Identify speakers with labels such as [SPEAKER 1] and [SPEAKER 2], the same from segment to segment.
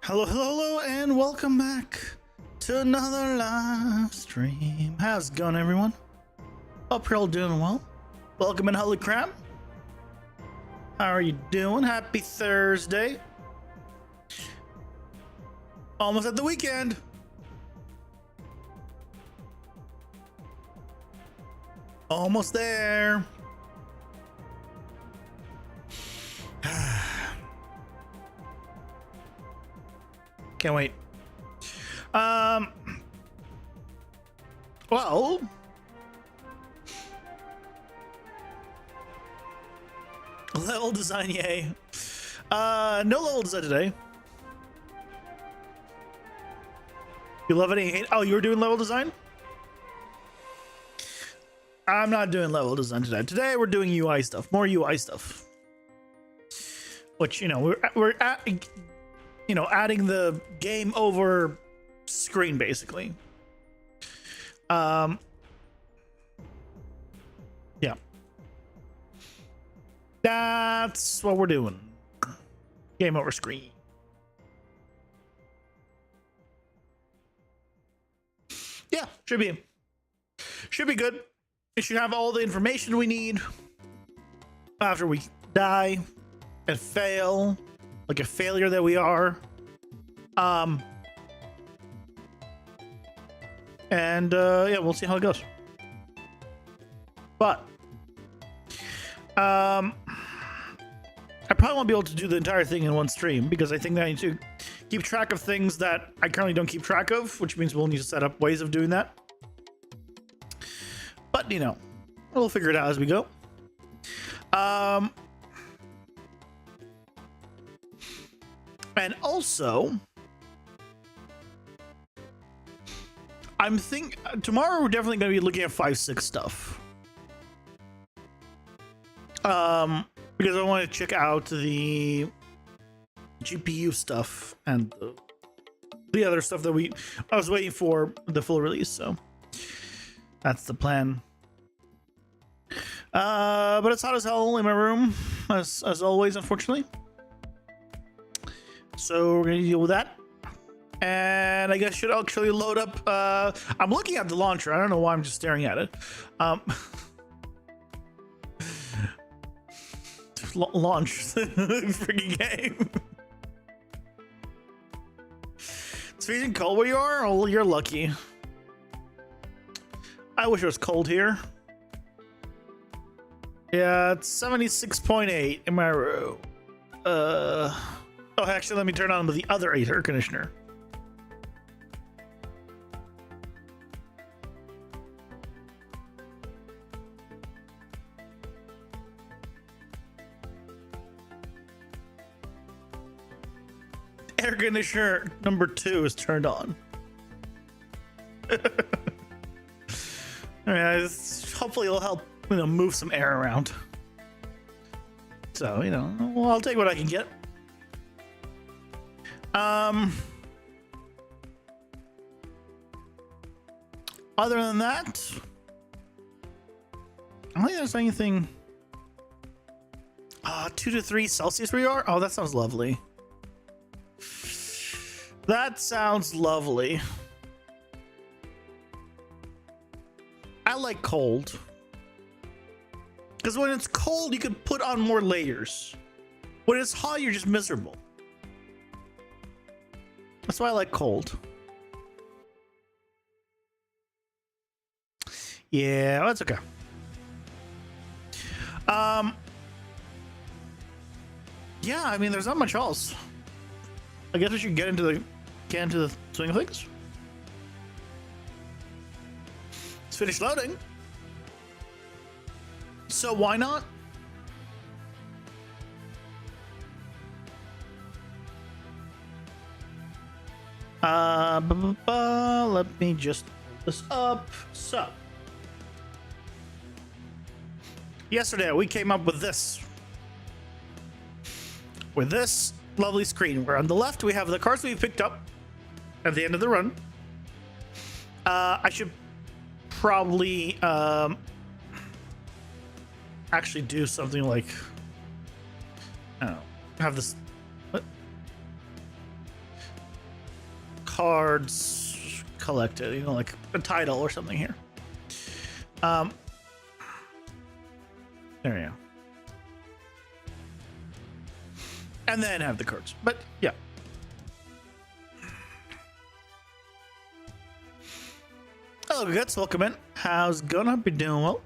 [SPEAKER 1] Hello, hello, hello, and welcome back to another live stream. How's it going, everyone? Hope you're all doing well. Welcome in, holy crap. How are you doing? Happy Thursday. Almost at the weekend. Almost there. Can't wait. Well, level design, yay. No level design today. You love it and you hate it? Oh, you were doing level design? I'm not doing level design today. Today we're doing UI stuff, more UI stuff. Which, you know, we're adding the game over screen basically. Yeah. That's what we're doing. Game over screen. Yeah, should be good. It should have all the information we need after we die and fail, like a failure that we are. Yeah, we'll see how it goes. But I probably won't be able to do the entire thing in one stream because I think that I need to keep track of things that I currently don't keep track of, which means we'll need to set up ways of doing that. But, you know, we'll figure it out as we go. And also, I'm thinking tomorrow we're definitely going to be looking at 5.6 stuff. Because I want to check out the GPU stuff and the other stuff that I was waiting for the full release, so that's the plan. But it's hot as hell in my room, as always, unfortunately. So we're gonna deal with that. And I guess should actually load up. I'm looking at the launcher. I don't know why I'm just staring at it. Launch the freaking game. It's freezing cold where you are? Oh, you're lucky. I wish it was cold here. Yeah, it's 76.8 in my room. Oh, actually, let me turn on the other air conditioner. Air conditioner number 2 is turned on. Hopefully it'll help, move some air around. So, well, I'll take what I can get. Other than that, I don't think there's anything. 2 to 3 Celsius where you are? Oh, that sounds lovely. That sounds lovely. I like cold. Because when it's cold, you can put on more layers. When it's hot, you're just miserable. That's why I like cold. Yeah, that's okay. Yeah, I mean, there's not much else. I guess we should get into the swing of things. It's finished loading. So why not? Let me just pull this up. So yesterday we came up with this lovely screen where on the left we have the cards we picked up at the end of the run. I should probably actually do something like, I don't know, have this. cards collected, you know, like a title or something here. There we go. And then have the cards. But yeah. Hello, guys. Welcome in. How's it going? Hope you're doing well.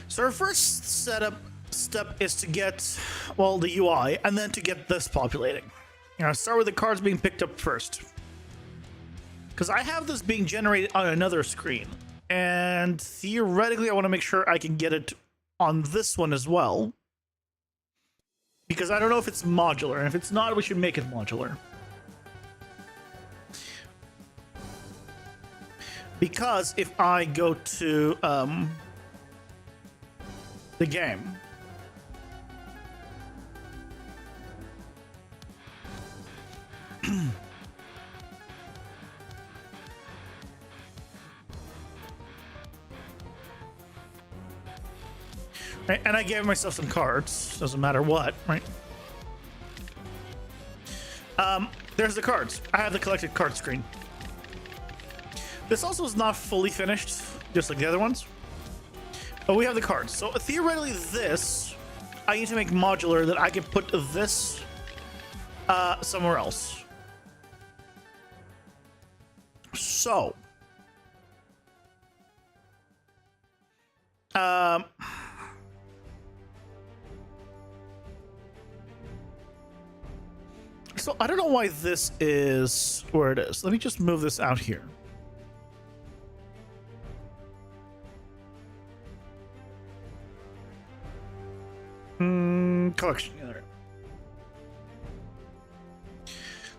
[SPEAKER 1] So our first step is to get, well, the UI, and then to get this populating. I'll start with the cards being picked up first, because I have this being generated on another screen, and theoretically I want to make sure I can get it on this one as well, because I don't know if it's modular, and if it's not, we should make it modular. Because if I go to the game, right, and I gave myself some cards, doesn't matter what, right? There's the cards. I have the collected card screen. This also is not fully finished, just like the other ones, but we have the cards. So theoretically this, I need to make modular that I can put this somewhere else. So, so I don't know why this is where it is. Let me just move this out here. Collection. Yeah, there.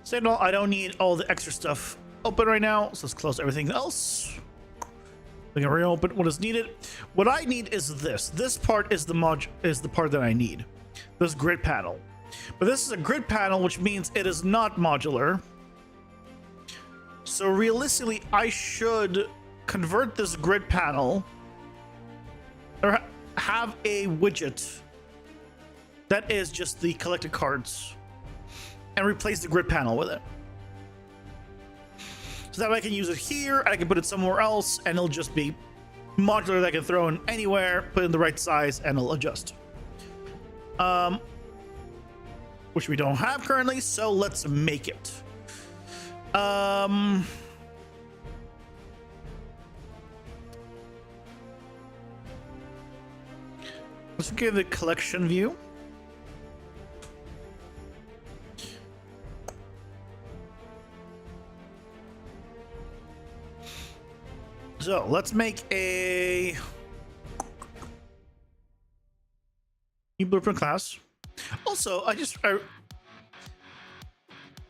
[SPEAKER 1] Signal. I don't need all the extra stuff open right now, so let's close everything else. We can reopen what is needed. What I need is this. This part is the part that I need. This grid panel. But this is a grid panel, which means it is not modular. So realistically, I should convert this grid panel or have a widget that is just the collected cards and replace the grid panel with it. So that way I can use it here, and I can put it somewhere else, and it'll just be modular that I can throw in anywhere, put in the right size, and it'll adjust. Which we don't have currently, so let's make it. Let's give the collection view. So let's make a new blueprint class. Also,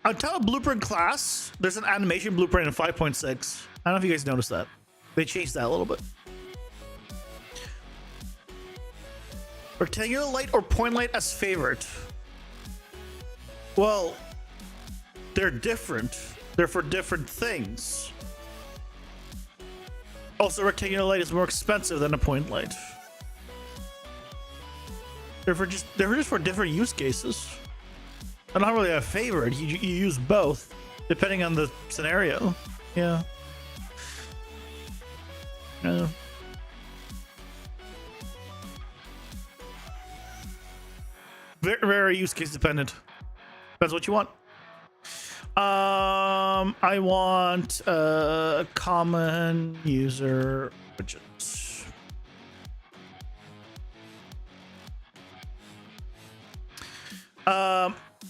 [SPEAKER 1] on top of blueprint class, there's an animation blueprint in 5.6. I don't know if you guys noticed that. They changed that a little bit. Rectangular light or point light as favorite. Well, they're different. They're for different things. Also, rectangular light is more expensive than a point light. They're just for different use cases. I don't really have a favorite. You use both depending on the scenario. Yeah. Very, very use case dependent. Depends what you want. I want a common user widget.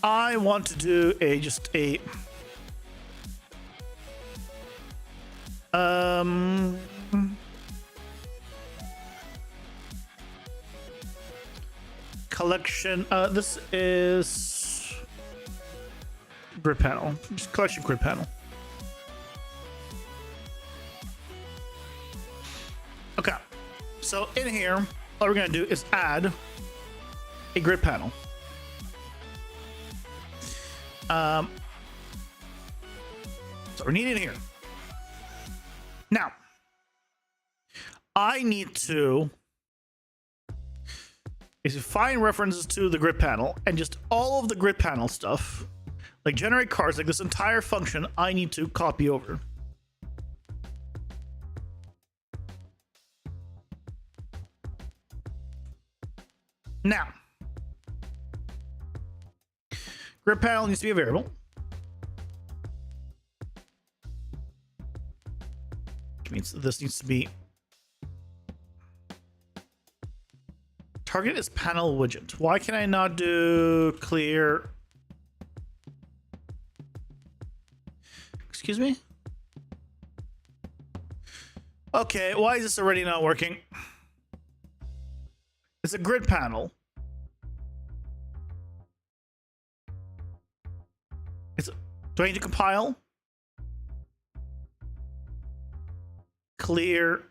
[SPEAKER 1] I want to do just a collection. This is grid panel. Just collection grid panel. Okay. So in here, all we're gonna do is add a grid panel. So we need it here. Now, I need to find references to the grid panel and just all of the grid panel stuff. Like generate cards, like this entire function, I need to copy over. Now, grid panel needs to be a variable. Which means this needs to be target is panel widget. Why can I not do clear? Excuse me? Okay, why is this already not working? It's a grid panel. Do I need to compile? Clear.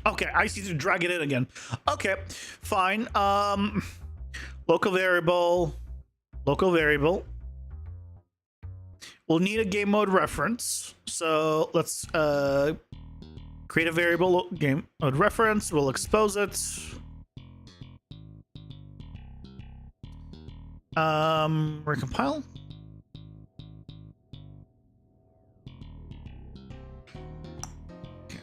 [SPEAKER 1] Okay, I see to drag it in again. Okay, fine. Local variable. We'll need a game mode reference. So let's create a variable game mode reference. We'll expose it. Recompile. Okay.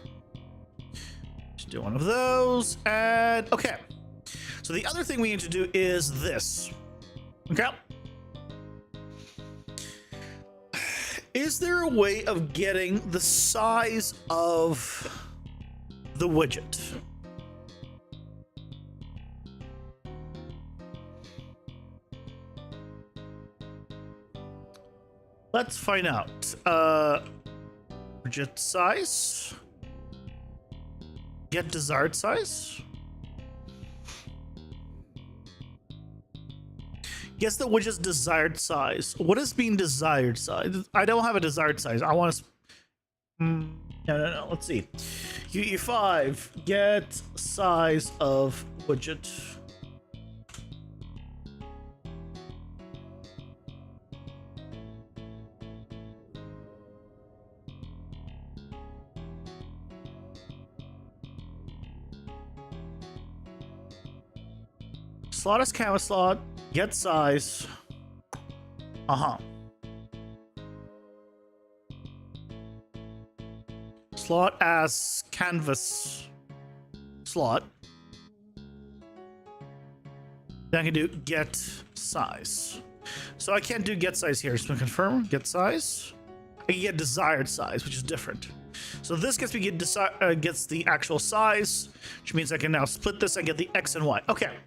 [SPEAKER 1] Just do one of those. And okay. So the other thing we need to do is this. Okay. Is there a way of getting the size of the widget? Let's find out. Widget size. Get desired size. Guess the widget's desired size. What is being desired size? I don't have a desired size. I want to. No. Let's see. UE5. Get size of widget. Slot as canvas slot. Get size. Slot as canvas slot. Then I can do get size. So I can't do get size here. Just to confirm. Get size. I can get desired size, which is different. So this gets me gets the actual size, which means I can now split this and get the X and Y. Okay.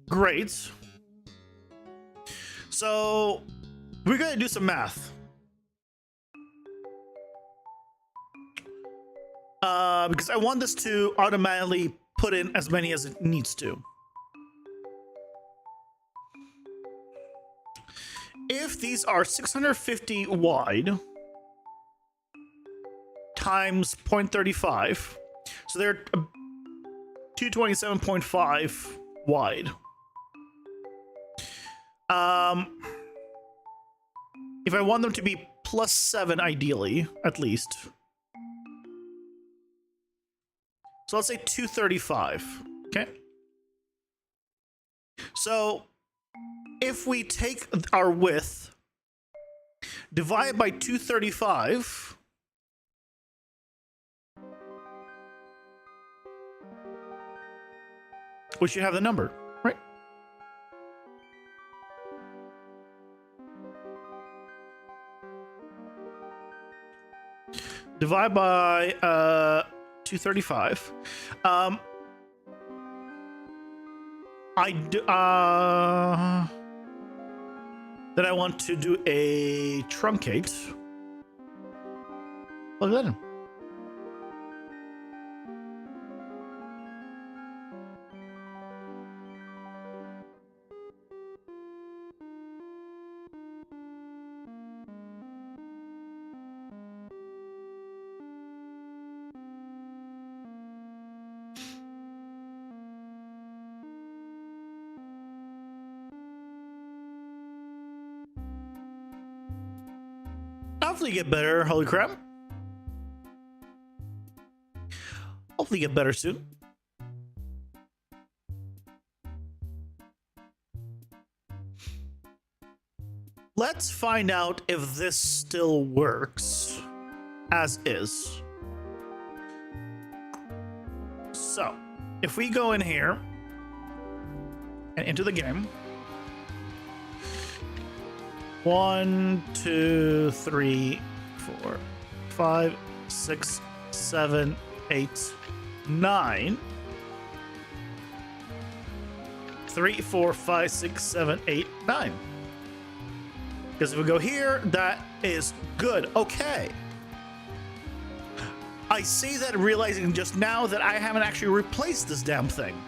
[SPEAKER 1] Great. So we're gonna do some math. Because I want this to automatically put in as many as it needs to. If these are 650 wide times 0.35, so they're 227.5 wide. If I want them to be +7, ideally, at least. So let's say 235. Okay. So if we take our width, divide by 235. We should have the number, right? Divide by 235. Then I want to do a truncate. Plug that in. Hopefully get better, holy crap. hopefully get better soon. Let's find out if this still works as is. So, if we go in here and into the game, 1, 2, 3, 4, 5, 6, 7, 8, 9. 3, 4, 5, 6, 7, 8, 9. Because if we go here, that is good. Okay. I see that realizing just now that I haven't actually replaced this damn thing.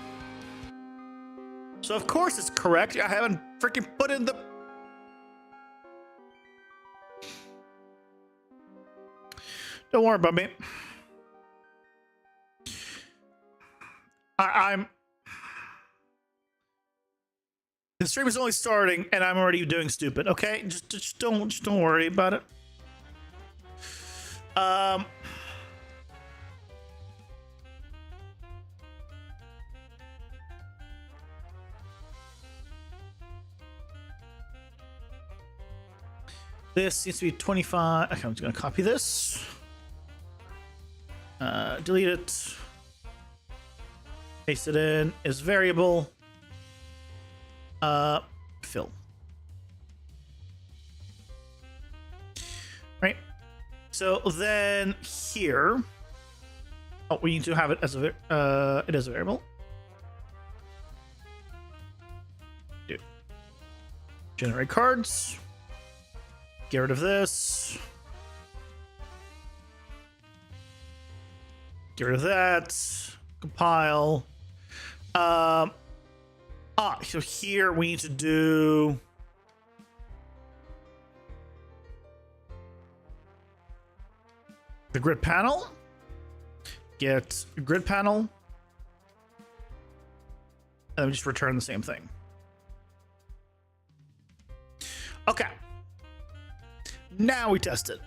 [SPEAKER 1] So of course it's correct. I haven't freaking put in the... Don't worry about me. I'm... The stream is only starting and I'm already doing stupid, okay? Just don't worry about it. This seems to be 25. Okay, I'm just gonna copy this. Delete it. Paste it in as variable. Fill. Right. So then here, oh, we need to have it as a it is a variable. Do generate cards. Get rid of this. Get rid of that. Compile. So here we need to do the grid panel. Get grid panel. And then we just return the same thing. Okay. Now we test it.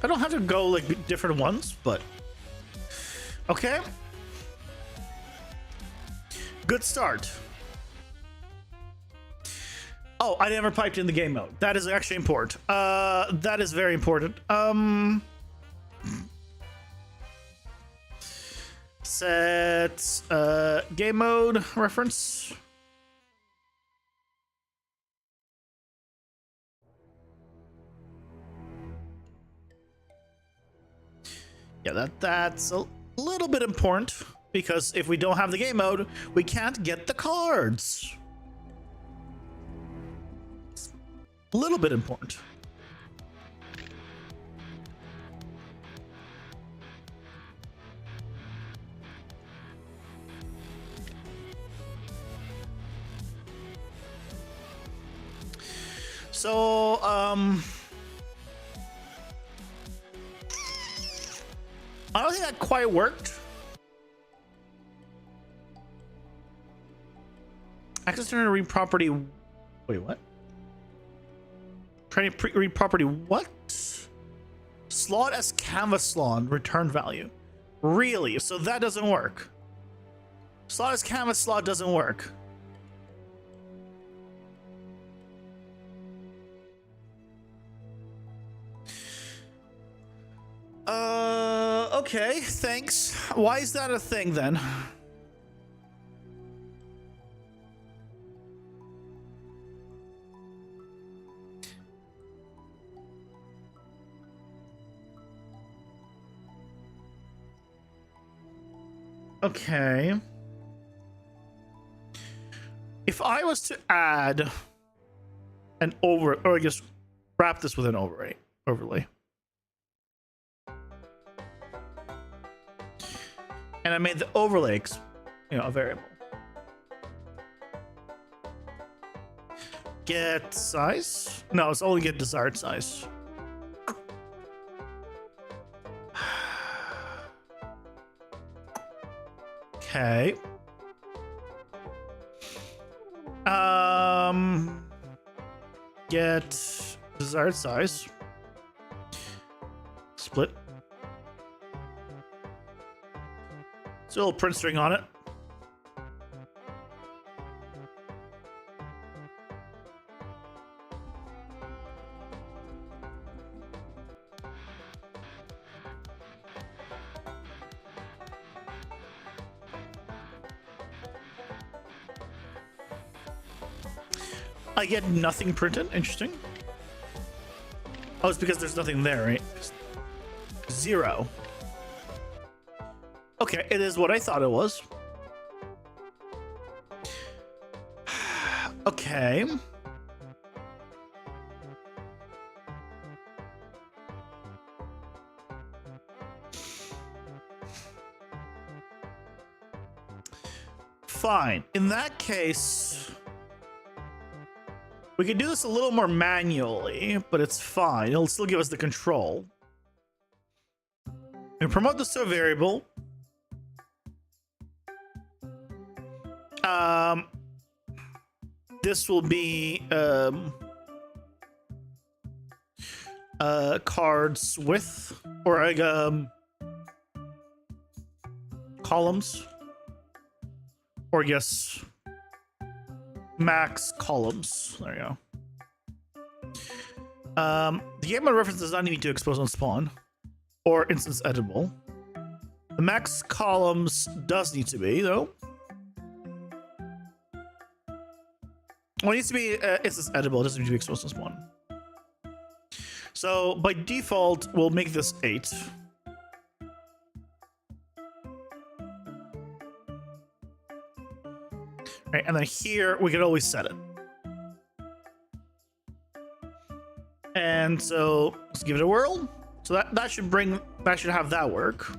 [SPEAKER 1] I don't have to go like different ones, but okay. Good start. Oh, I never piped in the game mode. That is actually important. That is very important. Set game mode reference. Yeah, that's a little bit important because if we don't have the game mode, we can't get the cards. It's a little bit important. So, I don't think that quite worked. Access to read property. Wait, what? Trying to read property. What? Slot as canvas slot. Return value. Really? So that doesn't work. Slot as canvas slot doesn't work. Okay, thanks. Why is that a thing then? Okay. If I was to add an or just wrap this with an overlay. And I made the overlay, a variable. Get size? No, it's only get desired size. Okay. Get desired size. Split. Still print string on it. I get nothing printed. Interesting. Oh, it's because there's nothing there, right? 0. Okay, it is what I thought it was. Okay. Fine. In that case, we could do this a little more manually, but it's fine. It'll still give us the control. And promote this to a variable. This will be cards width, or like columns, or yes, max columns. There you go. The game mode reference does not need to expose on spawn or instance editable. The max columns does need to be, though. Well, it needs to be instance editable. It doesn't need to be exposed on spawn. So by default, we'll make this 8. Right, and then here we can always set it. And so let's give it a whirl. So that should have that work.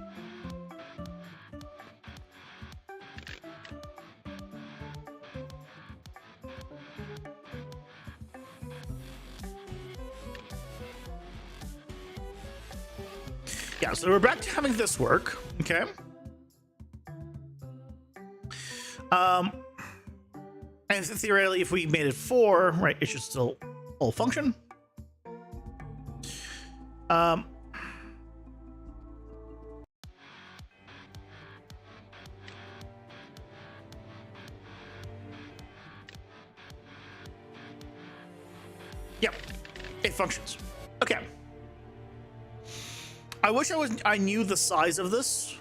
[SPEAKER 1] Yeah, so we're back to having this work. Okay. And theoretically, if we made it 4, right, it should still all function. Yep, it functions. Okay. I wish I knew the size of this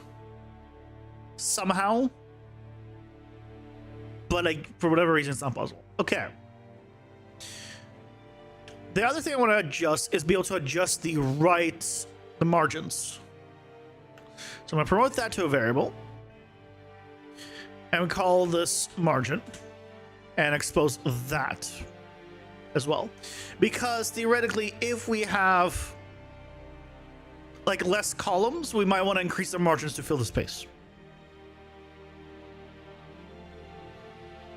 [SPEAKER 1] somehow, but for whatever reason, it's not possible. Okay. The other thing I want to adjust is be able to adjust the margins. So I'm going to promote that to a variable, and we call this margin, and expose that as well, because theoretically, if we have like less columns, we might want to increase the margins to fill the space.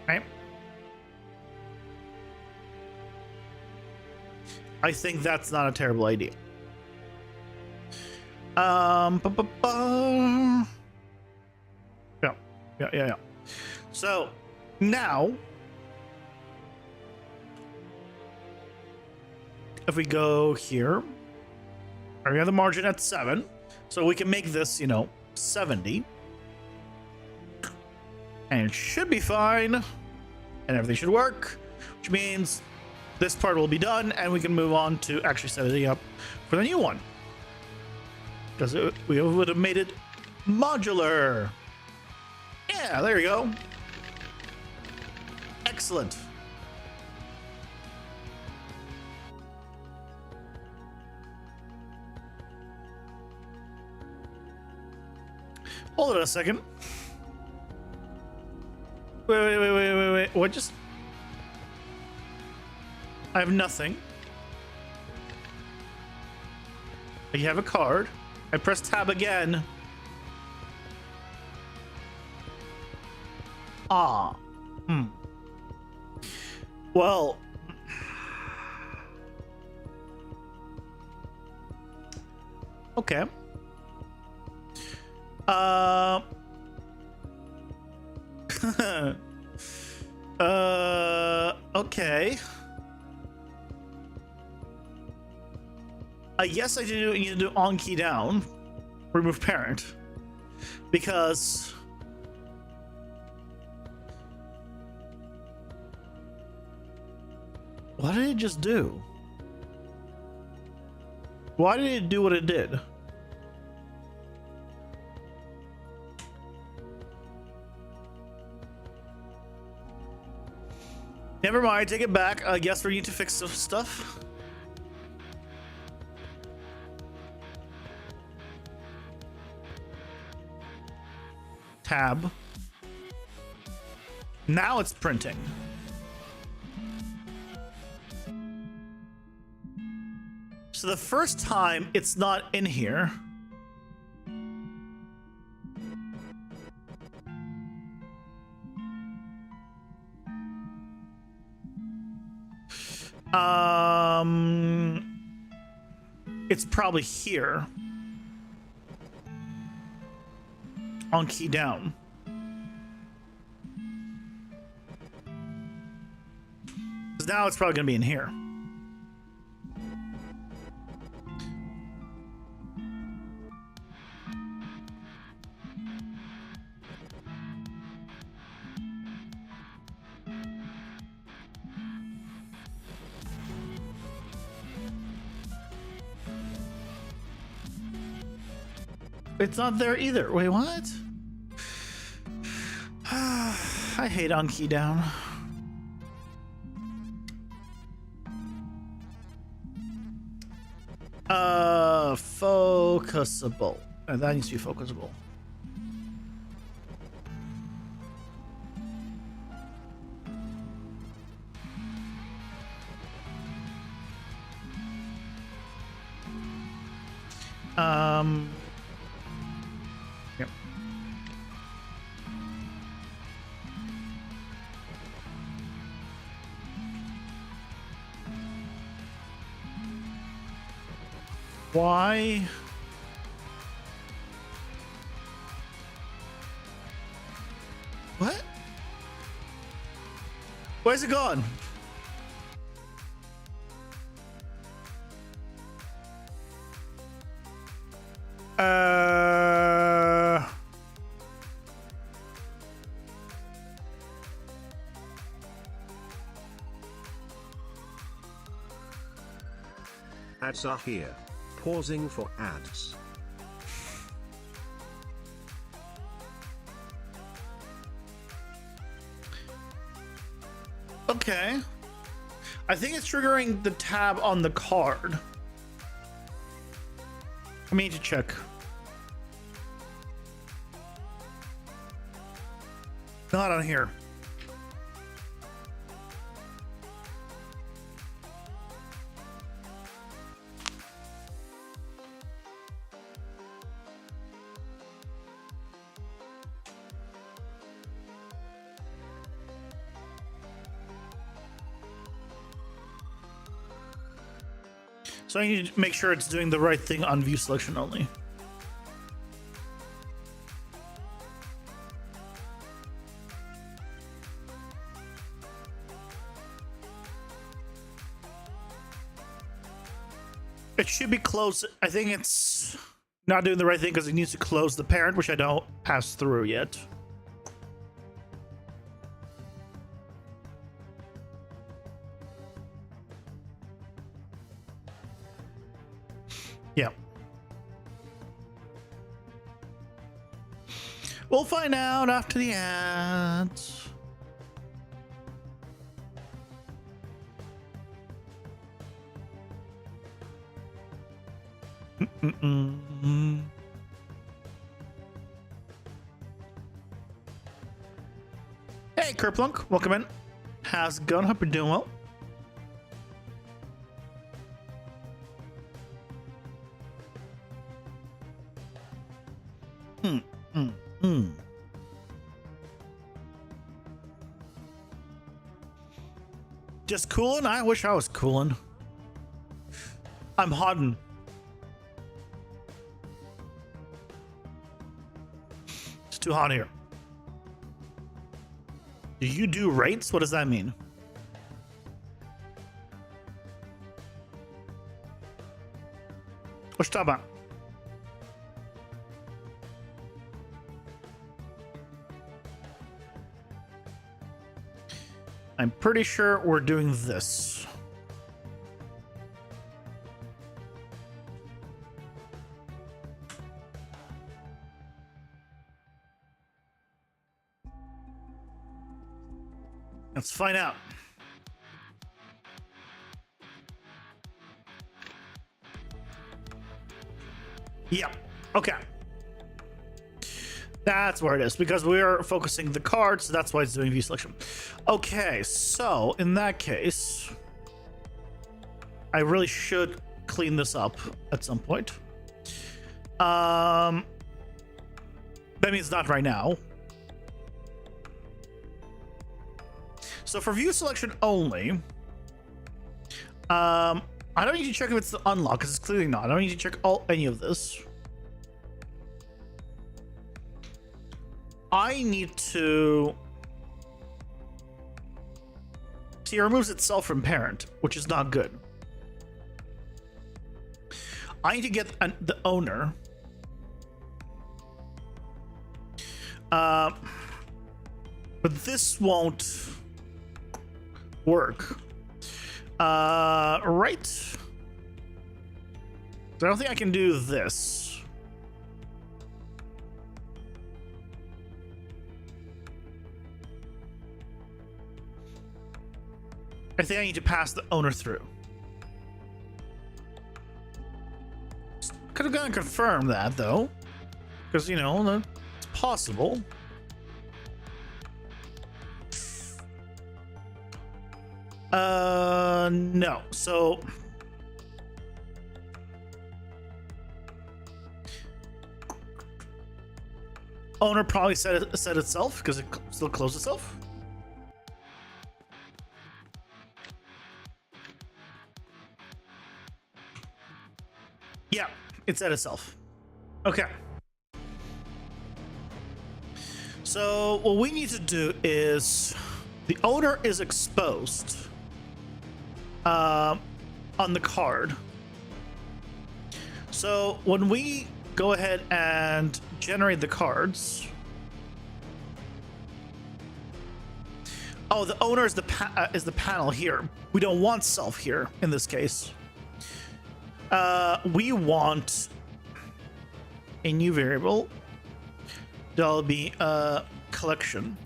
[SPEAKER 1] Right? I think that's not a terrible idea. Yeah. So now, if we go here, we have the margin at 7, so we can make this, 70, and it should be fine, and everything should work, which means this part will be done, and we can move on to actually setting up for the new one, because we would have made it modular. Yeah, there you go. Excellent. Hold on a second. Wait. What just... I have nothing. You have a card. I press tab again. Ah. Well... Okay. Okay. Yes, I do need to do on key down, remove parent, because what did it just do? Why did it do what it did? Never mind, take it back. I guess we need to fix some stuff. Tab. Now it's printing. So the first time it's not in here. It's probably here. On key down. Because now it's probably going to be in here. It's not there either. Wait, what? I hate on key down. Focusable. That needs to be focusable. Yep. Why? What? Where's it gone?
[SPEAKER 2] Ads are here. Pausing for ads.
[SPEAKER 1] Okay. I think it's triggering the tab on the card. I need to check. Not on here. So I need to make sure it's doing the right thing on view selection only. It should be closed. I think it's not doing the right thing because it needs to close the parent, which I don't pass through yet. Yeah. We'll find out after the ads. Hey, Kerplunk, welcome in. How's it going? Hope you're doing well. Just cooling? I wish I was cooling. I'm hodding. It's too hot here. Do you do rates? What does that mean? What you talking about? I'm pretty sure we're doing this. Let's find out. Yep. Okay. That's where it is, because we are focusing the card, so that's why it's doing view selection. Okay, so in that case, I really should clean this up at some point. That means not right now. So for view selection only, I don't need to check if it's the unlock, because it's clearly not. I don't need to check any of this. I need to see, it removes itself from parent, which is not good. I need to get the owner. But this won't work. Right. So I don't think I can do this. I think I need to pass the owner through. Could have gone and confirmed that though, because you know it's possible. No. So owner probably set itself because it still closed itself. Yeah, it set itself. Okay. So what we need to do is the owner is exposed on the card. So when we go ahead and generate the cards, oh, the owner is the panel here. We don't want self here in this case. We want a new variable that'll be collection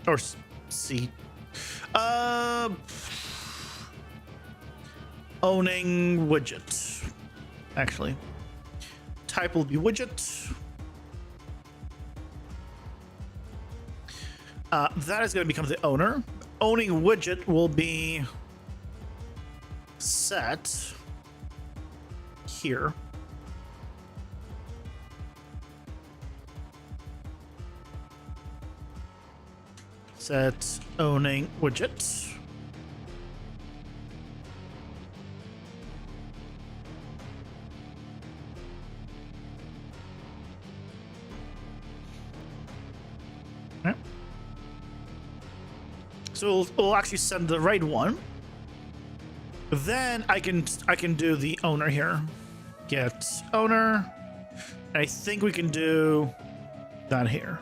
[SPEAKER 1] or C. Owning widget. Actually, type will be widget. That is going to become the owner. Owning widget will be set here. Set owning widget. Okay. So we'll actually send the right one. Then I can do the owner here. Get owner. I think we can do that here.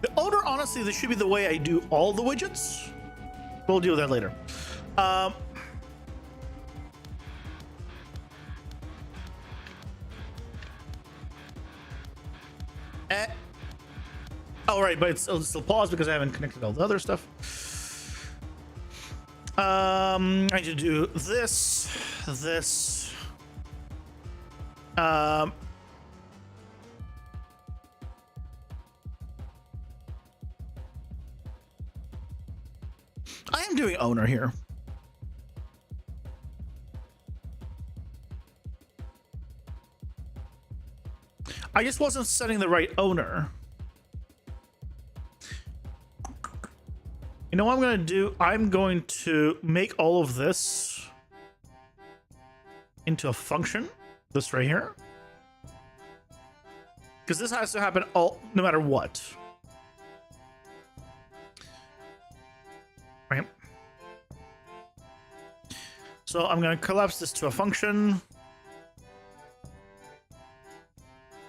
[SPEAKER 1] The owner, honestly, this should be the way I do all the widgets. We'll deal with that later. Oh, right, but it's still paused because I haven't connected all the other stuff. I need to do this. I am doing owner here. I just wasn't setting the right owner. You know what I'm going to do? I'm going to make all of this into a function. This right here. Because this has to happen no matter what. Right? So I'm going to collapse this to a function.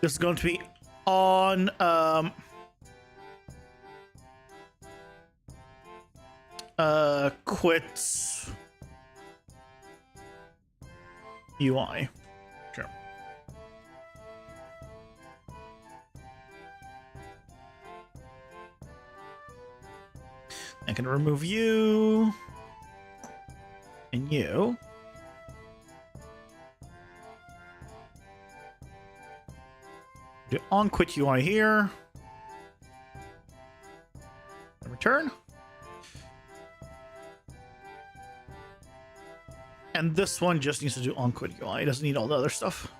[SPEAKER 1] This is going to be on quit UI. Sure. I can remove you and you. Do on quit UI here. And return. And this one just needs to do on quit UI. It doesn't need all the other stuff.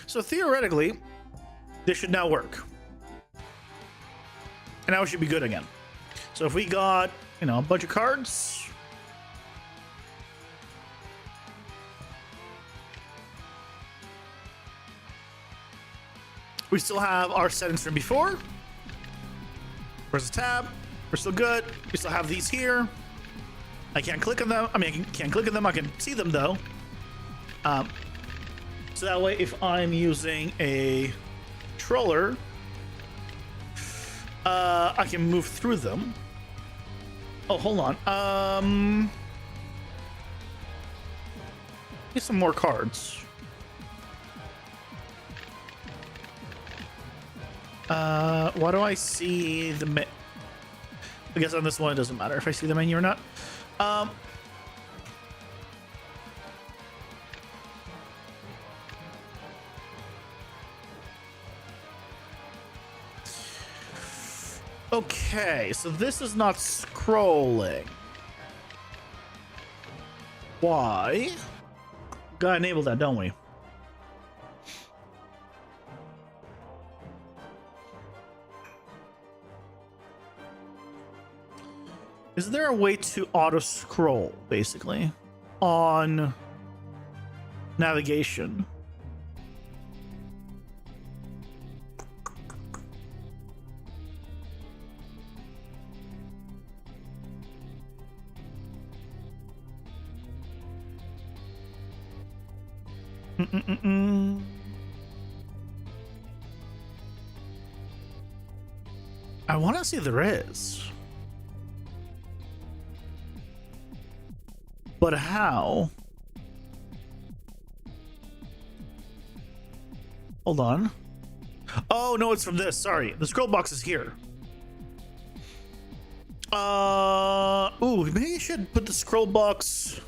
[SPEAKER 1] So theoretically, this should now work. And now it should be good again. So if we got, you know, a bunch of cards. We still have our settings from before. Where's the tab? We're still good. We still have these here. I can't click on them. I mean, I can't click on them. I can see them though. So that way, if I'm using a controller, I can move through them. Oh, hold on. Get some more cards. Why do I see the I guess on this one it doesn't matter if I see the menu or not. Okay, so this is not scrolling. Why? Gotta enable that, don't we? Is there a way to auto scroll, basically, on navigation? I want to see there is. But how? Hold on. Oh, no, it's from this. Sorry. The scroll box is here. Ooh, maybe I should put the scroll box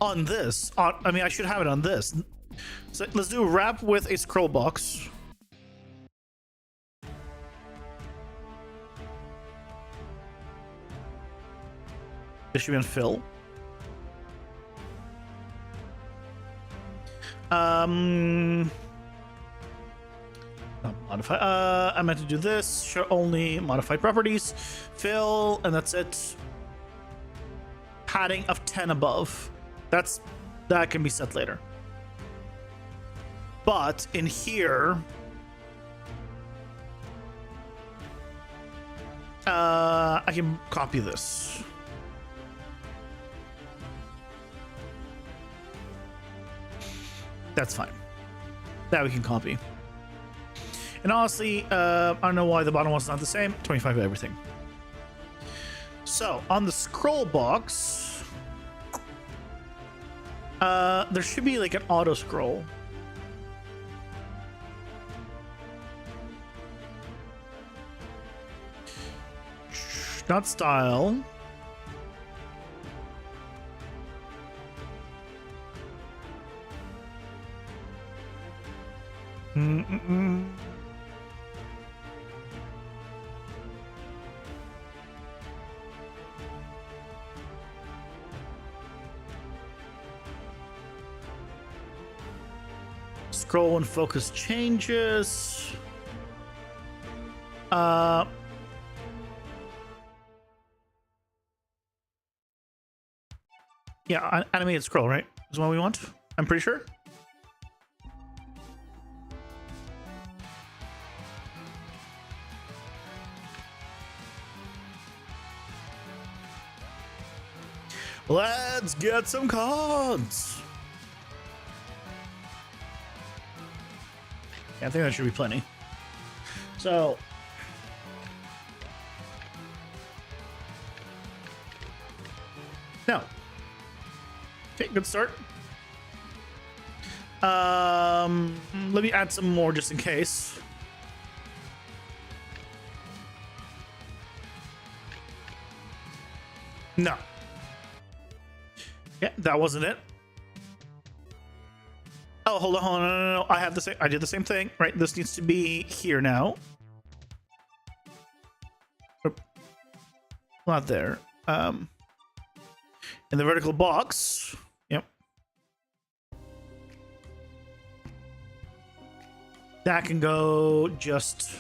[SPEAKER 1] on this. I mean, I should have it on this. So let's do a wrap with a scroll box. This should be on fill. Not modify. I meant to do this. Show only modify properties. Fill, and that's it. Padding of 10 above. That can be set later. But in here, I can copy this. That's fine. That we can copy. And honestly, I don't know why the bottom one's not the same. 25 of everything. So on the scroll box, there should be like an auto scroll. Not style. scroll when focus changes. Yeah, animated scroll, right? Is what we want. I'm pretty sure. Let's get some cards. Yeah, I think that should be plenty. So, no. Okay, good start. Let me add some more just in case. No. Yeah, that wasn't it. Oh, hold on, no. I have the same. I did the same thing, right? This needs to be here now. Not there. In the vertical box. Yep. That can go just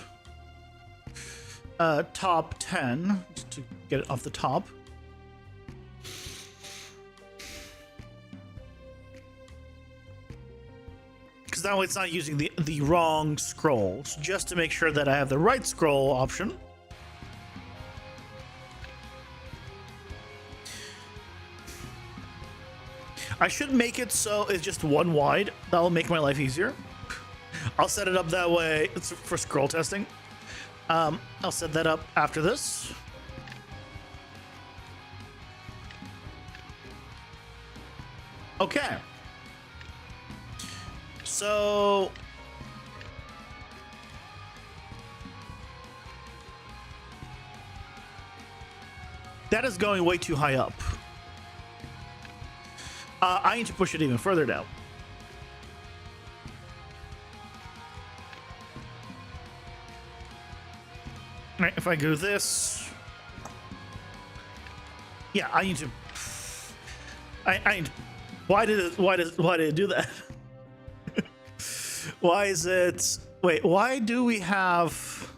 [SPEAKER 1] top 10 just to get it off the top. Because that way it's not using the wrong scrolls, just to make sure that I have the right scroll option. I should make it so it's just one wide. That'll make my life easier. I'll set it up that way. It's for scroll testing. I'll set that up after this. Okay. So that is going way too high up. I need to push it even further down. All right, if I go this, yeah, I need to. I need. Why did it do that? Why is it? Wait, why do we have?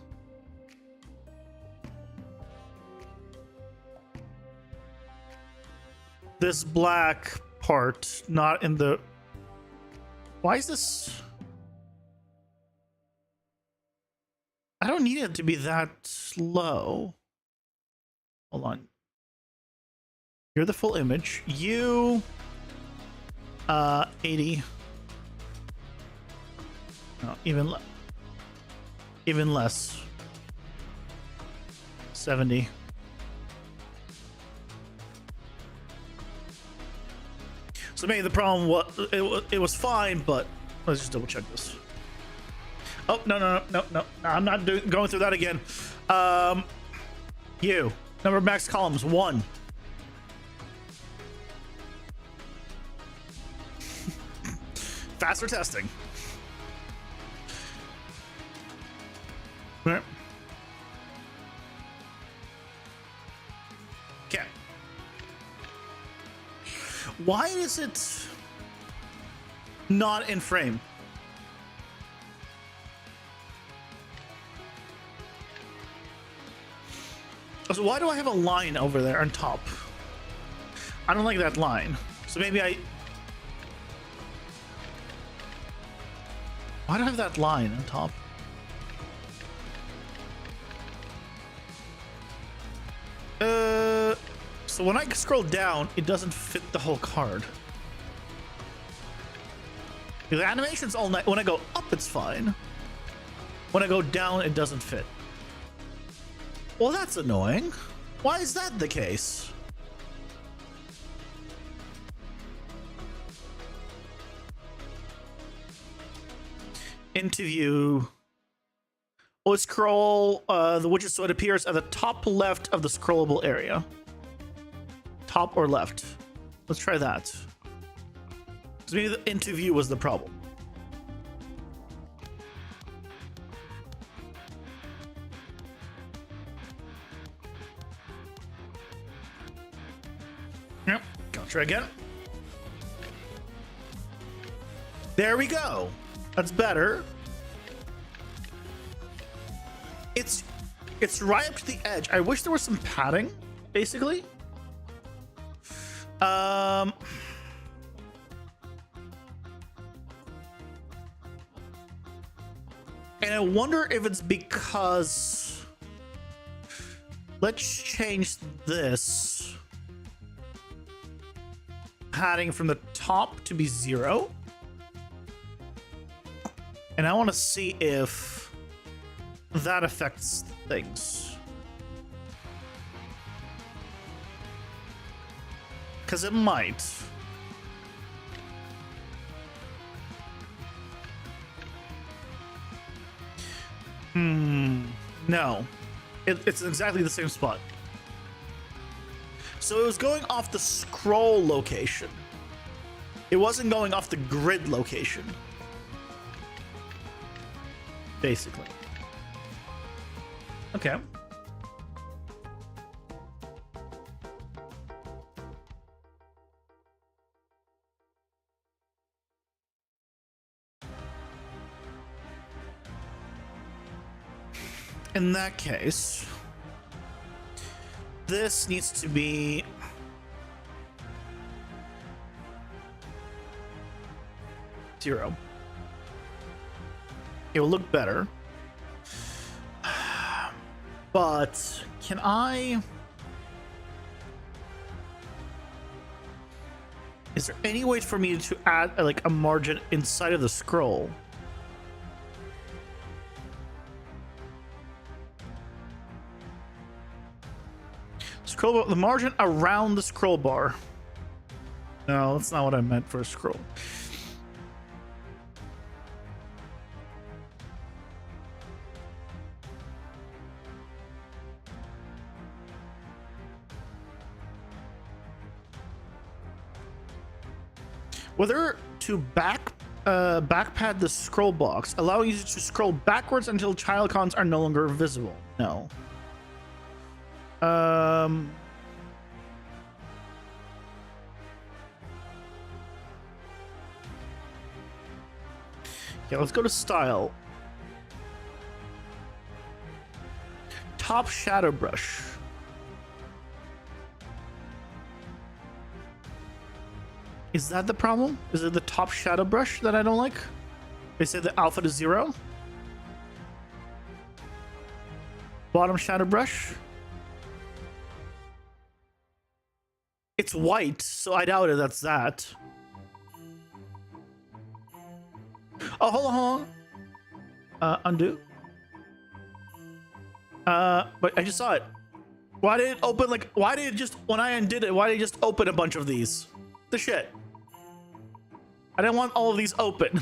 [SPEAKER 1] This black part not in the. Why is this? I don't need it to be that low. Hold on. You're the full image. You 80. No, even less. 70. So maybe the problem was it was fine, but let's just double check this. Oh no! I'm not going through that again. You number of max columns 1. Faster testing. All right. Okay. Why is it not in frame? So why do I have a line over there on top? I don't like that line. So maybe why do I have that line on top? So when I scroll down, it doesn't fit the whole card. The animation's all night. When I go up, it's fine. When I go down, it doesn't fit. Well, that's annoying. Why is that the case? Into view. Oh, scroll the widget so it appears at the top left of the scrollable area. Top or left. Let's try that. So maybe the into view was the problem. Yep. I'll try again. There we go. That's better. It's right up to the edge. I wish there was some padding, basically. And I wonder if it's because, let's change this padding from the top to be 0. And I want to see if that affects things. Because it might. No. It's exactly the same spot. So it was going off the scroll location. It wasn't going off the grid location. Basically. Okay. In that case, this needs to be zero. It will look better. But can I... Is there any way for me to add like a margin inside of the scroll? Scroll bar, the margin around the scroll bar. No, that's not what I meant for a scroll. Whether to backpad the scroll box, allowing you to scroll backwards until child icons are no longer visible. No. Yeah, let's go to style. Top shadow brush. Is that the problem? Is it the top shadow brush that I don't like? They say the alpha to 0. Bottom shadow brush. It's white, so I doubt it. That's that. Oh, hold on. Undo. But I just saw it. Why did it open like? Why did it just when I undid it? Why did it just open a bunch of these? The shit. I didn't want all of these open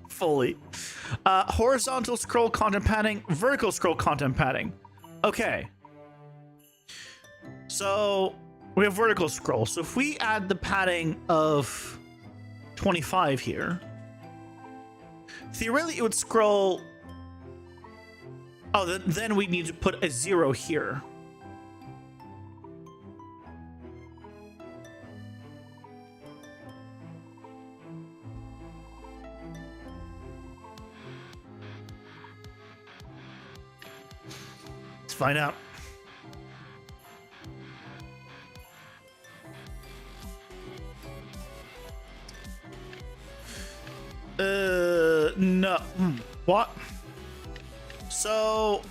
[SPEAKER 1] fully. Horizontal scroll content padding, vertical scroll content padding. Okay. So we have vertical scroll. So if we add the padding of 25 here, theoretically it would scroll. Oh, then we need to put a 0 here. Let's find out. No. What? So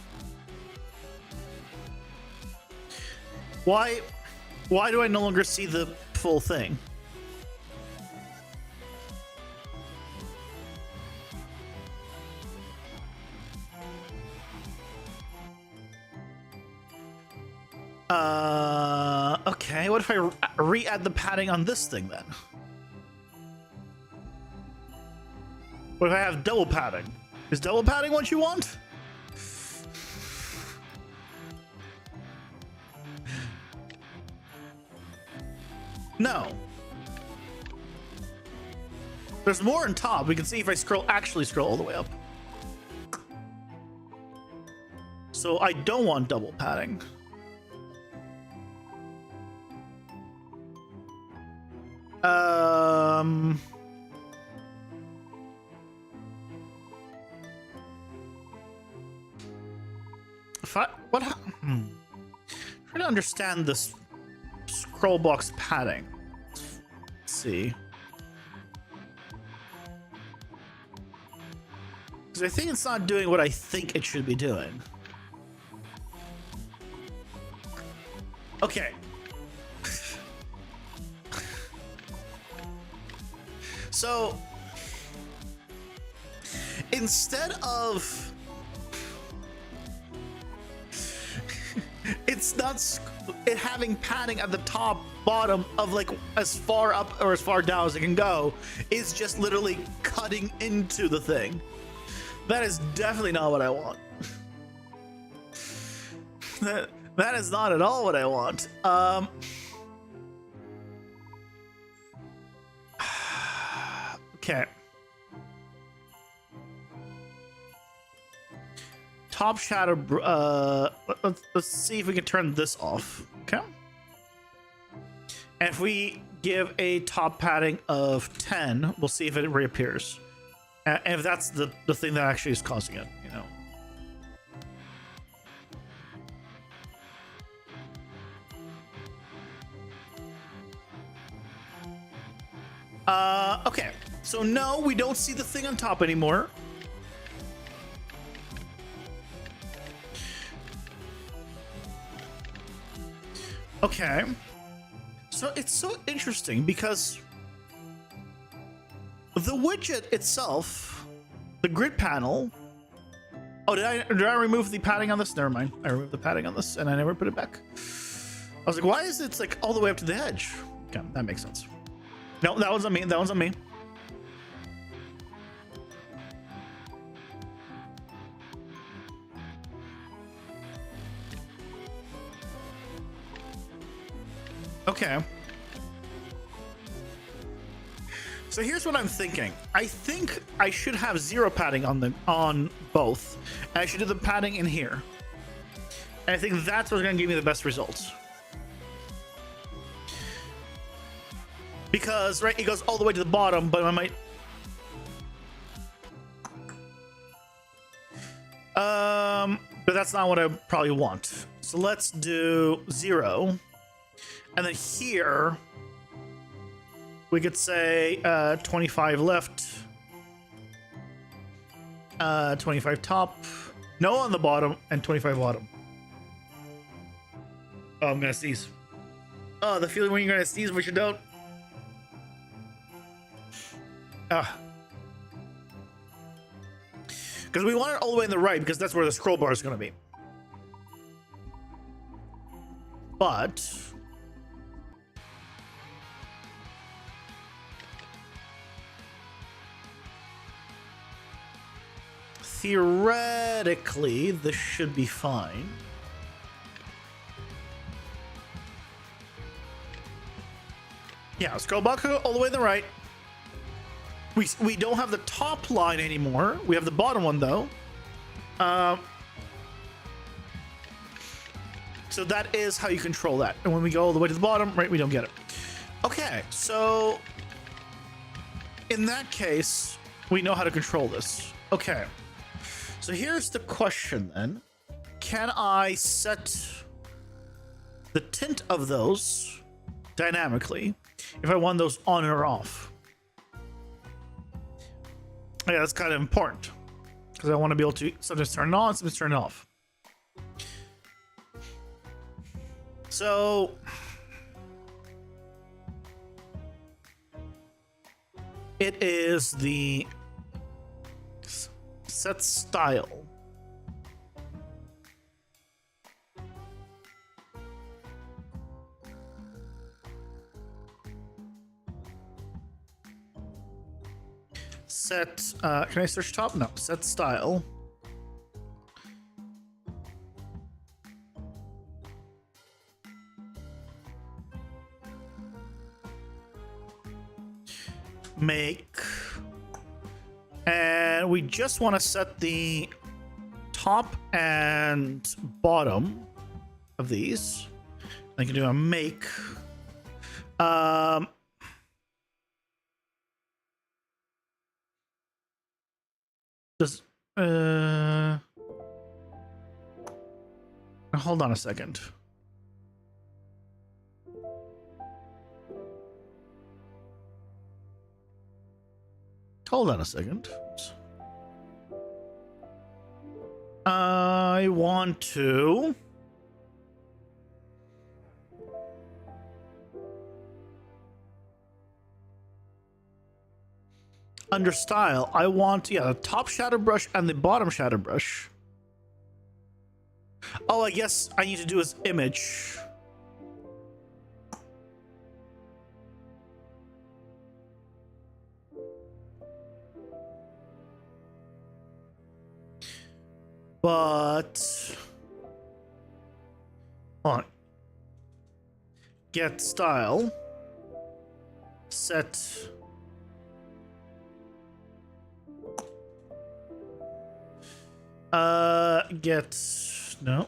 [SPEAKER 1] why do I no longer see the full thing? Okay, what if I re-add the padding on this thing then? What if I have double padding? Is double padding what you want? No. There's more on top. We can see if I actually scroll all the way up. So I don't want double padding. if I trying to understand this scroll box padding. Let's see. Because I think it's not doing what I think it should be doing. Okay. So instead of it's not it having padding at the top bottom of like as far up or as far down as it can go, is just literally cutting into the thing. That is definitely not what I want. That is not at all what I want. Okay. Top shadow. Let's see if we can turn this off. Okay. And if we give a top padding of 10, we'll see if it reappears. And if that's the thing that actually is causing it, you know. Okay. So no, we don't see the thing on top anymore. Okay. So it's so interesting because the widget itself, the grid panel. Oh, did I remove the padding on this? Never mind. I removed the padding on this and I never put it back. I was like, why is it like all the way up to the edge? Okay, that makes sense. No, that one's on me. That one's on me. Okay. So here's what I'm thinking. I think I should have 0 padding on both. And I should do the padding in here. And I think that's what's going to give me the best results. Because, right, it goes all the way to the bottom, but I might... But that's not what I probably want. So let's do 0. And then here, we could say 25 left, 25 top, no on the bottom, and 25 bottom. Oh, I'm gonna sneeze. Oh, the feeling when you're gonna sneeze, but you don't. Because we want it all the way in the right, because that's where the scroll bar is gonna be. But theoretically, this should be fine. Yeah, scroll bar all the way to the right. We don't have the top line anymore. We have the bottom one though. So that is how you control that. And when we go all the way to the bottom, right, we don't get it. Okay, so in that case, we know how to control this. Okay, so here's the question then. Can I set the tint of those dynamically if I want those on or off? Yeah, that's kind of important because I want to be able to sometimes turn it on, sometimes turn it off. So it is the set style. Set, can I search top? No, set style. Make, and we just want to set the top and bottom of these. I can do a make. Does Now, hold on a second. Hold on a second. Oops. I want to under style, I want, yeah, the top shadow brush and the bottom shadow brush. Oh, I guess I need to do his image. But hold on. Get style. Set. Get no.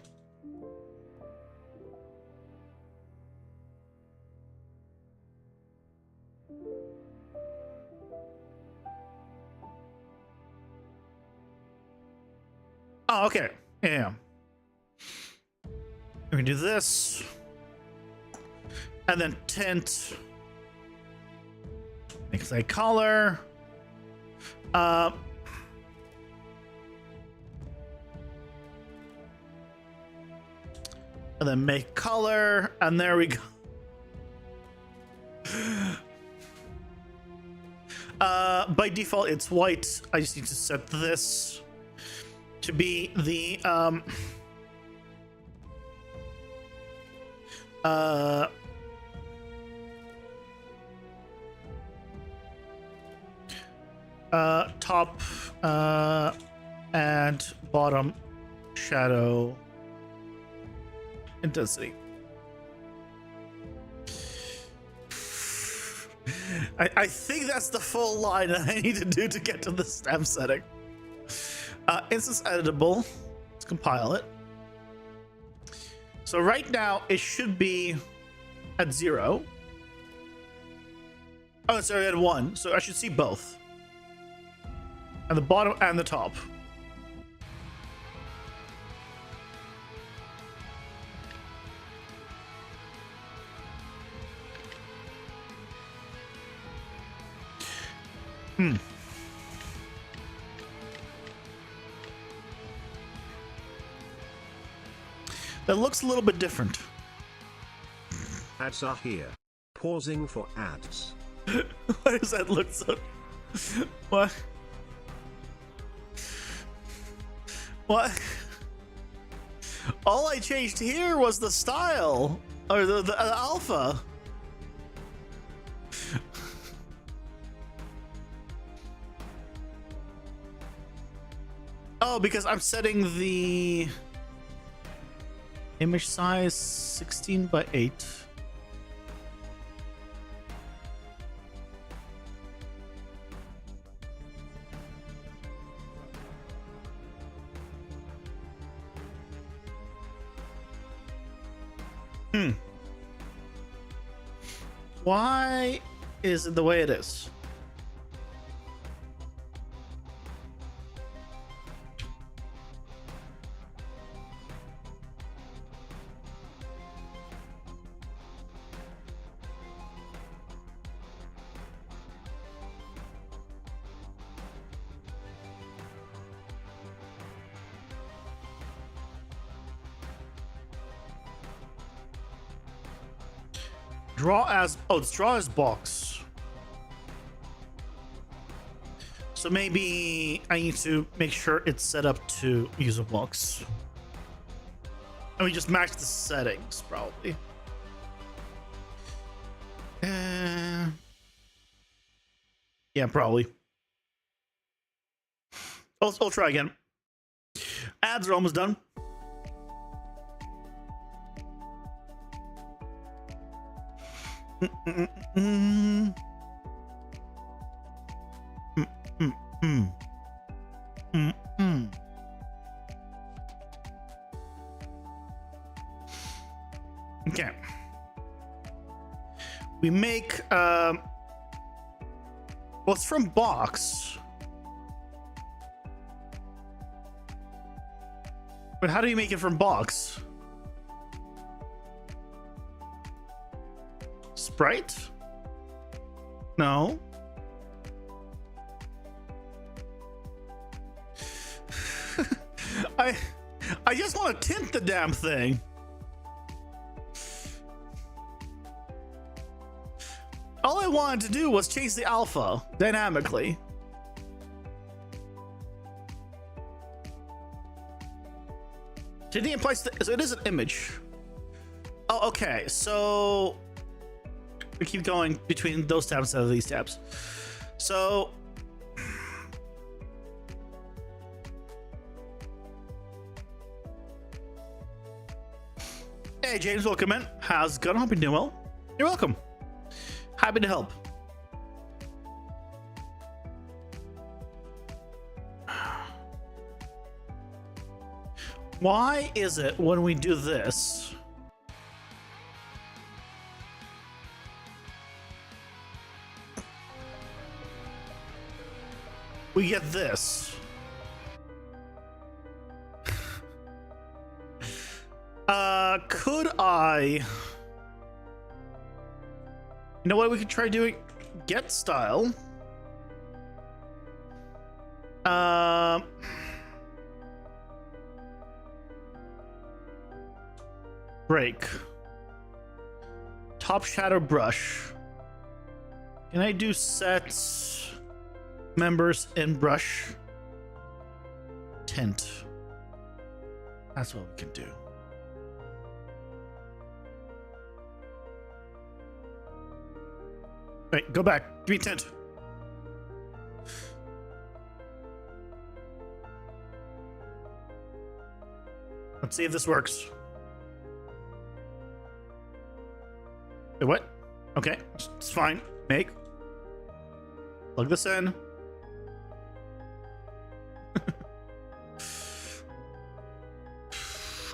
[SPEAKER 1] Oh, okay. Yeah. We can do this. And then tint. Make a color. And then make color, and there we go. By default, it's white. I just need to set this to be the top and bottom shadow intensity. I think that's the full line that I need to do to get to the stem setting. Instance editable. Let's compile it. So right now it should be at 0. Oh, sorry, at 1. So I should see both. And the bottom and the top. That looks a little bit different.
[SPEAKER 2] Ads are here. Pausing for ads.
[SPEAKER 1] Why does that look so... What? What? All I changed here was the style. Or the alpha. Oh, because I'm setting the image size 16 by 8. Why is it the way it is? Draw as, oh, it's draw as box. So maybe I need to make sure it's set up to use a box. And we just match the settings, probably. Yeah, probably. I'll try again. Ads are almost done. Okay. We make well, it's from box. But how do you make it from box? sprite? No. I just want to tint the damn thing. All I wanted to do was change the alpha dynamically. Tinting implies so it is an image. Oh, okay. So we keep going between those tabs instead of these tabs. So hey, James, welcome in. How's it going? Hope you're doing well. You're welcome. Happy to help. Why is it when we do this, we get this? Could I? You know what? We could try doing get style. Break. Top shadow brush. Can I do set members in brush tint? That's what we can do. Wait, go back. Give me tint. Let's see if this works. Wait, what? Okay, it's fine. Make. Plug this in.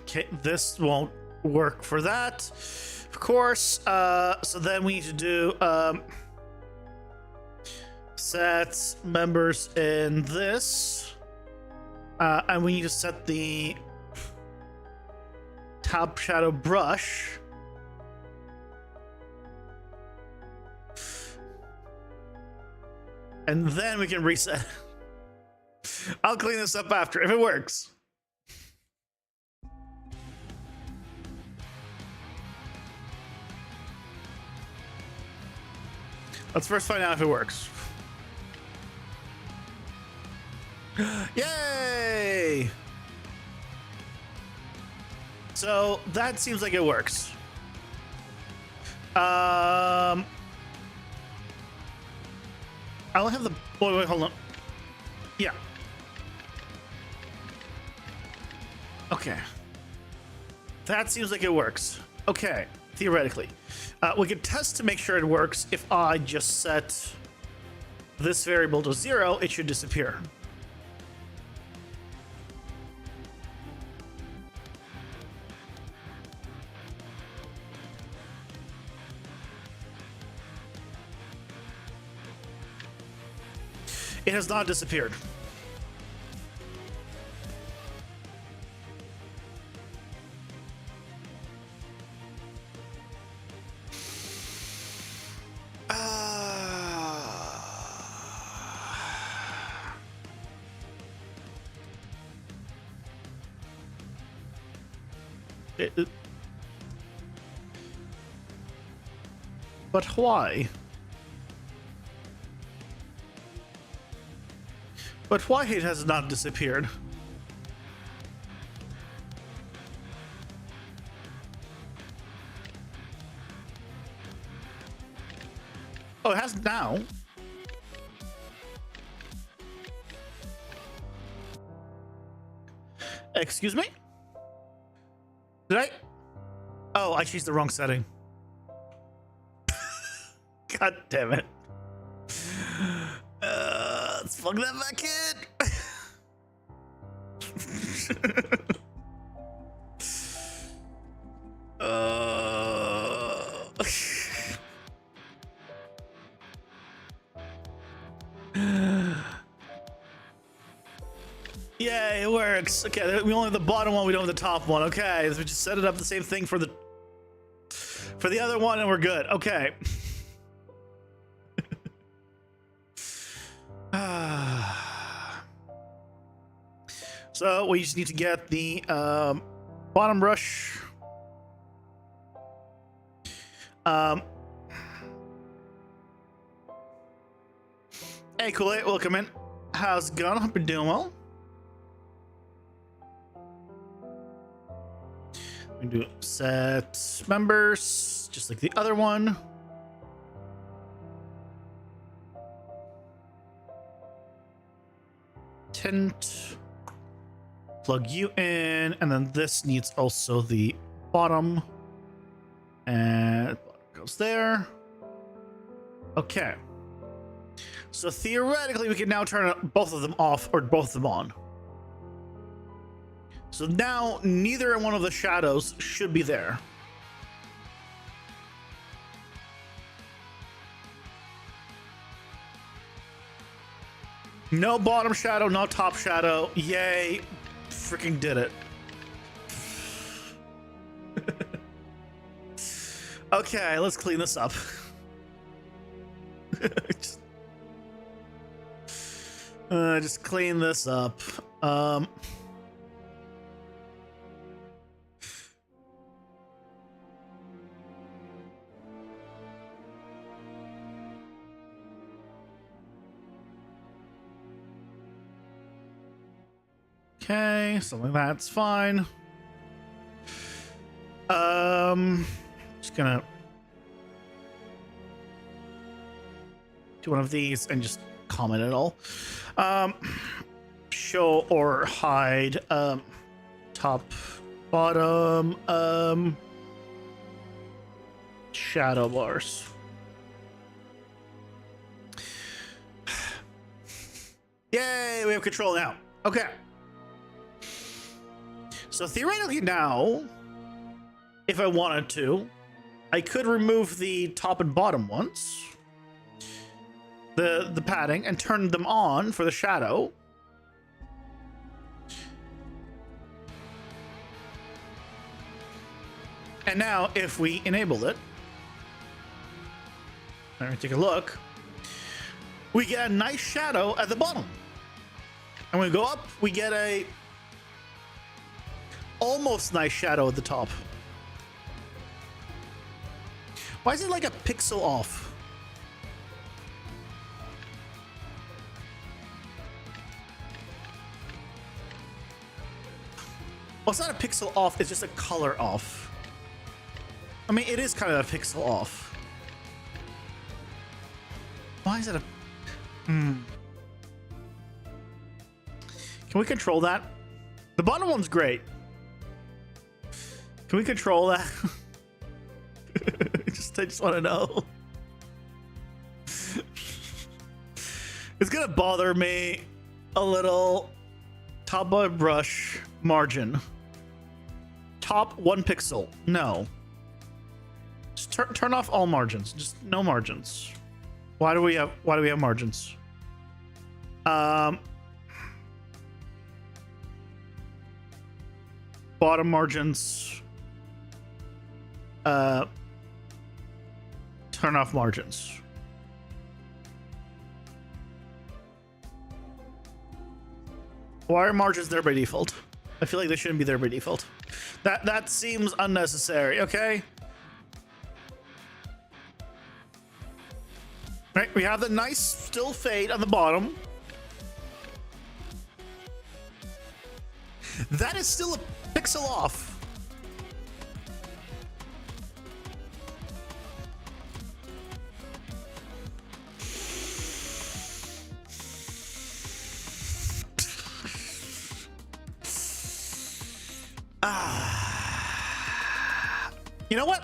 [SPEAKER 1] Okay, this won't work for that. Of course. So then we need to do set members in this. And we need to set the top shadow brush. And then we can reset. I'll clean this up after if it works. Let's first find out if it works. Yay! So that seems like it works. I'll have the wait, hold on. Yeah. Okay. That seems like it works. Okay, theoretically. We could test to make sure it works. If I just set this variable to 0, it should disappear. It has not disappeared. But why? But why it has not disappeared? Oh, it has now. Excuse me? Did I? Oh, I changed the wrong setting. God damn it. Let's plug that back in. Yay, it works. Okay, we only have the bottom one, we don't have the top one. Okay, so we just set it up the same thing for the other one and we're good. Okay. So we just need to get the bottom brush. Hey, Kool-Aid, welcome in. How's it going? Hope you're doing well. We do set members, just like the other one. Tint. Plug you in, and then this needs also the bottom. And goes there. Okay. So theoretically, we can now turn both of them off or both of them on. So now neither one of the shadows should be there. No bottom shadow, no top shadow. Yay. Freaking did it. Okay, let's clean this up. Just clean this up. Okay, something that's fine. Just gonna do one of these and just comment it all. Show or hide top, bottom, shadow bars. Yay, we have control now. Okay. So theoretically now, if I wanted to, I could remove the top and bottom ones, the padding, and turn them on for the shadow. And now if we enable it, let me take a look, we get a nice shadow at the bottom. And when we go up, we get a almost nice shadow at the top. Why is it like a pixel off? Well, it's not a pixel off, it's just a color off. I mean, it is kind of a pixel off. Why is it a... Can we control that? The bottom one's great. Can we control that? I just want to know. It's gonna bother me a little. Top bar brush margin. Top 1 pixel. No. Just turn off all margins. Just no margins. Why do we have margins? Bottom margins. Turn off margins. Why are margins there by default? I feel like they shouldn't be there by default. That seems unnecessary. Okay. Right, we have the nice still fade on the bottom. That is still a pixel off. You know what?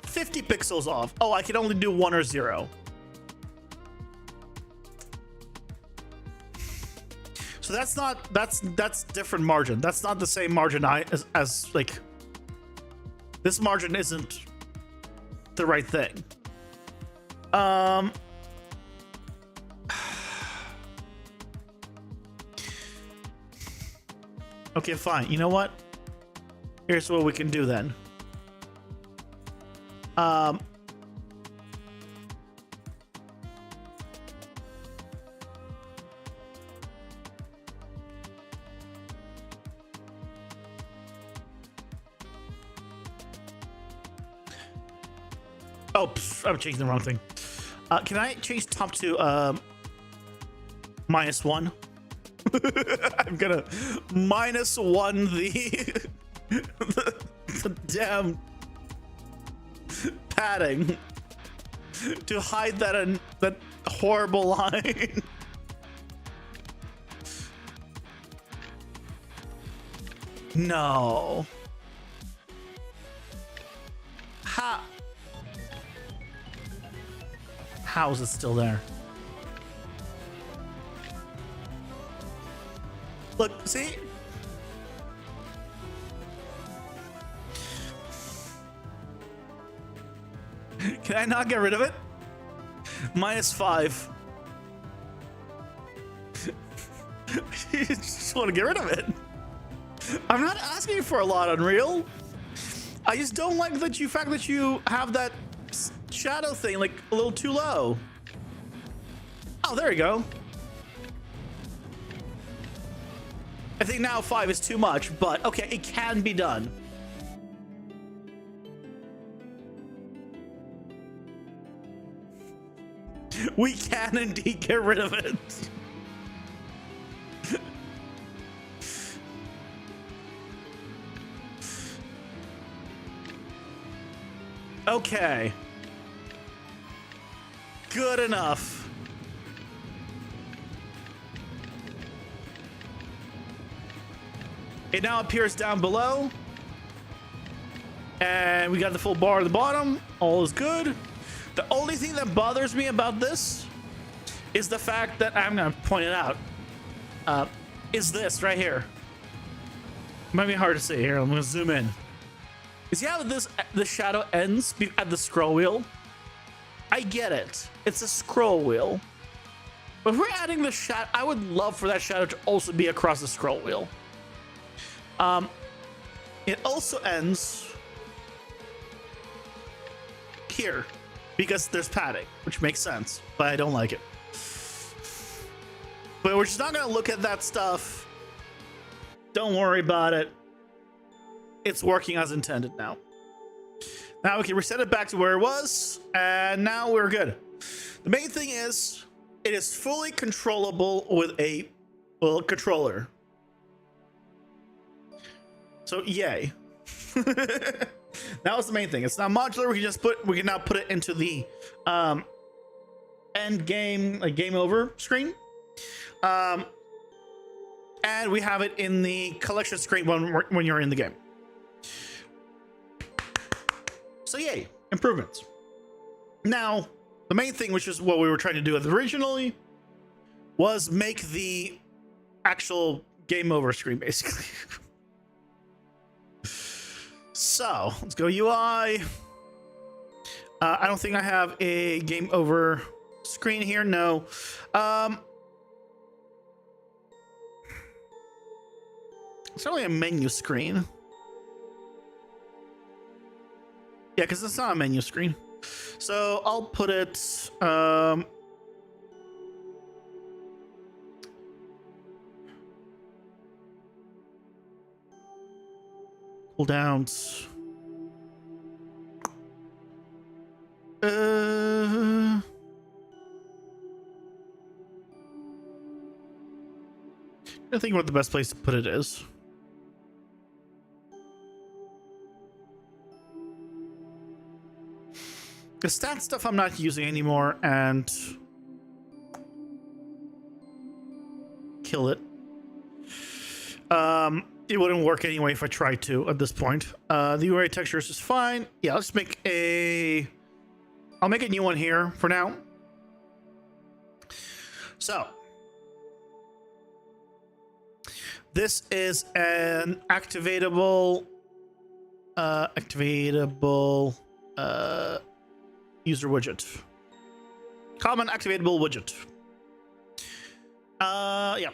[SPEAKER 1] 50 pixels off. Oh, I can only do 1 or 0. So that's different margin. That's not the same margin as like this margin isn't the right thing. Okay, fine. You know what? Here's what we can do then. Oh, I'm changing the wrong thing. Can I change top to -1? I'm gonna -1 the damn padding to hide that horrible line. No. How is it still there? Look, see? Can I not get rid of it? -5. You just want to get rid of it. I'm not asking for a lot, Unreal. I just don't like the fact that you have that shadow thing like a little too low. Oh, there you go. I think now 5 is too much, but okay, it can be done. We can indeed get rid of it. Okay. Good enough. It now appears down below. And we got the full bar at the bottom. All is good. The only thing that bothers me about this is the fact that I'm going to point it out. Is this right here. Might be hard to see here. I'm going to zoom in. You see how the shadow ends at the scroll wheel? I get it. It's a scroll wheel. But if we're adding the shadow, I would love for that shadow to also be across the scroll wheel. It also ends here because there's padding, which makes sense, but I don't like it. But we're just not going to look at that stuff. Don't worry about it. It's working as intended now. Now we can reset it back to where it was, and now we're good. The main thing is, it is fully controllable with a controller. So yay. That was the main thing. It's not modular. We can now put it into the end game, like game over screen. And we have it in the collection screen when you're in the game. So yay, improvements. Now, the main thing, which is what we were trying to do originally, was make the actual game over screen, basically. So, let's go UI. I don't think I have a game over screen here, no. It's only a menu screen. Yeah, because it's not a menu screen. So I'll put it cooldowns. I think what the best place to put it is. The stat stuff I'm not using anymore, and kill it. It wouldn't work anyway if I tried to at this point. The UI textures is fine. Yeah, let's make I'll make a new one here for now. So this is an activatable user widget. Common activatable widget. Yeah.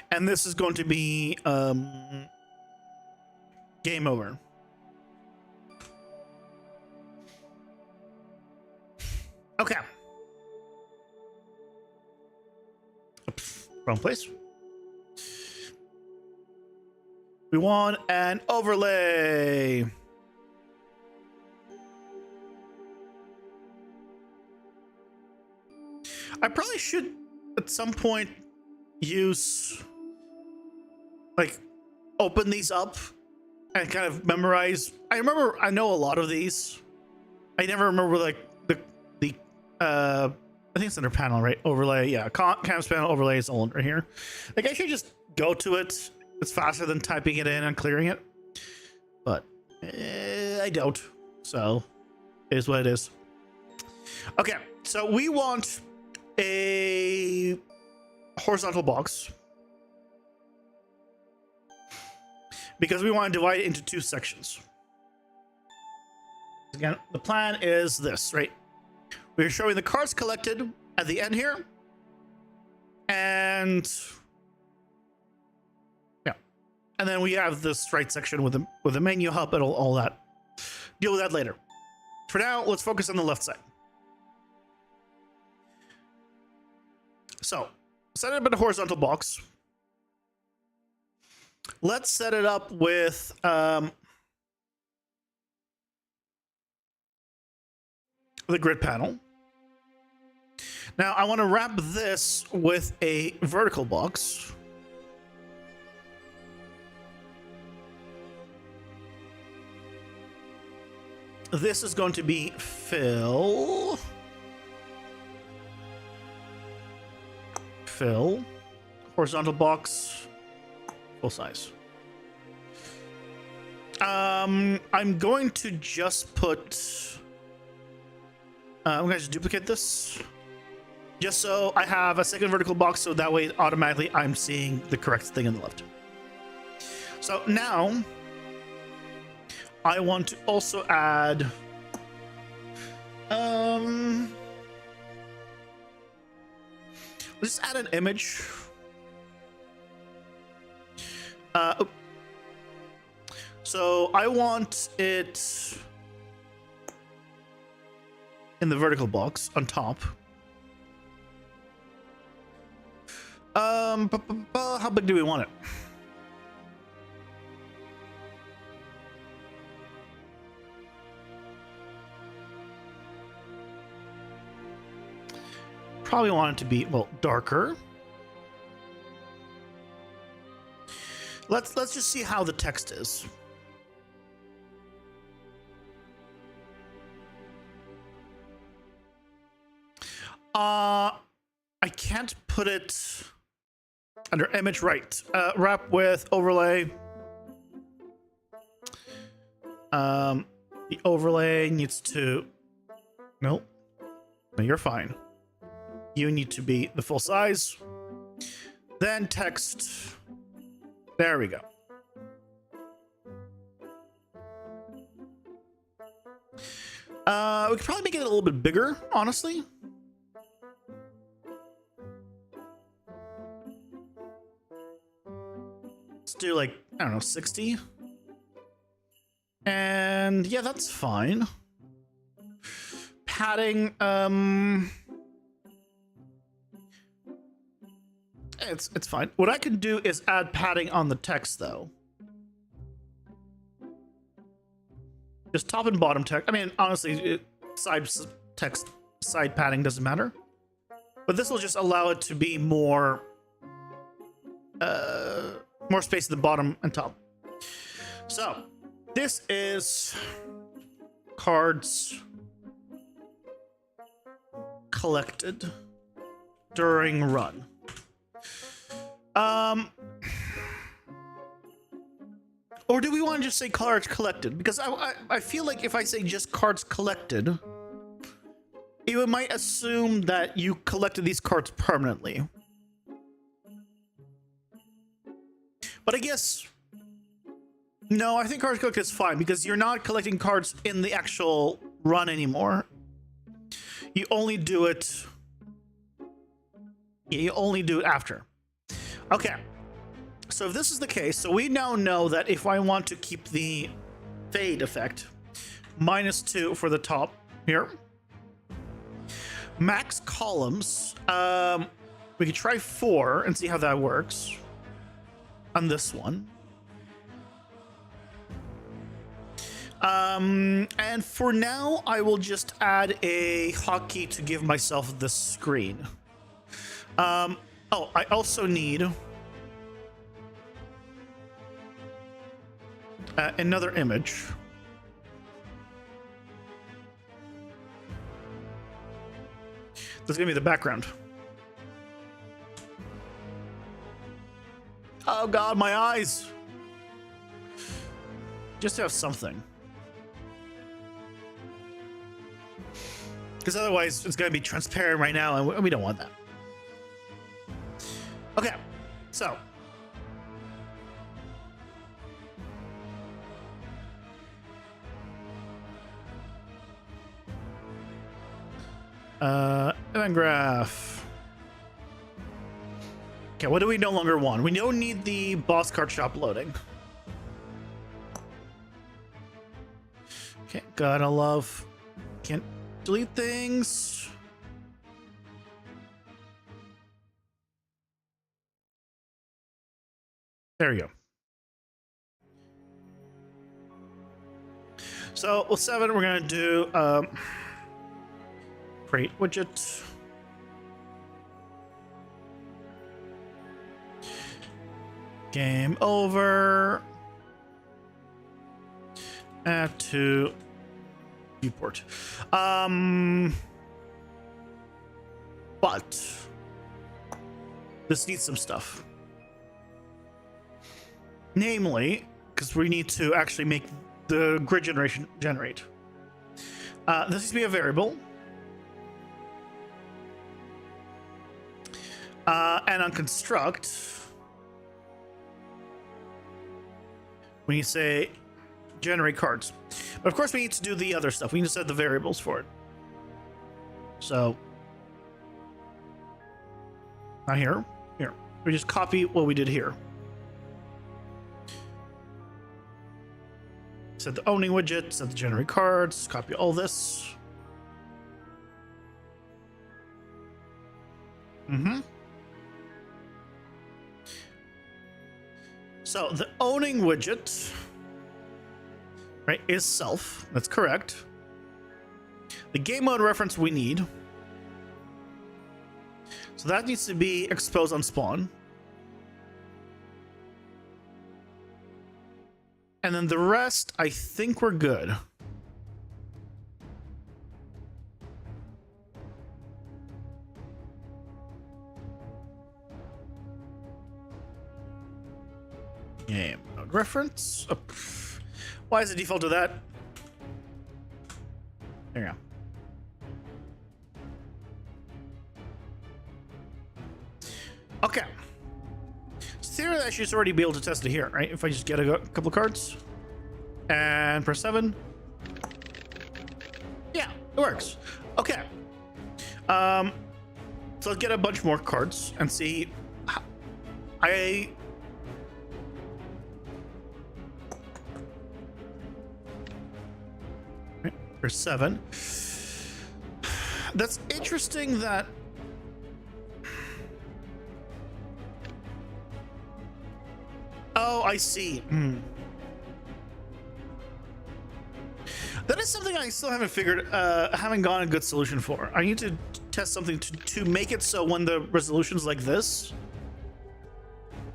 [SPEAKER 1] And this is going to be game over. Okay. Oops, wrong place. We want an overlay. I probably should at some point use, like, open these up and kind of memorize. I know a lot of these. I never remember like the I think it's under panel, right? Overlay, yeah. Canvas panel overlay is all under here. Like I should just go to it. It's faster than typing it in and clearing it, but I don't. So it is what it is. Okay, so we want a horizontal box because we want to divide it into two sections. Again, the plan is this, right? We're showing the cards collected at the end here, and yeah, and then we have this right section with the menu hub and all that. Deal with that later. For now, let's focus on the left side. So, set it up in a horizontal box. Let's set it up with the grid panel. Now, I want to wrap this with a vertical box. This is going to be fill, horizontal box, full size. I'm going to just put, I'm going to just duplicate this just so I have a second vertical box, so that way automatically I'm seeing the correct thing on the left. So now I want to also add let's add an image. So I want it in the vertical box on top. How big do we want it? Probably want it to be, well, darker. Let's just see how the text is. I can't put it under image, right? Wrap with overlay. The overlay needs to, nope. No, you're fine. You need to be the full size. Then text. There we go. We could probably make it a little bit bigger, honestly. Let's do like, I don't know, 60. And yeah, that's fine. Padding, it's fine. What I can do is add padding on the text though. Just top and bottom text. I mean, honestly, side text, side padding doesn't matter. But this will just allow it to be more space at the bottom and top. So this is cards collected during run. Or do we want to just say cards collected? Because I feel like if I say just cards collected, it might assume that you collected these cards permanently. But I guess, no, I think cards collected is fine because you're not collecting cards in the actual run anymore. You only do it, you only do it after. Okay. So if this is the case, so we now know that if I want to keep the fade effect, -2 for the top here. Max columns, we could try 4 and see how that works on this one. And for now, I will just add a hotkey to give myself the screen. Oh, I also need another image. This is gonna be the background. Oh God, my eyes. Just to have something. Because otherwise it's gonna be transparent right now and we don't want that. Okay, so. Event graph. Okay, what do we no longer want? We don't need the boss card shop loading. Okay, gotta love. Can't delete things. There we go. So with 7, we're gonna do create widget. Game over. Add to viewport. But this needs some stuff. Namely, because we need to actually make the grid generation generate. This needs to be a variable. And on construct, we need to say generate cards. But of course, we need to do the other stuff. We need to set the variables for it. So, not here. Here. We just copy what we did here. Set the owning widget, set the generate cards, copy all this. So the owning widget, right, is self. That's correct. The game mode reference we need. So that needs to be exposed on spawn. And then the rest, I think we're good. Game mode reference. Oh, why is the default to that? There you go. Okay. So theoretically, I should already be able to test it here, right? If I just get a couple of cards and press 7. Yeah, it works. Okay. So let's get a bunch more cards and see. Or 7. That's interesting that oh, I see. That is something I still haven't figured, haven't gotten a good solution for. I need to test something to make it so when the resolution's like this,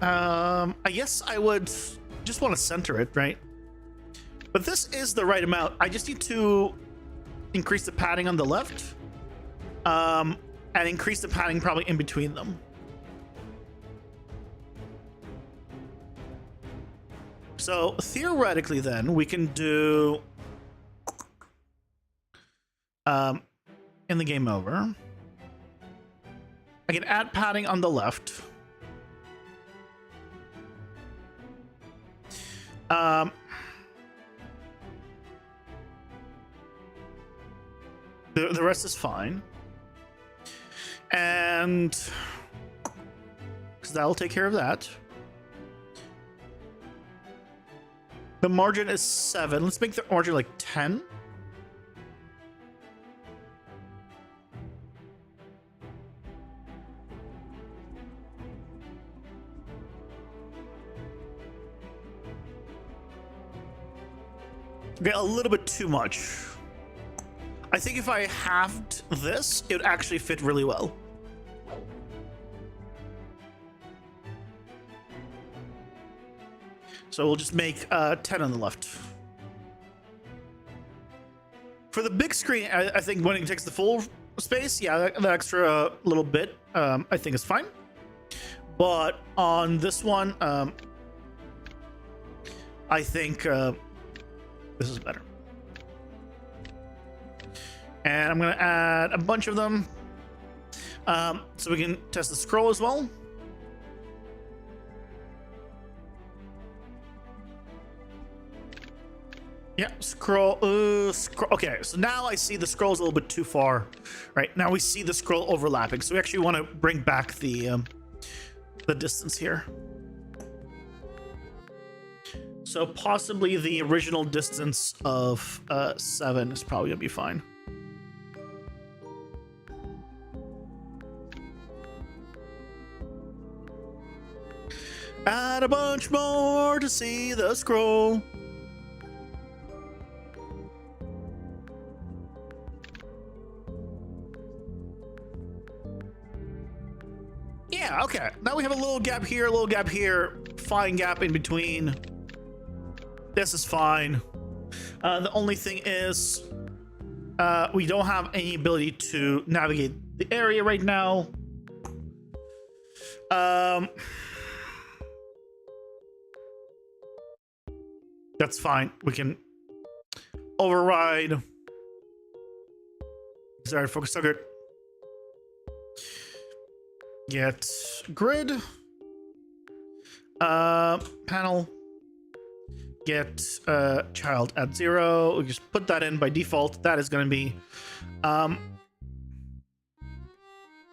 [SPEAKER 1] I guess I would just want to center it, right? But this is the right amount. I just need to increase the padding on the left, and increase the padding probably in between them. So theoretically then we can do in the game over, I can add padding on the left. The rest is fine. And because that'll take care of that. The margin is 7. Let's make the margin like 10. Okay, a little bit too much. I think if I halved this, it would actually fit really well. So we'll just make 10 on the left. For the big screen, I think when it takes the full space, yeah, the extra little bit, I think is fine. But on this one, I think this is better. And I'm gonna add a bunch of them, so we can test the scroll as well. Yeah, scroll. Okay, so now I see the scroll's a little bit too far. Right now we see the scroll overlapping, so we actually want to bring back the distance here. So possibly the original distance of 7 is probably gonna be fine. Add a bunch more to see the scroll. Yeah, okay. Now we have a little gap here, a little gap here, fine gap in between. This is fine. The only thing is we don't have any ability to navigate the area right now. That's fine. We can override. Sorry, focus target. Get grid. Panel. Get child at 0. We just put that in by default. That is going to be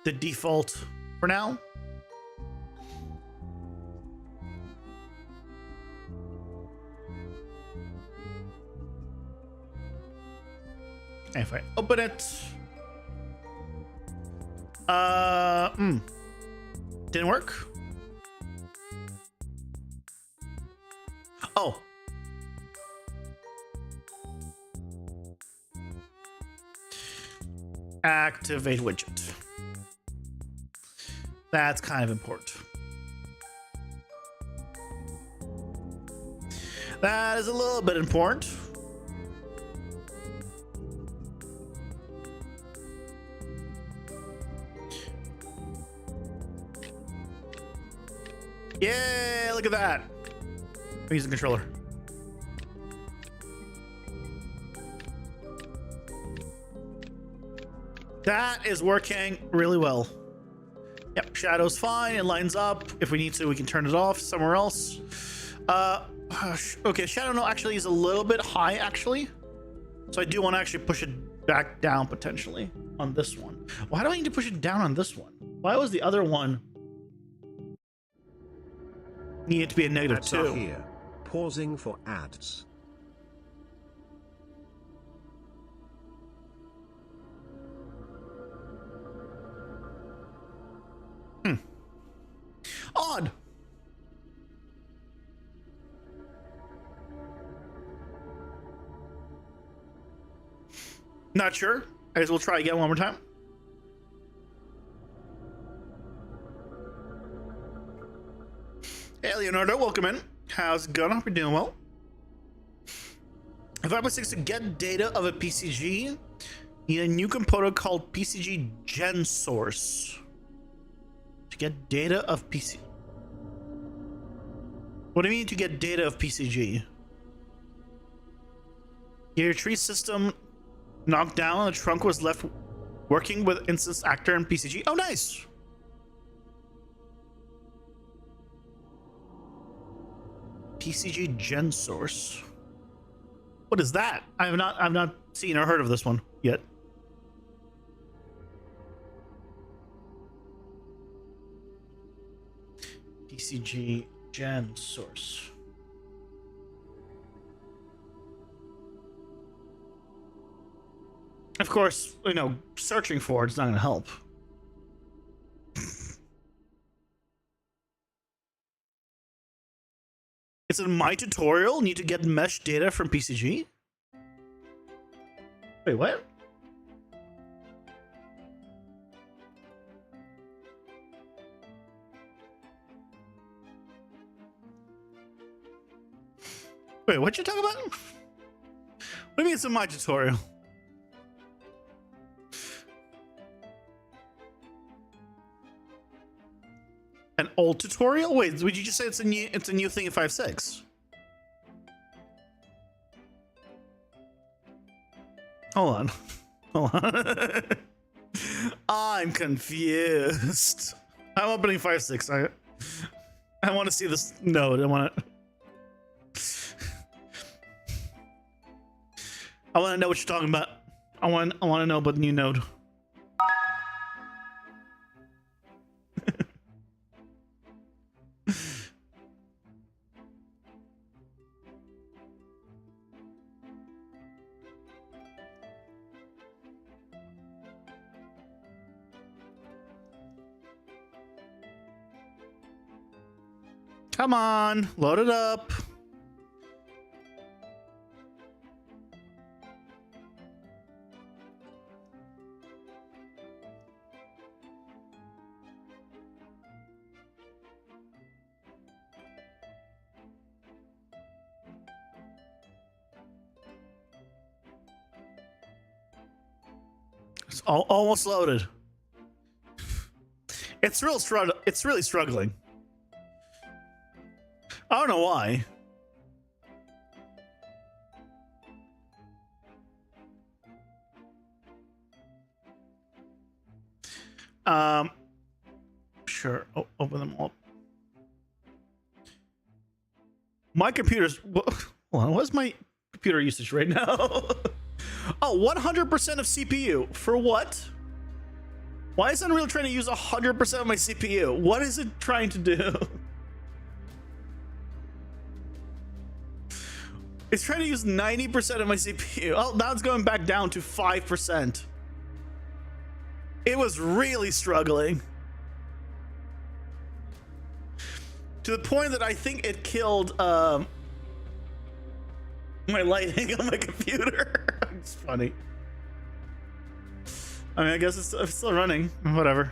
[SPEAKER 1] the default for now. And if I open it, didn't work. Oh. Activate widget. That's kind of important. That is a little bit important. Yeah, look at that. I'm using the controller. That is working really well. Yep, shadow's fine. It lines up. If we need to, we can turn it off somewhere else. Okay, shadow no actually is a little bit high actually. So I do want to actually push it back down potentially on this one. Why do I need to push it down on this one? Why was the other one needed to be a -2?
[SPEAKER 2] Here, pausing for ads.
[SPEAKER 1] Odd. Not sure. I guess we'll try again one more time. Hey, Leonardo, welcome in. How's it going? Hope you're doing well. If 5.6 to get data of a PCG, need a new component called PCG Gen Source. To get data of PC. What do you mean to get data of PCG? Your tree system knocked down and the trunk was left working with instance actor and PCG. Oh, nice. PCG Gen Source. What is that? I've not seen or heard of this one yet. PCG Gen Source. Of course, you know, searching for it's not going to help. It's in my tutorial. Need to get mesh data from PCG. Wait, what? Wait, what you talking about? What do you mean it's in my tutorial? An old tutorial? Wait, would you just say it's a new thing in 5.6? Hold on. Hold on. I'm confused. I'm opening 5.6. I want to see this node. I want to know what you're talking about. I want to know about the new node. Come on, load it up. It's almost loaded. It's really struggling. I don't know why. Sure. Open them all. My computer's. Hold on. What's my computer usage right now? Oh, 100% of CPU. For what? Why is Unreal trying to use 100% of my CPU? What is it trying to do? It's trying to use 90% of my CPU. Oh, now it's going back down to 5%. It was really struggling. To the point that I think it killed my lighting on my computer. It's funny. I mean, I guess it's still running. Whatever.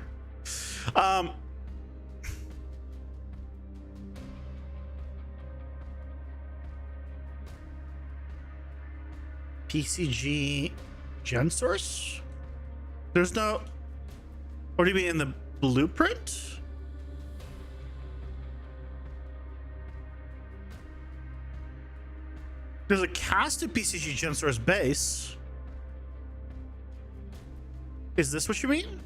[SPEAKER 1] PCG gen source? There's no. What do you mean in the blueprint? There's a casted PCG gen source base. Is this what you mean?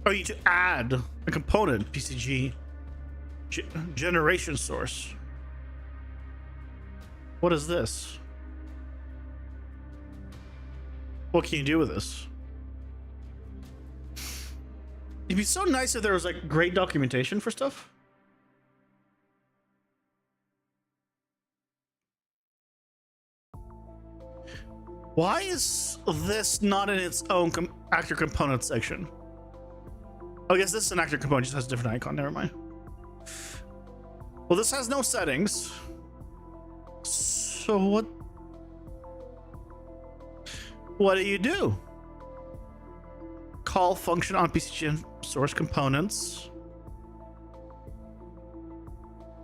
[SPEAKER 1] Oh, you need to add a component, PCG generation source. What is this? What can you do with this? It'd be so nice if there was like great documentation for stuff. Why is this not in its own actor component section? I guess this is an actor component, just has a different icon. Never mind. Well, this has no settings. So what do you do? Call function on PCG source components.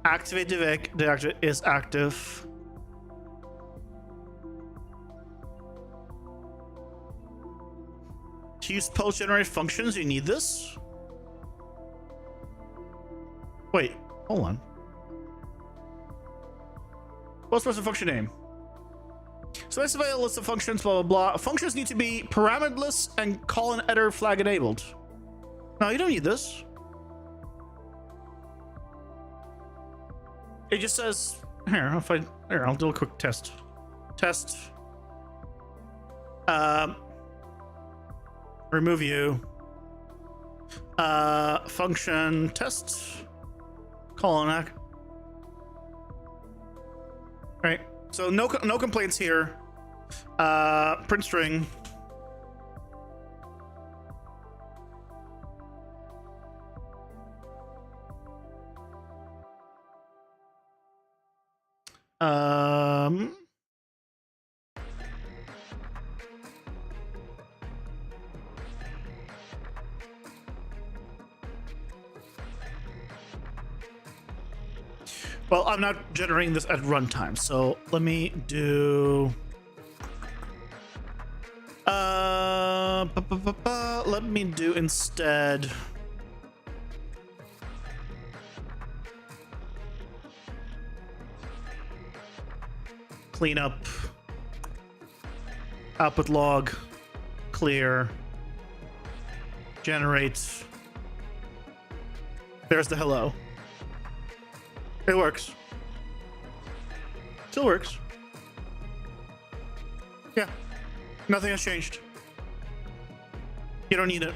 [SPEAKER 1] Activate deactivate is active. To use post generate functions, you need this. Wait, hold on. Post person function name. Specify a list of functions, blah, blah, blah. Functions need to be parameterless and call an editor flag enabled. No, you don't need this. It just says, here, I'll do a quick test. Test. Remove you. Function test. Call an act. Right. So no complaints here. Print string. Um, well, I'm not generating this at runtime, so let me do. Let me do instead. Clean up. Output log. Clear. Generate. There's the hello. It works. Still works. Yeah. Nothing has changed. You don't need it.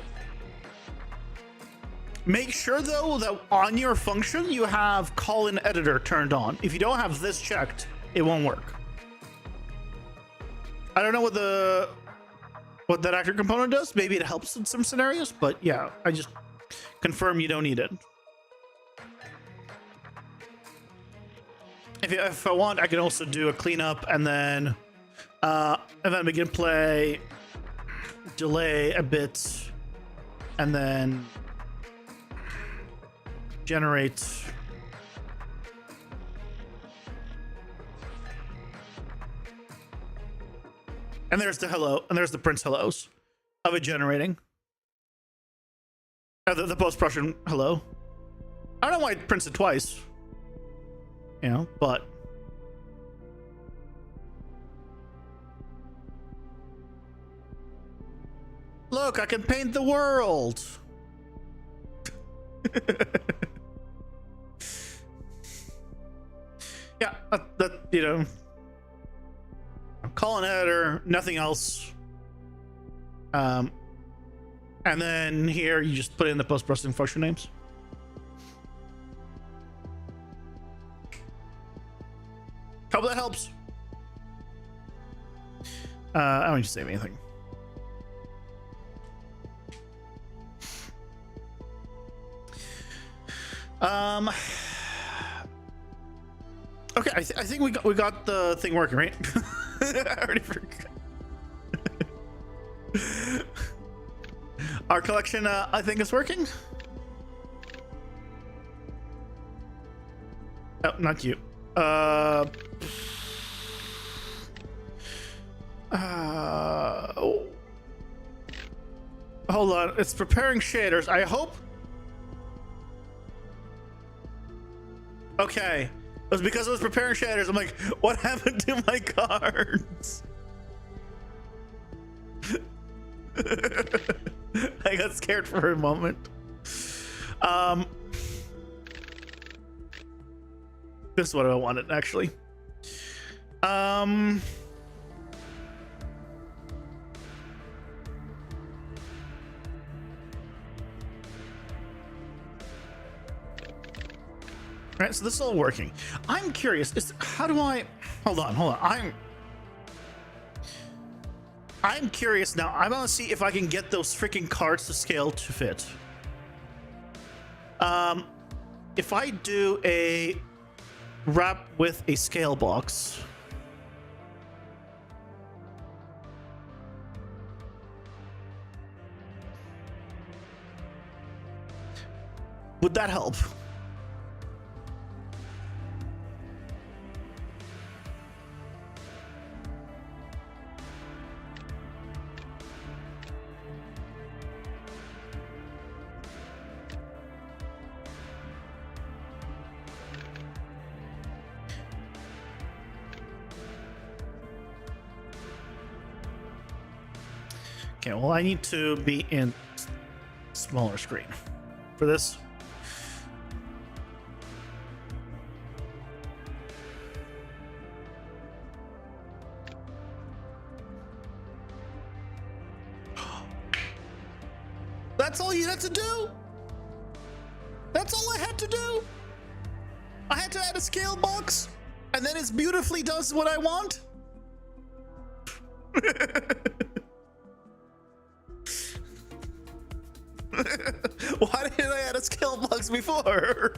[SPEAKER 1] Make sure though that on your function you have call-in editor turned on. If you don't have this checked, it won't work. I don't know what that actor component does. Maybe it helps in some scenarios, but yeah, I just confirm you don't need it. If I want, I can also do a cleanup and then begin play, delay a bit, and then generate. And there's the hello, and there's the Prince hellos of it generating. The post-production hello. I don't know why it prints it twice. You know, but look, I can paint the world. Yeah, that you know, call an editor, nothing else. And then here you just put in the post-processing function names. Hope that helps. I don't need to save anything. Okay, I think we got the thing working, right? I already forgot. Our collection, I think, is working. Oh, not you. Oh. Hold on, it's preparing shaders. I hope. Okay, it was because it was preparing shaders. I'm like, what happened to my cards? I got scared for a moment. This is what I wanted, actually. All right, so this is all working. I'm curious, how do I hold on. I'm curious now. I want to see if I can get those freaking cards to scale to fit. If I do a wrap with a scale box, would that help? Okay, well, I need to be in smaller screen for this. That's all you had to do? That's all I had to do? I had to add a scale box, and then it beautifully does what I want? Why didn't I add a scale box before?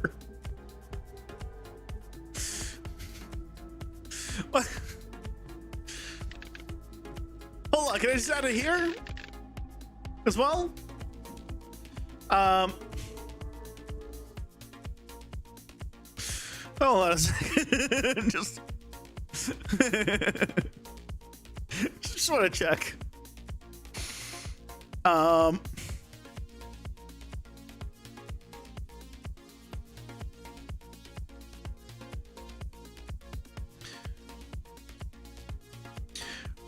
[SPEAKER 1] on, can I just add it here as well? Hold on a second. Just want to check.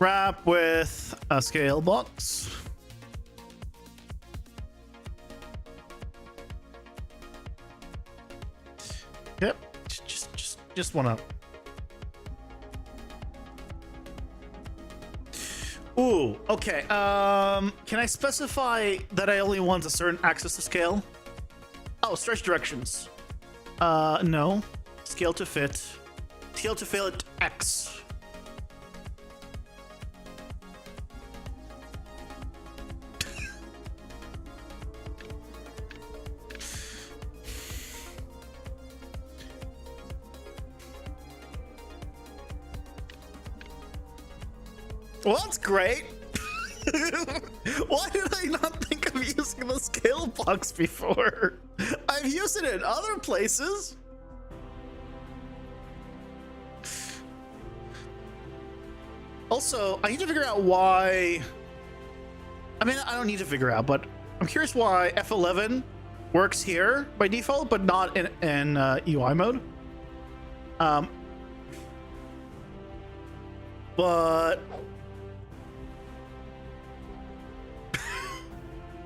[SPEAKER 1] Wrap with a scale box. Yep. Just wanna. Ooh, okay. Can I specify that I only want a certain axis to scale? Oh, stretch directions. No. Scale to fit. Scale to fit X. Well, that's great. Why did I not think of using the scale box before? I've used it in other places. Also, I need to figure out why. I mean, I don't need to figure out, but I'm curious why F11 works here by default, but not in UI mode. But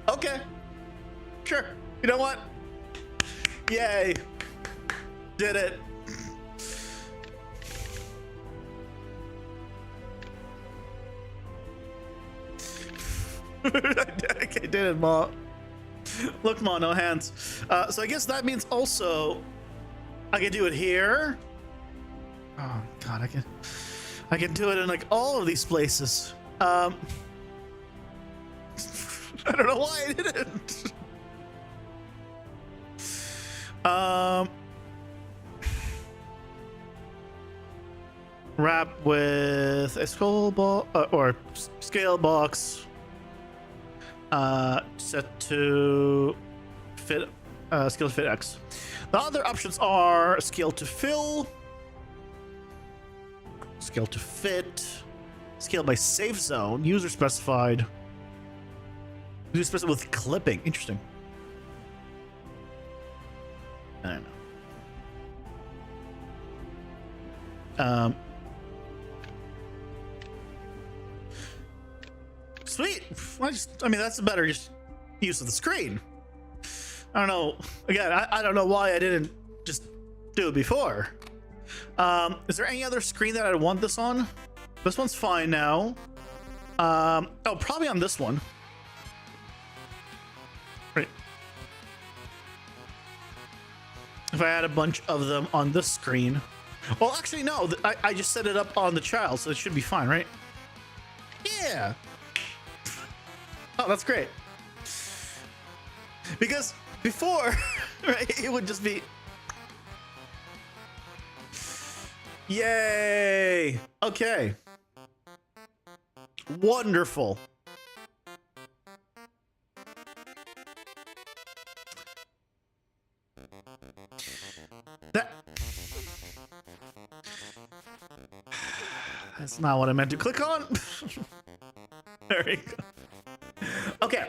[SPEAKER 1] okay, sure. You know what? Yay! Did it. Okay, did it, Ma. Look, Ma, no hands. So I guess that means also I can do it here. Oh God, I can do it in like all of these places. I don't know why I didn't. Wrap with a scroll ball or scale box. Set to fit scale to fit X. The other options are scale to fill, scale to fit, scale by safe zone, user specified. User specified with clipping. Interesting. I don't know. Sweet. I mean, that's a better use of the screen. I don't know. Again, I don't know why I didn't just do it before. Is there any other screen that I want this on? This one's fine now. Oh, probably on this one. Right. If I had a bunch of them on this screen. Well, actually, no. I just set it up on the child, so it should be fine, right? Yeah. Oh, that's great. Because before, right, it would just be... Yay! Okay. Wonderful. That's not what I meant to click on. There we go. Okay.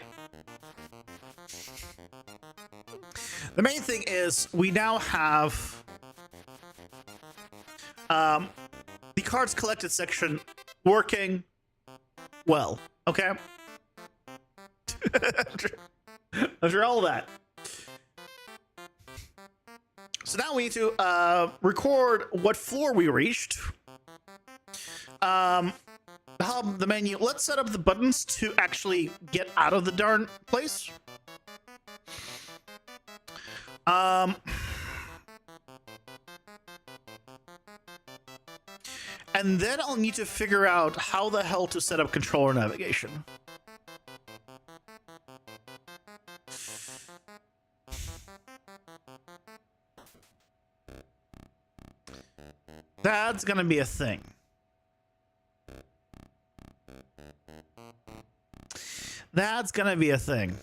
[SPEAKER 1] The main thing is we now have the cards collected section working well. Okay. After all that. So now we need to record what floor we reached. The menu. Let's set up the buttons to actually get out of the darn place. And then I'll need to figure out how the hell to set up controller navigation. That's gonna be a thing. That's gonna be a thing.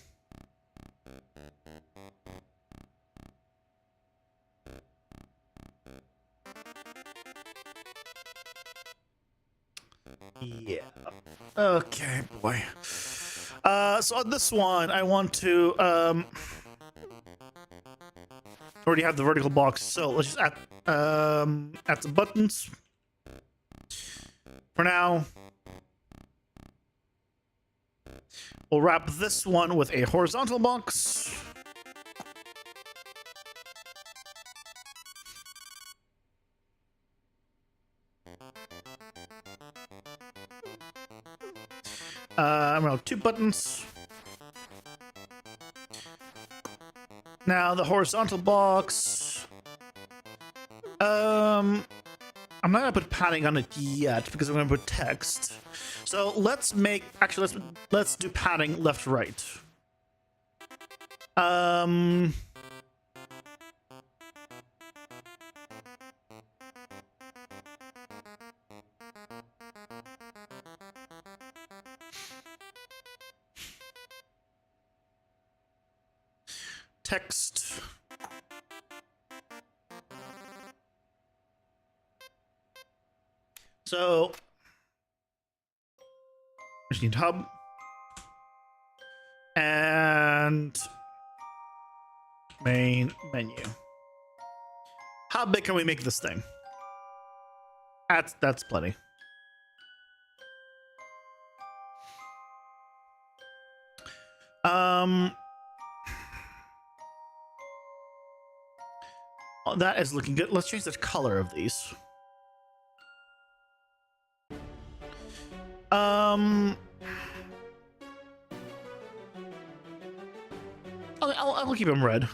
[SPEAKER 1] Yeah. Okay, boy. So on this one, I want to already have the vertical box, so let's just add some buttons for now. We'll wrap this one with a horizontal box. I'm gonna have 2 buttons. Now the horizontal box. I'm not gonna put padding on it yet because I'm gonna put text. So let's make, actually let's do padding left to right. Text. So I just need hub and main menu. How big can we make this thing? That's plenty. Oh, that is looking good. Let's change the color of these. I'll keep them red.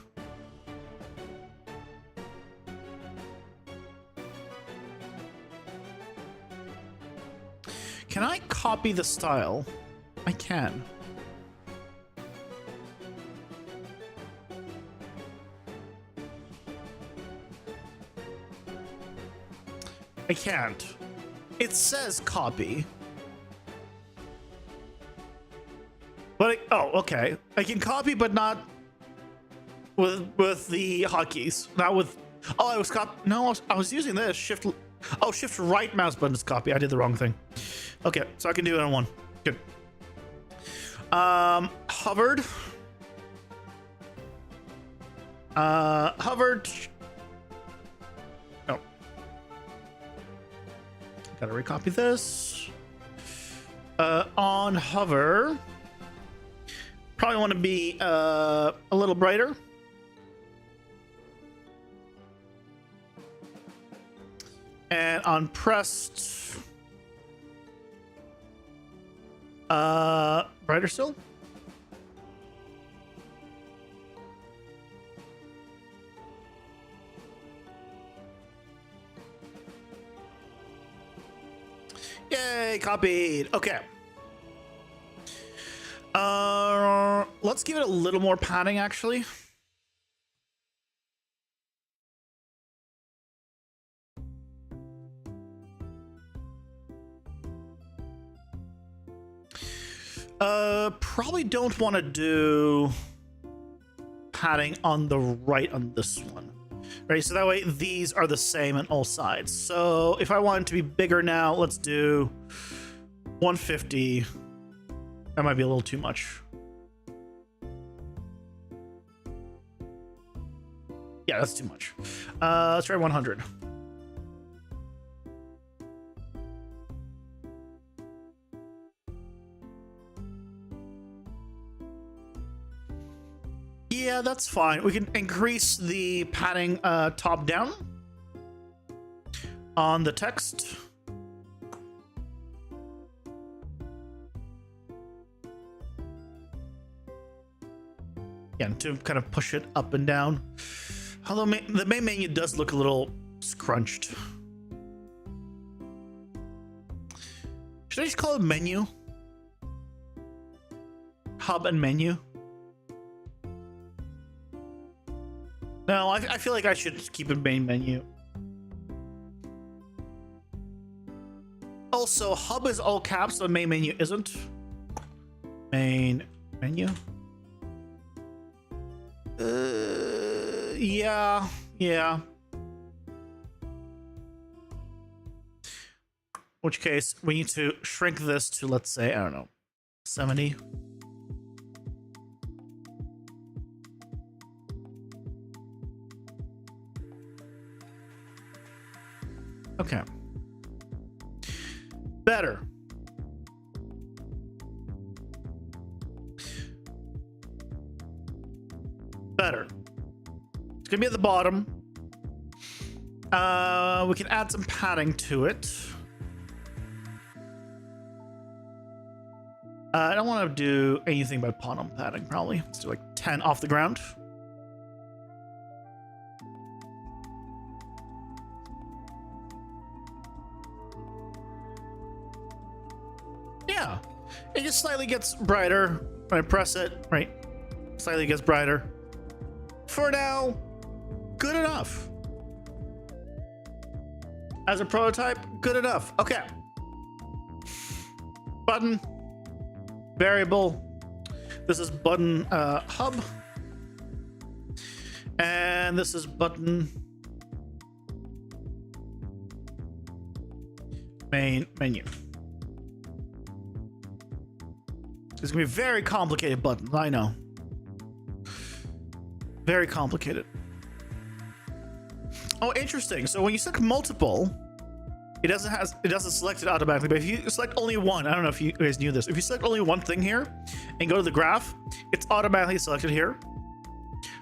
[SPEAKER 1] Can I copy the style? I can. I can't. It says copy. But oh, okay. I can copy, but not with the hotkeys. Not with. Oh, I was No, I was using this shift. Oh, shift right mouse button is copy. I did the wrong thing. Okay, so I can do it on one. Good. Hovered. Hovered. Oh. Gotta recopy this. On hover. Probably want to be a little brighter. And on pressed, brighter still. Yay, copied. Okay. Let's give it a little more padding, actually. Probably don't want to do padding on the right on this one. Right, so that way these are the same on all sides. So if I want it to be bigger now, let's do 150. That might be a little too much. Yeah, that's too much. Let's try 100. Yeah, that's fine. We can increase the padding top down on the text. Again, to kind of push it up and down. Although the main menu does look a little scrunched. Should I just call it menu? Hub and menu? No, I feel like I should keep it main menu. Also, hub is all caps, the main menu isn't. Main Menu. Yeah. Which case we need to shrink this to, let's say, I don't know, 70. Okay. Better. It's gonna be at the bottom. We can add some padding to it. I don't want to do anything but bottom padding, probably. Let's do like 10 off the ground. Yeah, it just slightly gets brighter when I press it, right? Slightly gets brighter. For now, good enough. As a prototype, good enough. Okay. Button. Variable. This is button hub. And this is button main menu. It's gonna be very complicated buttons, I know. Very complicated. Oh, interesting. So when you select multiple, it doesn't select it automatically. But if you select only one, I don't know if you guys knew this. If you select only one thing here and go to the graph, it's automatically selected here.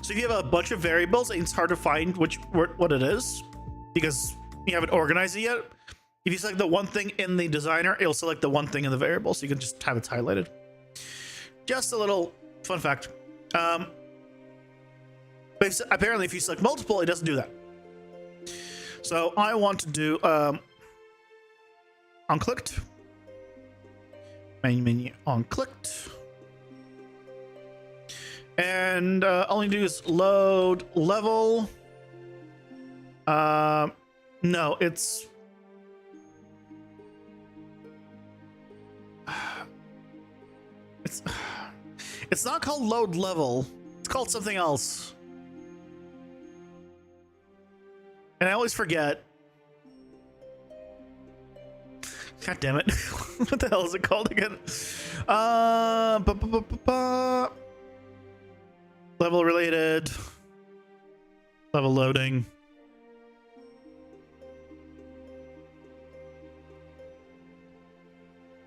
[SPEAKER 1] So if you have a bunch of variables and it's hard to find what it is because you haven't organized it yet, if you select the one thing in the designer, it'll select the one thing in the variable, so you can just have it highlighted. Just a little fun fact. But apparently if you select multiple, it doesn't do that. So I want to do unclicked. Main menu unclicked. And all you do is load level. No, it's not called load level. It's called something else. And I always forget. God damn it. What the hell is it called again? Level related. Level loading.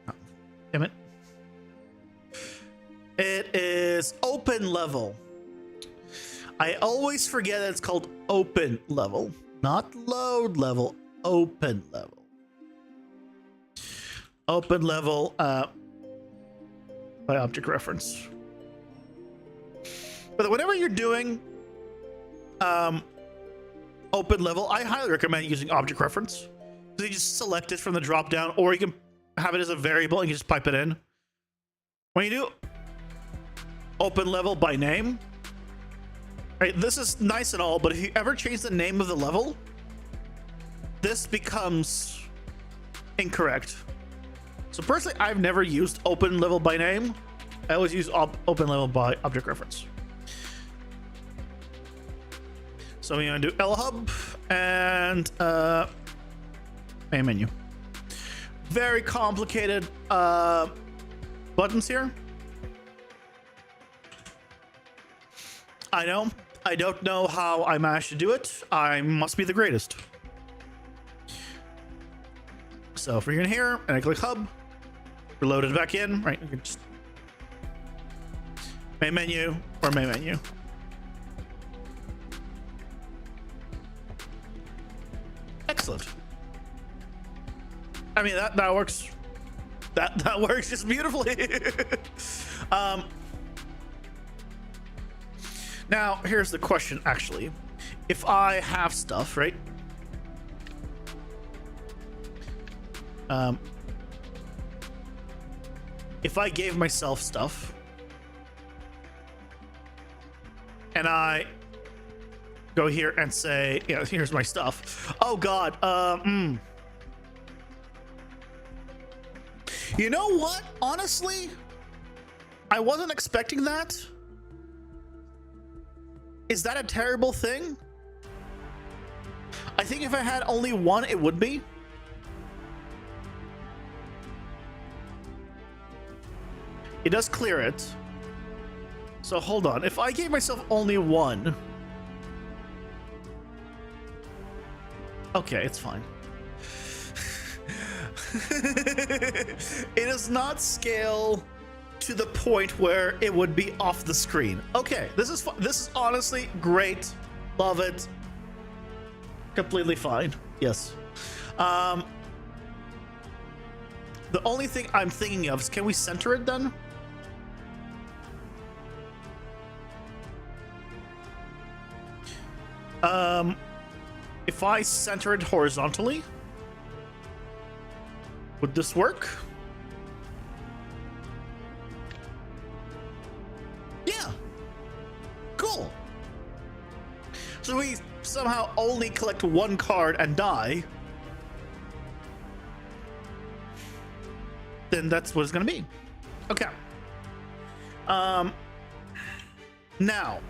[SPEAKER 1] Oh, damn it. It is open level. I always forget that it's called open level. Not load level, open level. Open level by object reference. But whenever you're doing open level, I highly recommend using object reference. So you just select it from the drop down, or you can have it as a variable and you just pipe it in. When you do open level by name, right, this is nice and all, but if you ever change the name of the level, this becomes incorrect. So personally, I've never used open level by name. I always use open level by object reference. So we're gonna do LHub and main menu. Very complicated buttons here. I know. I don't know how I managed to do it. I must be the greatest. So if we're in here and I click hub, reload it back in, right? You can just main menu or main menu. Excellent. I mean that works. That works just beautifully. Now, here's the question, actually. If I have stuff, right? If I gave myself stuff and I go here and say, yeah, here's my stuff. Oh God, you know what? Honestly, I wasn't expecting that. Is that a terrible thing? I think if I had only one, it would be. It does clear it. So hold on. If I gave myself only one... Okay, it's fine. It does not scale to the point where it would be off the screen. Okay, this is honestly great. Love it. Completely fine. Yes. The only thing I'm thinking of is, can we center it then? If I center it horizontally, would this work? Yeah. Cool. So we somehow only collect one card and die. Then that's what it's gonna be. Okay. Now,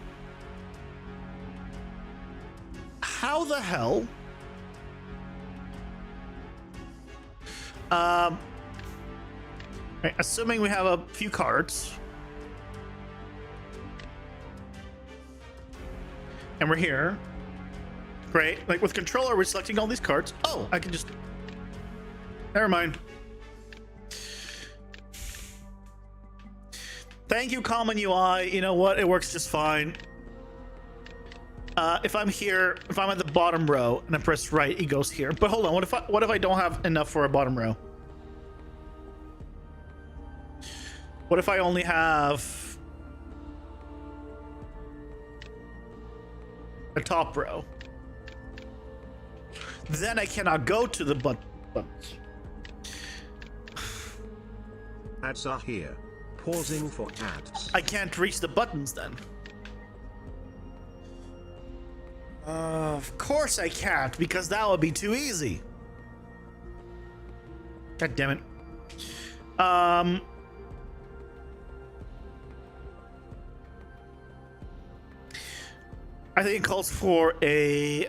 [SPEAKER 1] how the hell? Right, assuming we have a few cards, and we're here. Great. Like with controller, we're selecting all these cards. Oh, I can just. Never mind. Thank you, Common UI. You know what? It works just fine. If I'm here, if I'm at the bottom row and I press right, it goes here. But hold on, what if I don't have enough for a bottom row? What if I only have a top row? Then I cannot go to the buttons.
[SPEAKER 2] Ads are here. Pausing for ads.
[SPEAKER 1] I can't reach the buttons then. Of course I can't, because that would be too easy. God damn it. I think it calls for a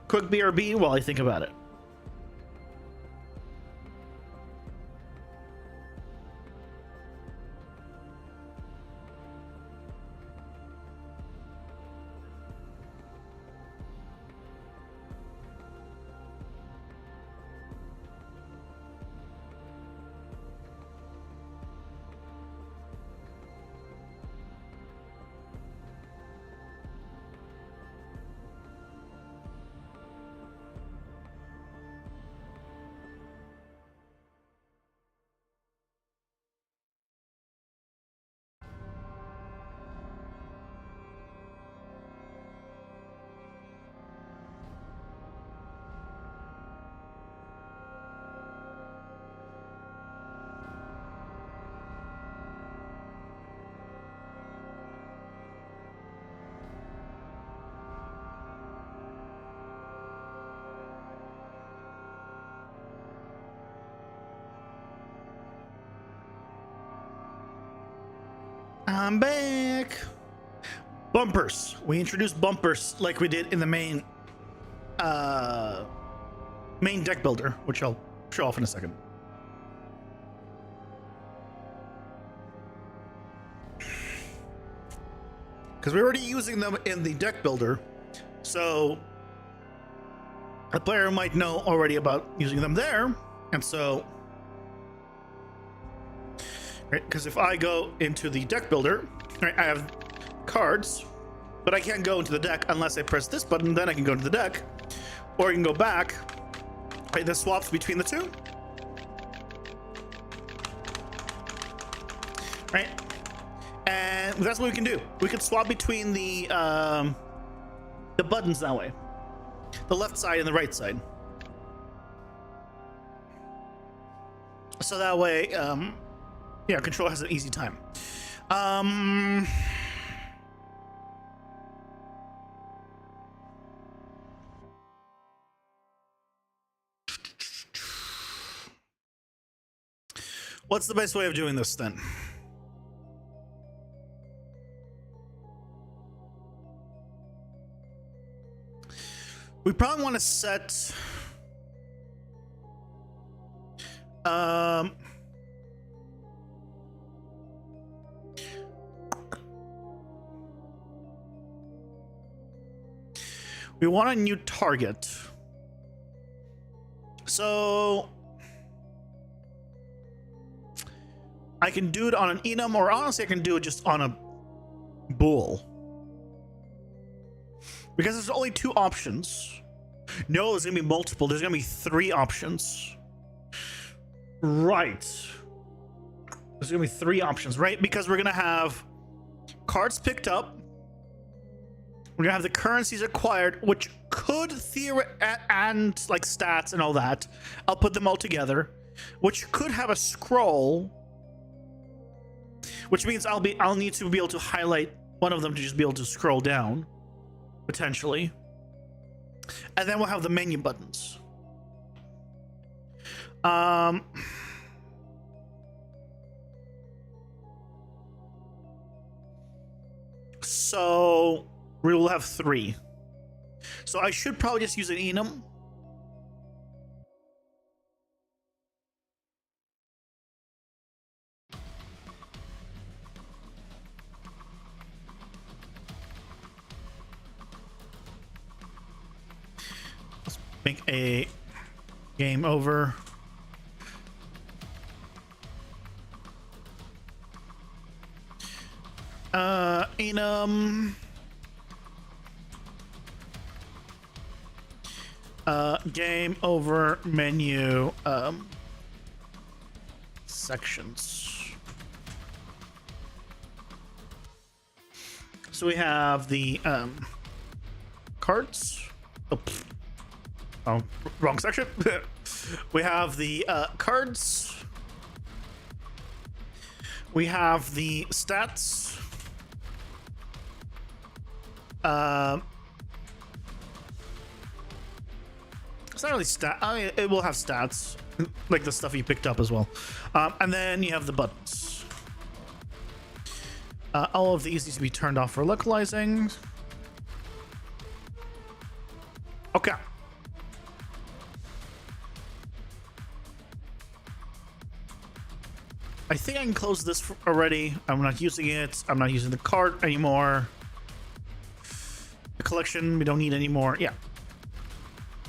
[SPEAKER 1] quick BRB while I think about it. I'm back. Bumpers. We introduced bumpers like we did in the main deck builder, which I'll show off in a second. Because we're already using them in the deck builder, so a player might know already about using them there, and so right, because if I go into the deck builder, right, I have cards, but I can't go into the deck unless I press this button. Then I can go into the deck, or you can go back. Right, this swaps between the two. Right, and that's what we can do. We can swap between the buttons that way, the left side and the right side. So that way, yeah, control has an easy time. What's the best way of doing this then? We probably want to set we want a new target. So I can do it on an enum, or honestly I can do it just on a bool. Because there's only 2 options. No, there's gonna be multiple. There's gonna be 3 options. Right. There's gonna be 3 options, right? Because we're gonna have cards picked up. We're gonna have the currencies acquired, which could and like stats and all that. I'll put them all together, which could have a scroll, which means I'll need to be able to highlight one of them to just be able to scroll down, potentially. And then we'll have the menu buttons. So we will have 3. So I should probably just use an enum. Let's make a game over. Enum. Game over menu sections. So we have the cards. Oh, wrong section. We have the cards. We have the stats. It's not really stat. I mean, it will have stats, like the stuff you picked up as well. And then you have the buttons. All of these need to be turned off for localizing. Okay. I think I can close this already. I'm not using it. I'm not using the cart anymore. The collection, we don't need anymore. Yeah.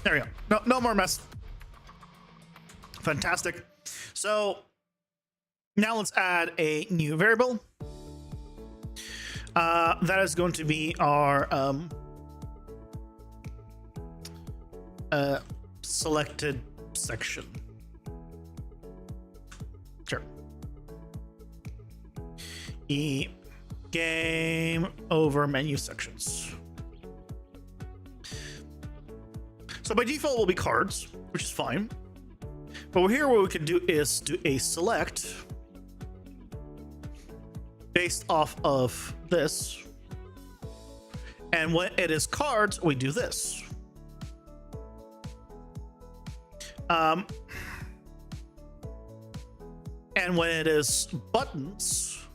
[SPEAKER 1] There we go. No more mess. Fantastic. So now let's add a new variable. That is going to be our selected section. Sure. Game over menu sections. So by default will be cards, which is fine. But here what we can do is do a select based off of this. And when it is cards, we do this. And when it is buttons,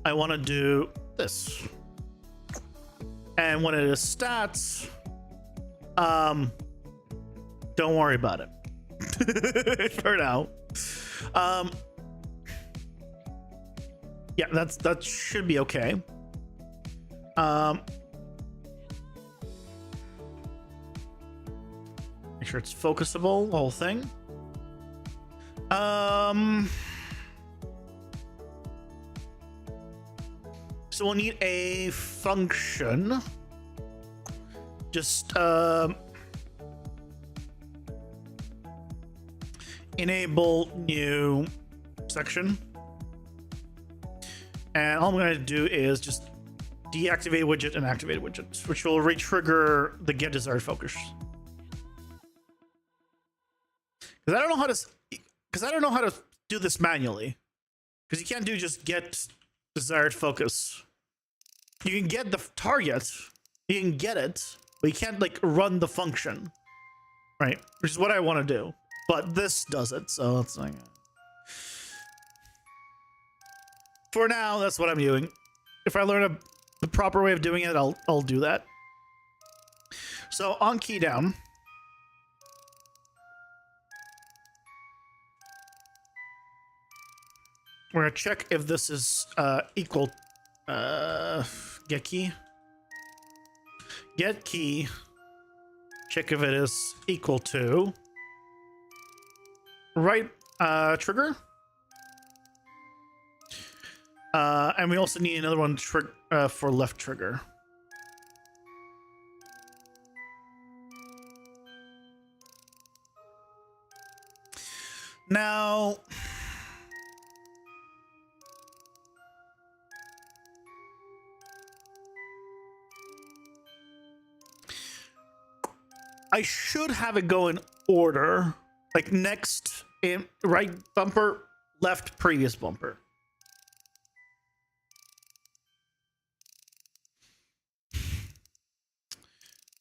[SPEAKER 1] I want to do this. And when it is stats, don't worry about it for now. Yeah, that should be okay. Make sure it's focusable, the whole thing. So we'll need a function. Just enable new section. And all I'm going to do is just deactivate widget and activate widget, which will re-trigger the get desired focus. Because I don't know how to do this manually. Because you can't do just get desired focus. You can get the target, you can get it, but you can't like run the function, right? Which is what I want to do, but this does it, so it's like. For now, that's what I'm doing. If I learn the proper way of doing it, I'll do that. So on key down, we're gonna check if this is equal. Get key. Get key. Check if it is equal to right trigger. And we also need another one for left trigger. Now, I should have it go in order, like next in right bumper, left previous bumper.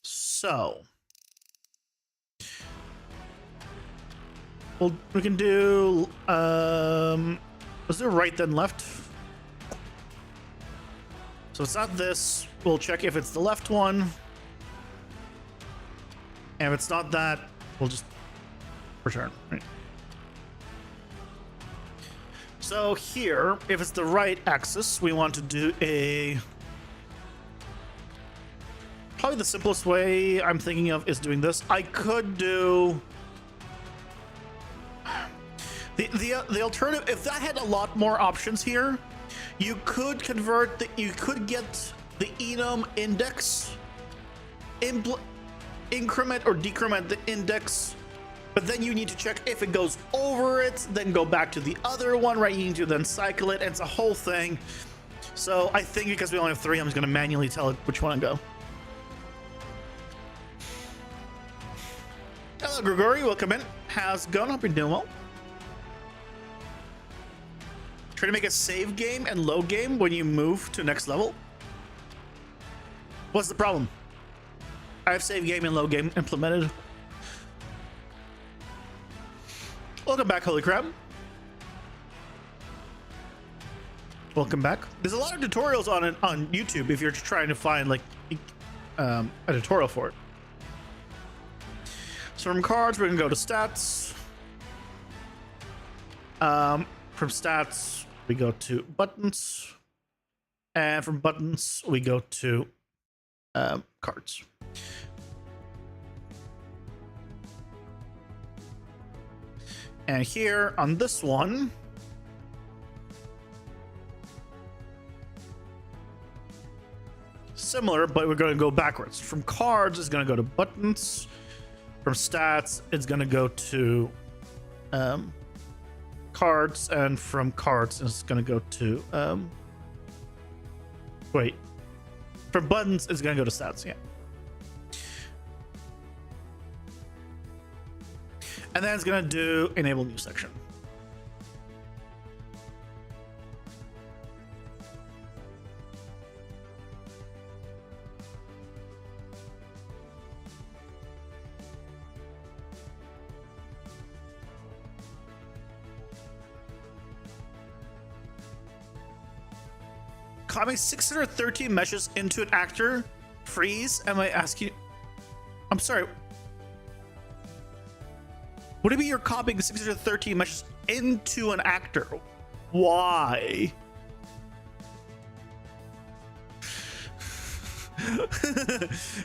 [SPEAKER 1] So, well, we can do, was there right then left? So it's not this. We'll check if it's the left one. And if it's not that, we'll just return. Right. So here, if it's the right axis, we want to do a... Probably the simplest way I'm thinking of is doing this. I could do... The alternative, if that had a lot more options here, you could convert the... You could get the enum index... increment or decrement the index, but then you need to check if it goes over it, then go back to the other one, right? You need to then cycle it, and it's a whole thing. So I think because we only have 3, I'm just going to manually tell it which one to go. Hello, Grigori. Welcome in. How's it going? Hope you're doing well. Try to make a save game and load game when you move to next level. What's the problem? I have save game and load game implemented. Welcome back, Holy Crab. Welcome back. There's a lot of tutorials on it on YouTube if you're trying to find like a tutorial for it. So from cards, we're gonna go to stats. From stats, we go to buttons, and from buttons, we go to cards. And here on this one, similar, but we're going to go backwards. From cards, it's going to go to buttons. From stats, it's going to go to cards, and from cards, it's going to go to wait. From buttons, it's going to go to stats. Yeah. And then it's going to do enable new section. Copying 613 meshes into an actor. Freeze. Am I asking? I'm sorry. Would it be you're copying 613 meshes into an actor? Why?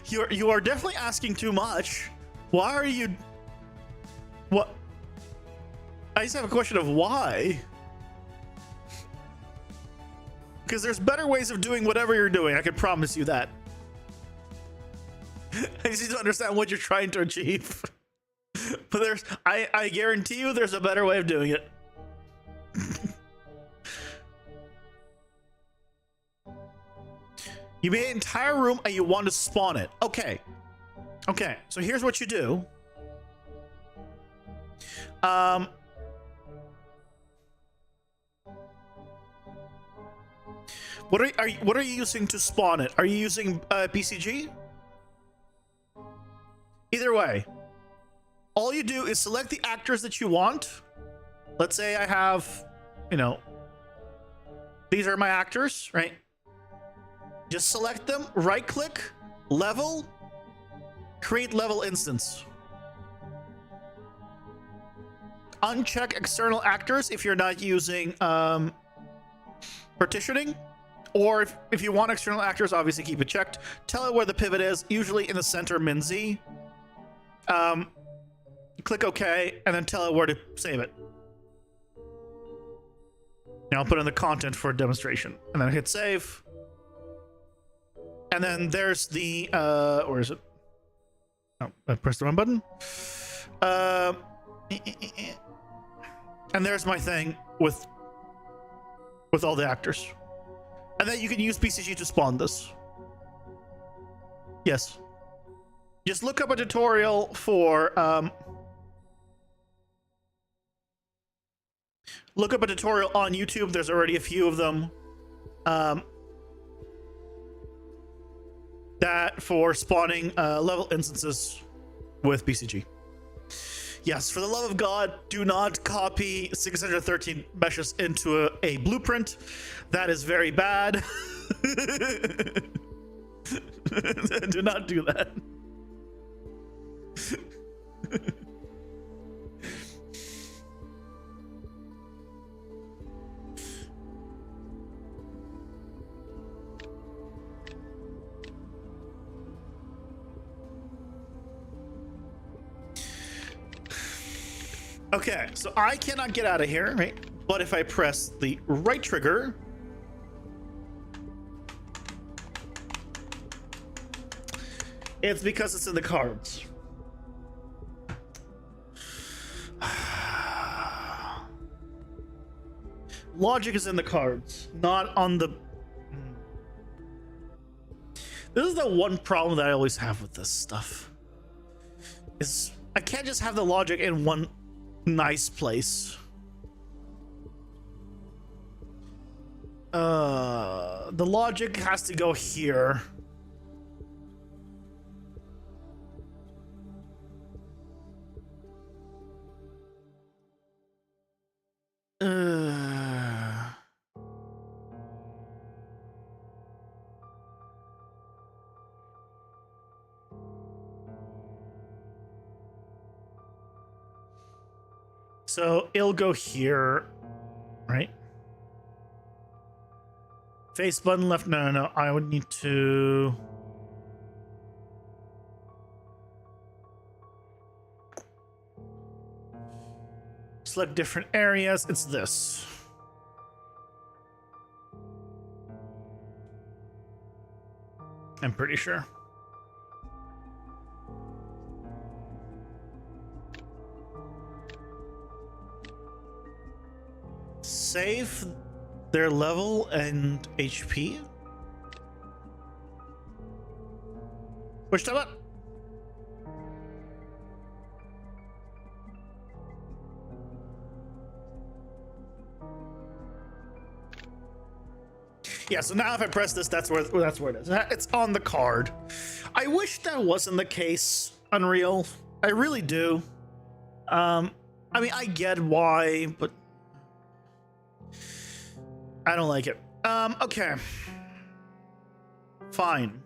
[SPEAKER 1] You are definitely asking too much. Why are you? What? I just have a question of why. Because there's better ways of doing whatever you're doing. I can promise you that. I just need to understand what you're trying to achieve. But there's, I guarantee you there's a better way of doing it. You made an entire room and you want to spawn it. Okay. Okay, so here's what you do. What are you using to spawn it? Are you using PCG? Either way, all you do is select the actors that you want. Let's say I have, these are my actors, right? Just select them, right click, level, Create level instance. Uncheck external actors if you're not using partitioning. Or if you want external actors, obviously keep it checked. Tell it where the pivot is, usually in the center, min Z. Click OK, and then tell it where to save it. Now I'll put in the content for demonstration, and then hit save. And then there's the, where is it? Oh, I pressed the wrong button. And there's my thing with all the actors. And then you can use PCG to spawn this. Yes. Just look up a tutorial for, look up a tutorial on YouTube. There's already a few of them. That for spawning level instances with BCG. Yes, for the love of God, do not copy 613 meshes into a blueprint. That is very bad. Do not do that. Okay, so I cannot get out of here, right? But if I press the right trigger, it's because it's in the cards. Logic is in the cards, not on the... This is the one problem that I always have with this stuff. Is I can't just have the logic in one nice place. The logic has to go here. So it'll go here, right? Face button left. No. I would need to. Select different areas. It's this. I'm pretty sure. Save their level and HP. Push that button. Yeah, so now if I press this, that's where it is. It's on the card. I wish that wasn't the case, Unreal. I really do. I mean, I get why, but I don't like it. Okay. Fine.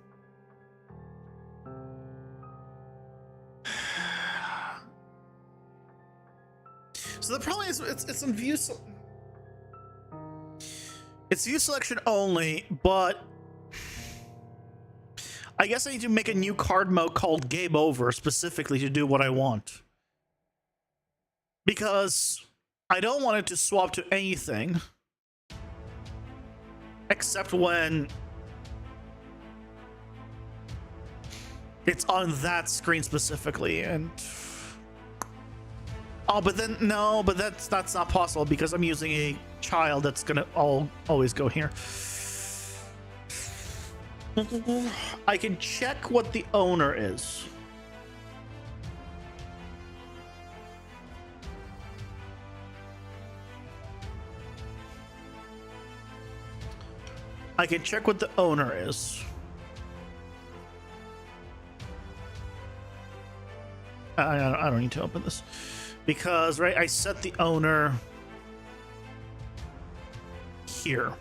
[SPEAKER 1] So the problem is it's in view. It's view selection only, but I guess I need to make a new card mode called Game Over specifically to do what I want. Because I don't want it to swap to anything except when it's on that screen specifically. And oh, but then no, but that's not possible because I'm using a child that's gonna always go here. I can check what the owner is. I can check what the owner is. I don't need to open this because, right, I set the owner here.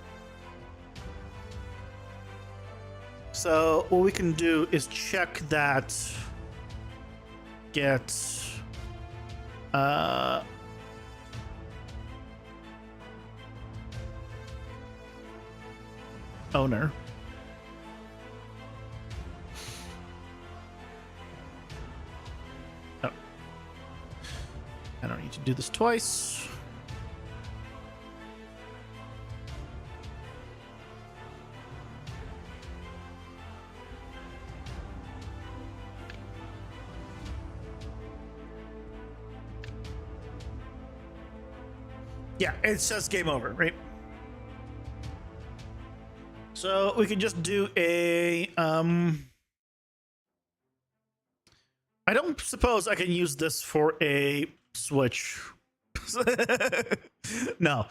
[SPEAKER 1] So what we can do is check that get owner. Oh. I don't need to do this twice. Yeah, it says game over, right? So we can just do a I don't suppose I can use this for a switch. No.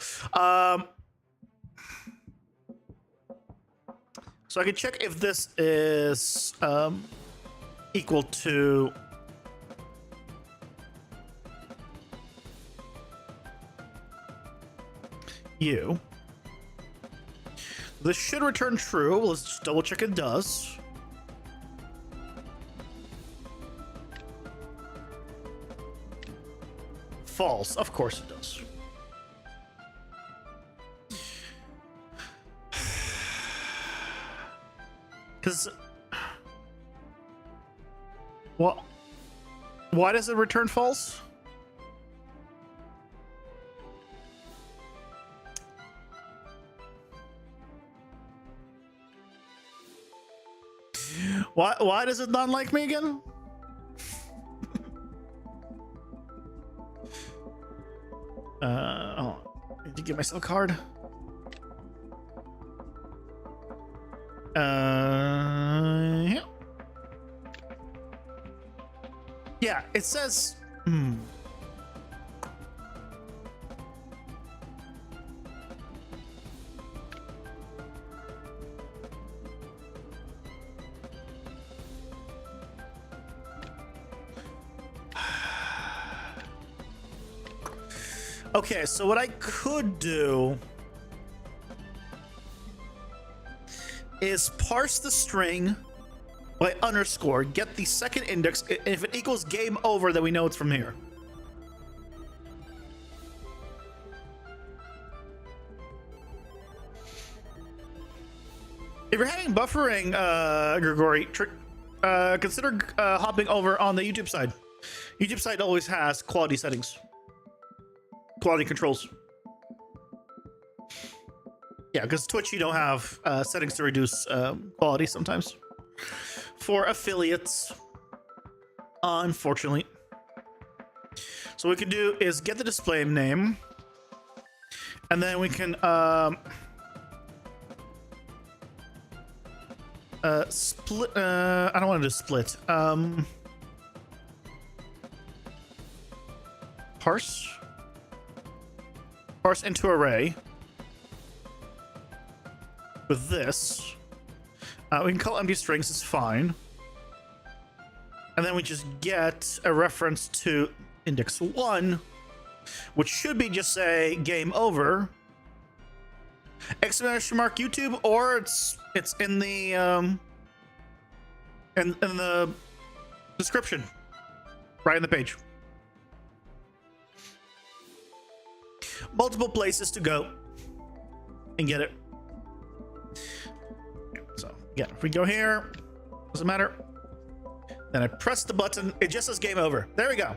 [SPEAKER 1] So I can check if this is equal to you. This should return true. Let's just double check it does. False. Of course it does. Because what? Why does it return false? Why does it not like me again? Oh, I need to get myself a card. Yeah. Yeah, it says. Okay, so what I could do is parse the string by underscore, get the second index. If it equals game over, then we know it's from here. If you're having buffering, Grigori, consider hopping over on the YouTube side. YouTube side always has quality settings. Quality controls. Yeah, because Twitch, you don't have settings to reduce quality sometimes. For affiliates, unfortunately. So what we can do is get the display name. And then we can split. I don't want to do split. Parse into array with this. We can call empty strings, is fine. And then we just get a reference to index 1, which should be just say game over. Exclamation mark YouTube, or it's in the in the description, right in the page. Multiple places to go and get it. So yeah, if we go here, doesn't matter. Then I press the button, it just says game over. There we go.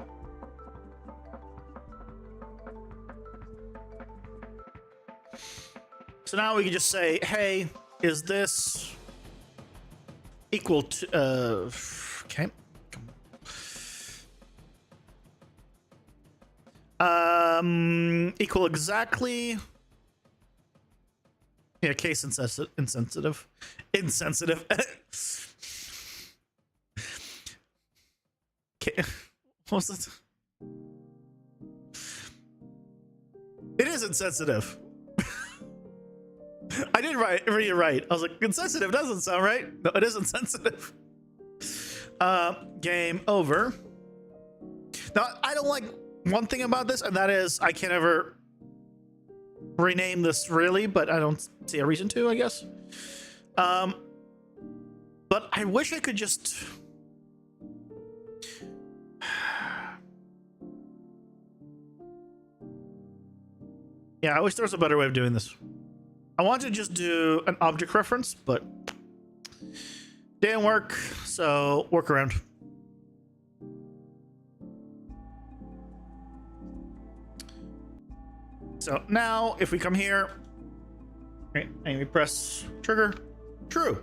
[SPEAKER 1] So now we can just say, hey, is this equal to okay. Equal exactly. Yeah, case insensitive. Okay. What was it? It is insensitive. I did read it right. I was like, insensitive doesn't sound right. No, it is insensitive. Game over. Now, I don't like one thing about this, and that is I can't ever rename this really, but I don't see a reason to, I guess. But I wish I could just Yeah, I wish there was a better way of doing this. I wanted to just do an object reference, but didn't work, so workaround. So now if we come here, right, and we press trigger, true.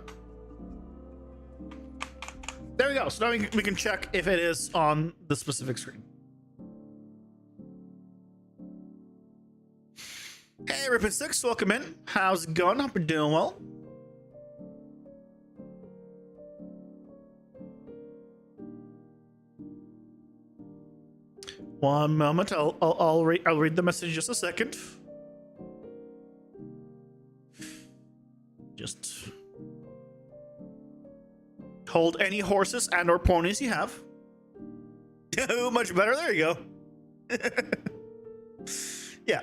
[SPEAKER 1] There we go. So now we can check if it is on the specific screen. Hey, Ripin6, welcome in. How's it going? Hope you're doing well. One moment. I'll read the message in just a second. Just hold any horses and or ponies you have. Oh, much better. There you go. Yeah.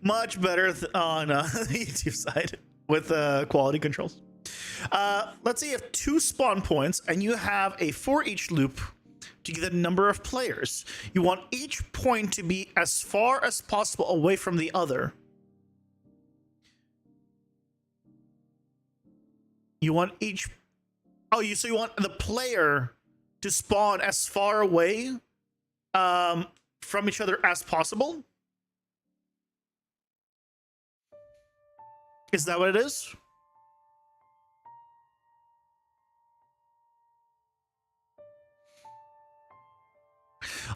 [SPEAKER 1] Much better on the YouTube side with quality controls. Let's say you have 2 spawn points and you have a for each loop to get the number of players. You want each point to be as far as possible away from the other. You want each... Oh, so you want the player to spawn as far away from each other as possible? Is that what it is?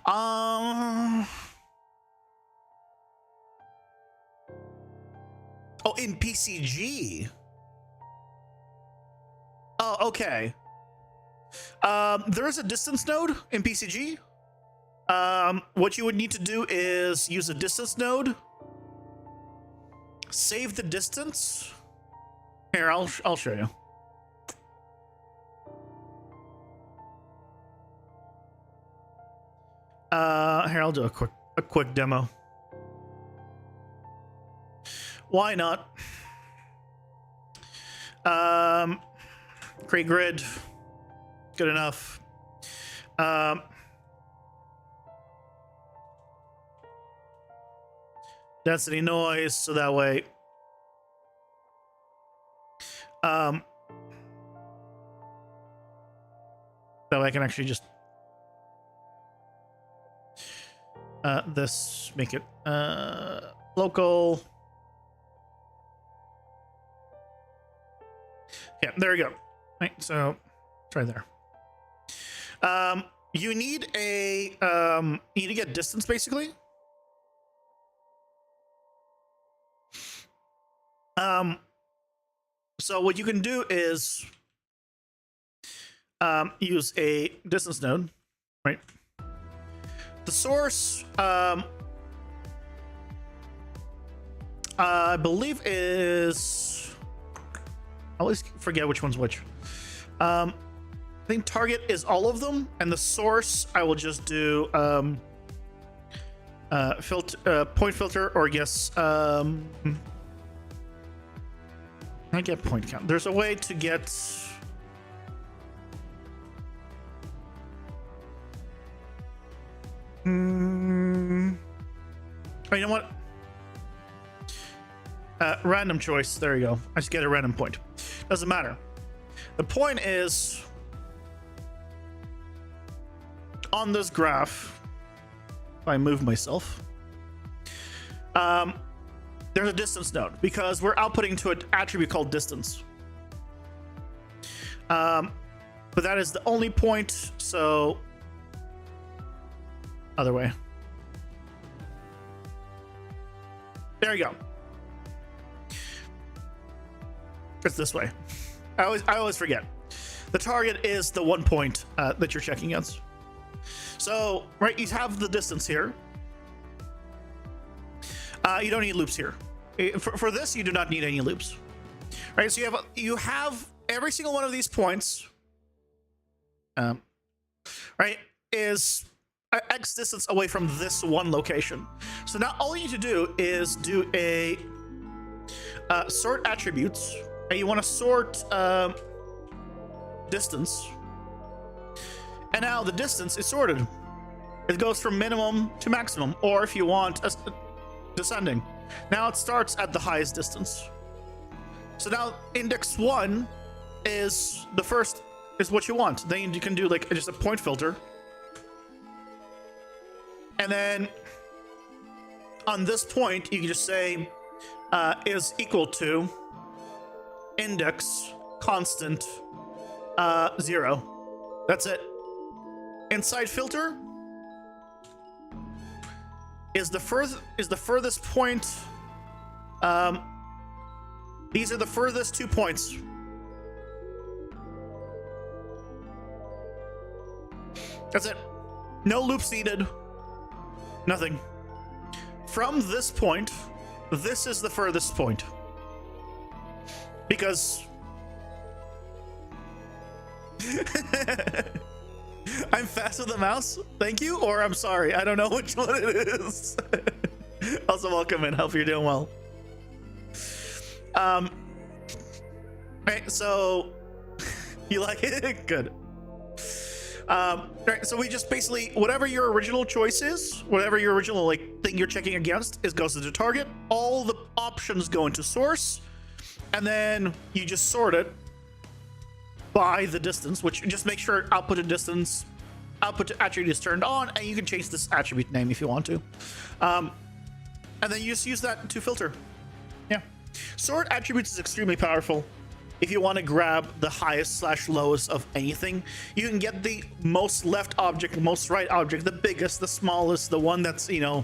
[SPEAKER 1] Oh, in PCG. Oh, okay. There is a distance node in PCG. What you would need to do is use a distance node. Save the distance. Here, I'll show you. Here, I'll do a quick demo. Why not? Create grid. Good enough. Density noise, so that way that way I can actually just this, make it local. Yeah, there we go. Right, so try there. You need a you need to get distance basically. So what you can do is use a distance node, right? The source, I believe is, I always forget which one's which. I think target is all of them, and the source I will just do point filter, or yes, I get point count. There's a way to get oh, you know what? Random choice. There you go. I just get a random point. Doesn't matter. The point is on this graph, if I move myself, there's a distance node because we're outputting to an attribute called distance. But that is the only point, so other way. There you go. It's this way. I always forget. The target is the 1 point that you're checking against. So, right, you have the distance here. You don't need loops here. For this, you do not need any loops. Right, so you have every single one of these points, right, is X distance away from this one location. So now all you need to do is do a sort attributes, and you want to sort distance, and now the distance is sorted. It goes from minimum to maximum, or if you want descending. Now it starts at the highest distance. So now index 1 is the first, is what you want. Then you can do like just a point filter. And then on this point, you can just say is equal to index constant 0. That's it. Inside filter is the furthest point. These are the furthest 2 points. That's it. No loops needed. Nothing. From this point, this is the furthest point. Because I'm fast with the mouse, thank you, or I'm sorry. I don't know which one it is. Also, welcome in. Hope you're doing well. Right, so you like it? Good. Right, so we just basically, whatever your original choice is, whatever your original like thing you're checking against is goes to the target. All the options go into source, and then you just sort it by the distance, which just make sure output to distance, output to attribute is turned on, and you can change this attribute name if you want to. And then you just use that to filter. Yeah. Sort attributes is extremely powerful. If you want to grab the highest / lowest of anything, you can get the most left object, the most right object, the biggest, the smallest, the one that's, you know,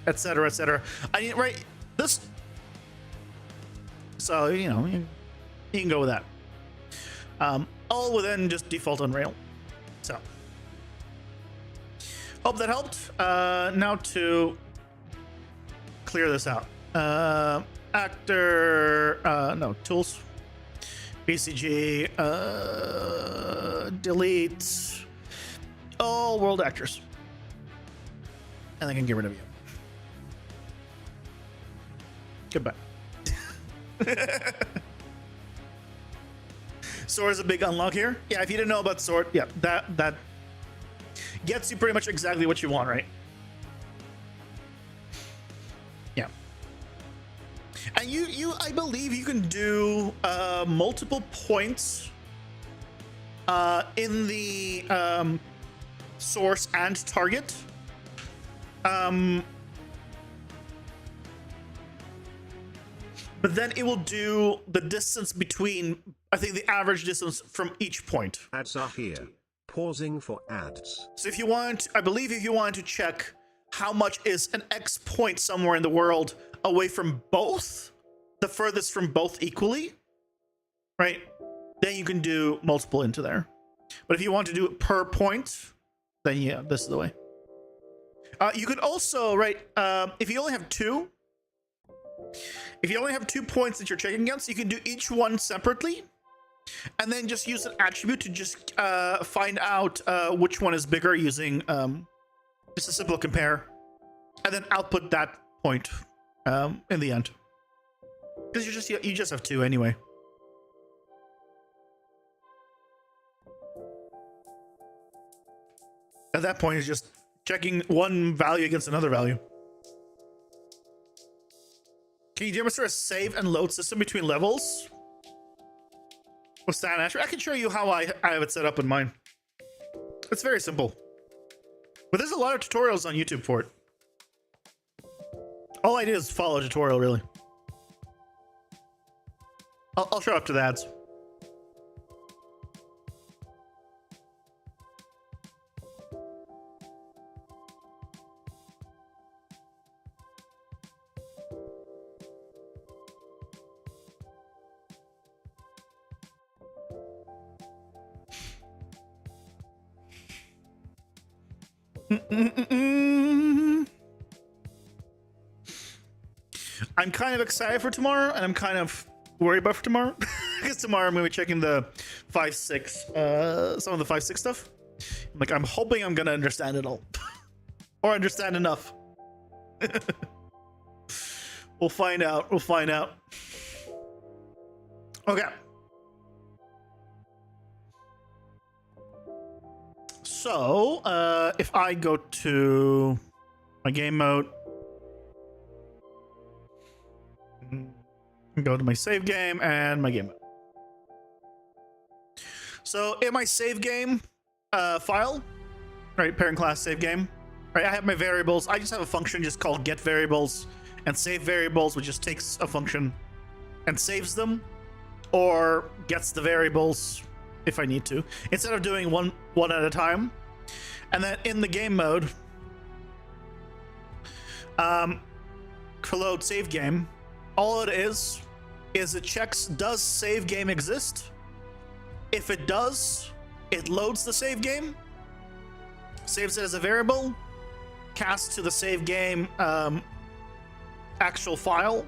[SPEAKER 1] etc., etc. I mean, right, this. So, you know, you can go with that. All within just default Unreal. So, hope that helped. Now to clear this out. Actor, no, tools. BCG, delete all world actors. And I can get rid of you. Goodbye. Sword is a big unlock here. Yeah, if you didn't know about sword, yeah, that gets you pretty much exactly what you want, right? Yeah. And you I believe you can do multiple points in the source and target. But then it will do the distance between, I think the average distance from each point.
[SPEAKER 2] Ads are here. Pausing for ads.
[SPEAKER 1] So if you want, I believe if you want to check how much is an X point somewhere in the world away from both, the furthest from both equally, right? Then you can do multiple into there. But if you want to do it per point, then yeah, this is the way. You could also, right, if you only have two, if you only have 2 points that you're checking against, you can do each one separately, and then just use an attribute to just find out which one is bigger using just a simple compare, and then output that point in the end. Because you just have 2 anyway. At that point, it's just checking one value against another value. Can you demonstrate a save and load system between levels? With Stan Asher? I can show you how I have it set up in mine. It's very simple. But there's a lot of tutorials on YouTube for it. All I do is follow a tutorial, really. I'll show up to the ads. I'm kind of excited for tomorrow, and I'm kind of worried about for tomorrow because tomorrow I'm gonna be checking the 5.6, some of the 5.6 stuff. I'm hoping I'm gonna understand it all, or understand enough. We'll find out. We'll find out. Okay. So, if I go to my game mode, go to my save game and my game mode. So in my save game file, right, parent class save game, right, I have my variables. I just have a function just called get variables and save variables, which just takes a function and saves them or gets the variables if I need to, instead of doing one at a time. And then in the game mode, for load save game, all it is it checks, does save game exist? If it does, it loads the save game, saves it as a variable, casts to the save game actual file,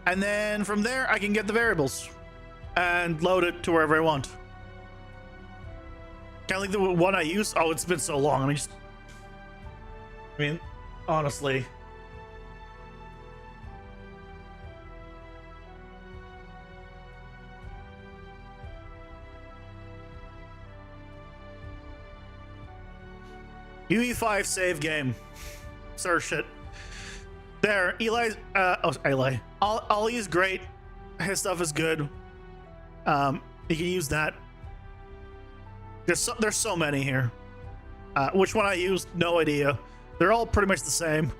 [SPEAKER 1] and then from there I can get the variables and load it to wherever I want. Kind of like the one I use. Oh, it's been so long. I mean, honestly. UE5 save game. Search it. There, Eli. Eli. Ollie is great. His stuff is good. You can use that. There's so many here. Which one I used? No idea. They're all pretty much the same.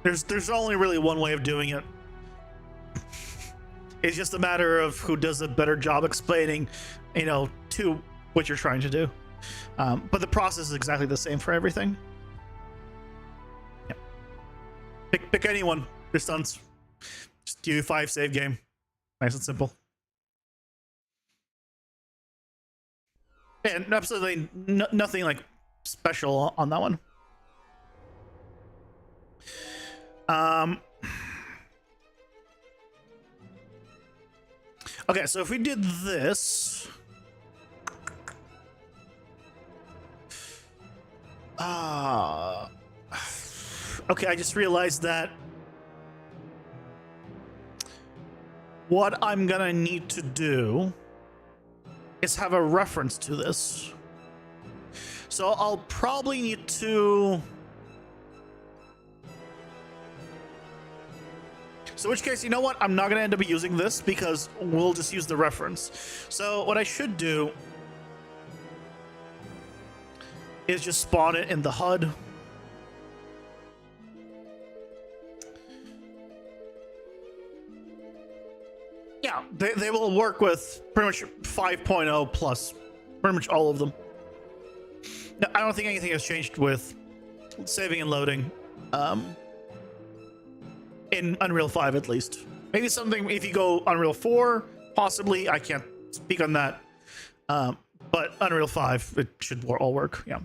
[SPEAKER 1] There's only really one way of doing it. It's just a matter of who does a better job explaining, to what you're trying to do. But the process is exactly the same for everything. Yeah. Pick anyone. Your stunts. Just do 5 save game. Nice and simple. And absolutely nothing like special on that one. Okay, so if we did this, okay, I just realized that what I'm gonna need to do is have a reference to this. So I'll probably need to... So in which case, you know what? I'm not gonna end up using this because we'll just use the reference. So what I should do is just spawn it in the HUD. Yeah, they will work with pretty much 5.0 plus, pretty much all of them. No, I don't think anything has changed with saving and loading in Unreal 5 at least. Maybe something if you go Unreal 4, possibly. I can't speak on that. But Unreal 5, it should all work, yeah.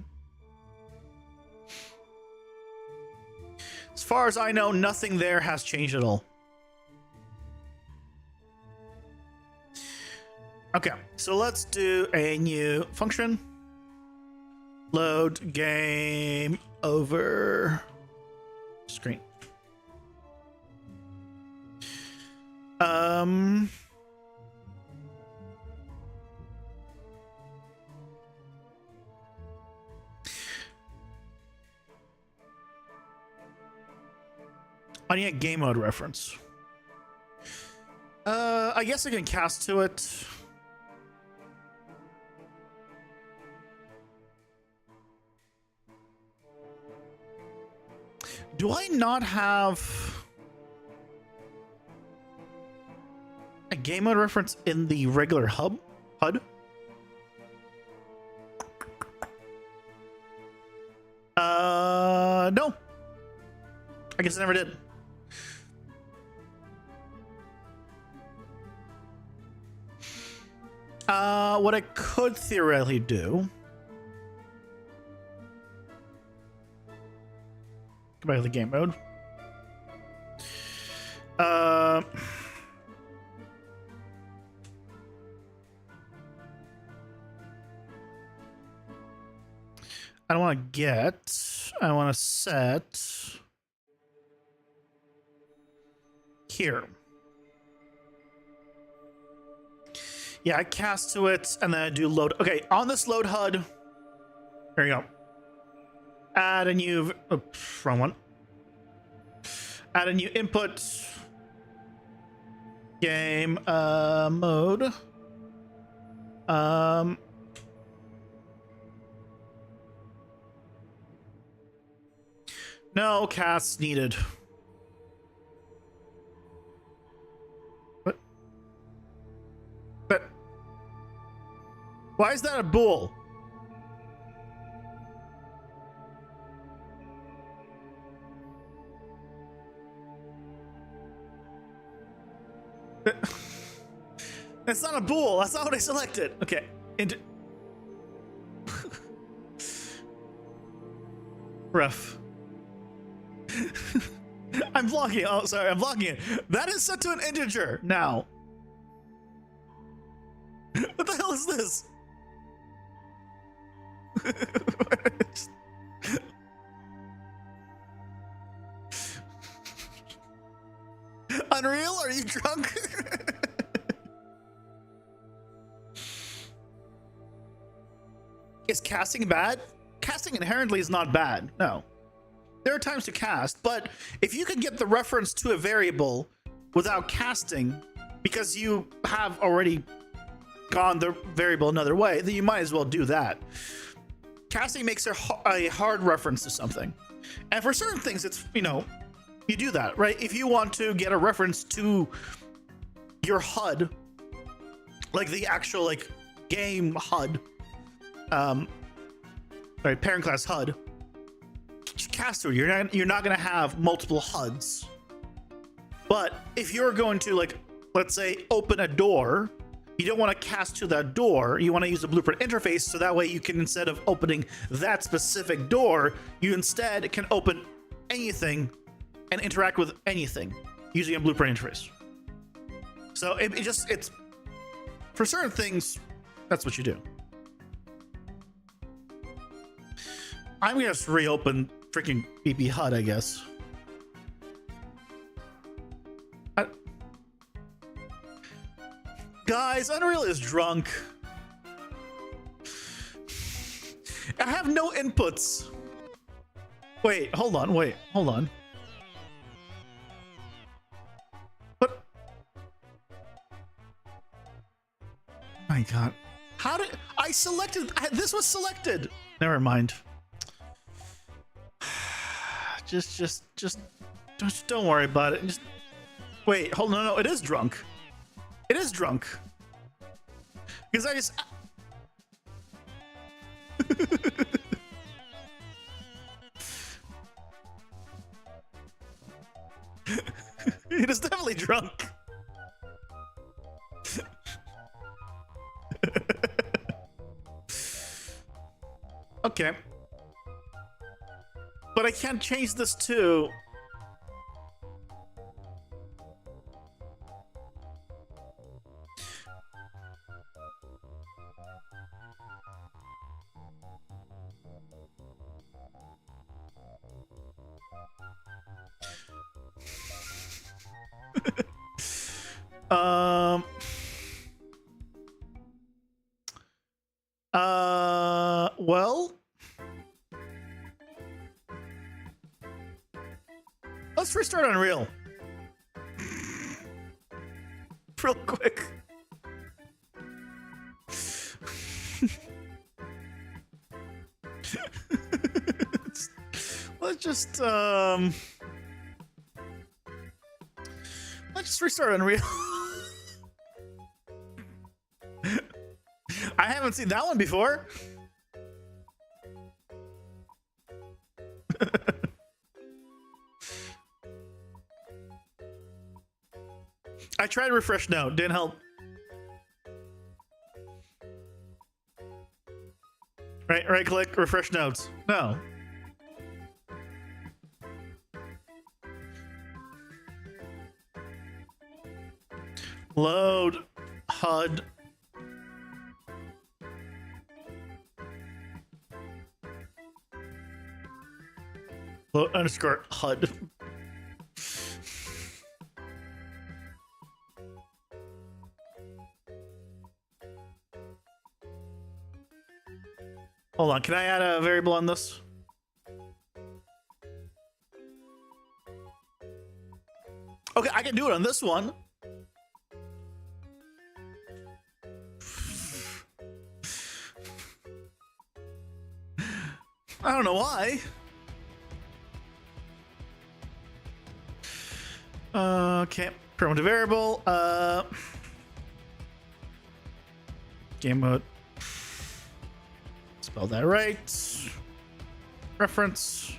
[SPEAKER 1] As far as I know, nothing there has changed at all. Okay, so let's do a new function. Load game over screen. I need a game mode reference. I guess I can cast to it. Do I not have a game mode reference in the regular HUD? No. I guess I never did. What I could theoretically do... Go back to the game mode. I don't want to get... I want to set... Here. Yeah, I cast to it, and then I do load. Okay, on this load HUD, There you go. Add a new, wrong one. Add a new input. Game mode. No casts needed. What? But why is that a bool? That's not a bool. That's not what I selected. Okay. Rough. I'm vlogging. Oh, sorry. I'm vlogging it. That is set to an integer now. What the hell is this? Unreal? Are you drunk? Is casting bad? Casting inherently is not bad. No. There are times to cast, but if you can get the reference to a variable without casting, because you have already gone the variable another way, then you might as well do that. Casting makes a hard reference to something. And for certain things, it's, you know, you do that, right? If you want to get a reference to your HUD, like the actual like game HUD, right, parent class HUD, cast through. You're not gonna have multiple HUDs. But if you're going to, like, let's say open a door, you don't want to cast to that door. You want to use the blueprint interface, so that way you can, instead of opening that specific door, you instead can open anything and interact with anything using a blueprint interface. So it's for certain things, that's what you do. I'm gonna just reopen freaking BP HUD, I guess. Guys, Unreal is drunk. I have no inputs. Wait, hold on. But my God, how did I selected? This was selected. Never mind. Just don't worry about it. Just wait. Hold on. No, it is drunk. It is drunk. Because I just. It is definitely drunk. Okay. But I can't change this to. Well, let's restart Unreal real quick. Let's just restart Unreal. I haven't seen that one before. I tried refresh now, didn't help. Right click, refresh notes. No. Load HUD. Load underscore HUD. Hold on, can I add a variable on this? Okay, I can do it on this one. I don't know why. Okay, primitive variable. Game mode. Spell that right. Reference.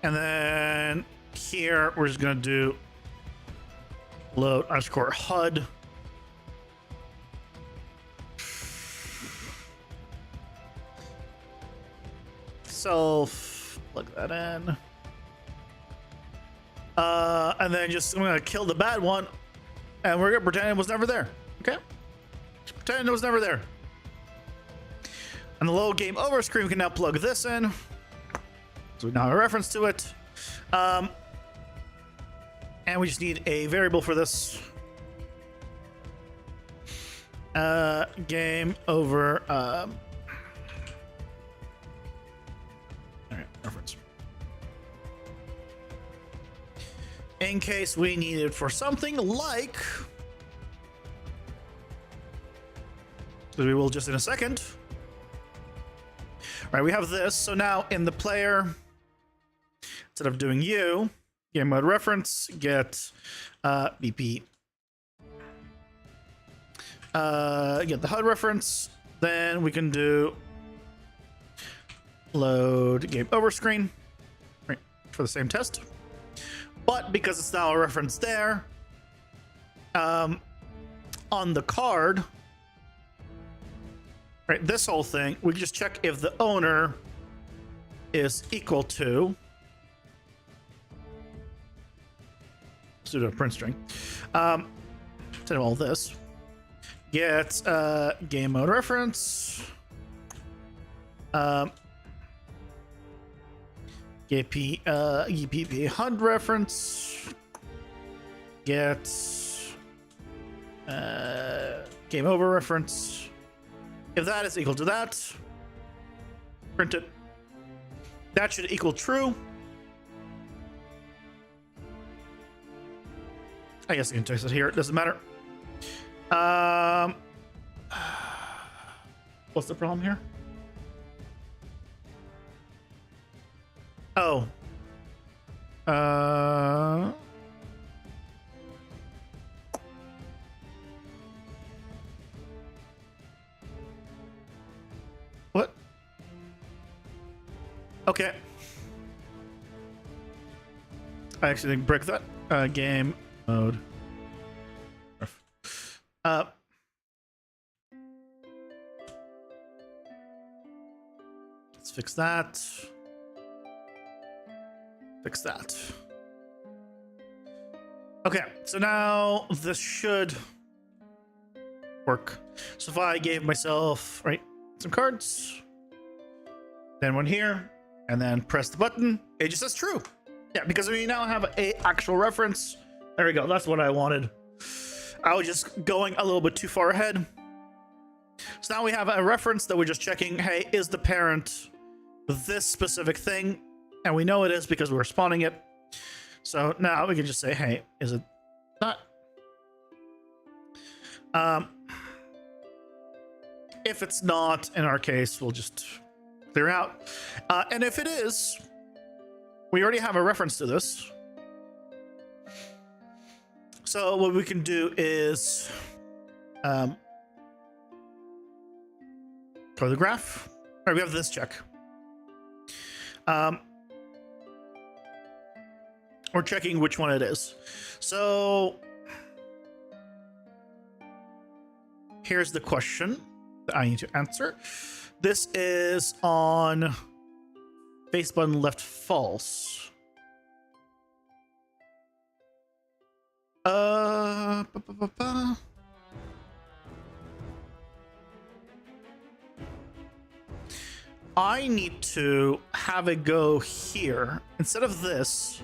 [SPEAKER 1] And then here we're just gonna do load underscore HUD. Self, plug that in. And then just I'm gonna kill the bad one, and we're gonna pretend it was never there. Okay, just pretend it was never there. And the load game over screen, we can now plug this in, so we now have a reference to it. And we just need a variable for this. Game over. All right, reference. In case we need it for something like, we will just in a second. All right, we have this. So now in the player, instead of doing game mode reference, get BP. Get the HUD reference. Then we can do load game over screen, right, for the same test. But because it's now a reference there, on the card, right, this whole thing, we can just check if the owner is equal to pseudo print string. Instead of all this, get game mode reference. EPP HUD reference, get game over reference. If that is equal to that, print it. That should equal true. I guess I can text it here. It doesn't matter. What's the problem here? Oh. What? Okay. I actually didn't break that. Game mode. Let's fix that. Fix that. Okay, so now this should work. So if I gave myself, right, some cards, then one here, and then press the button, it just says true. Yeah, because we now have a actual reference. There we go, that's what I wanted. I was just going a little bit too far ahead. So now we have a reference that we're just checking, hey, is the parent this specific thing? And we know it is because we're spawning it. So now we can just say, hey, is it not? If it's not, in our case, we'll just clear out. And if it is, we already have a reference to this. So what we can do is go to the graph. All right, we have this check. We're checking which one it is. So here's the question that I need to answer. This is on face button left false. I need to have it go here instead of this.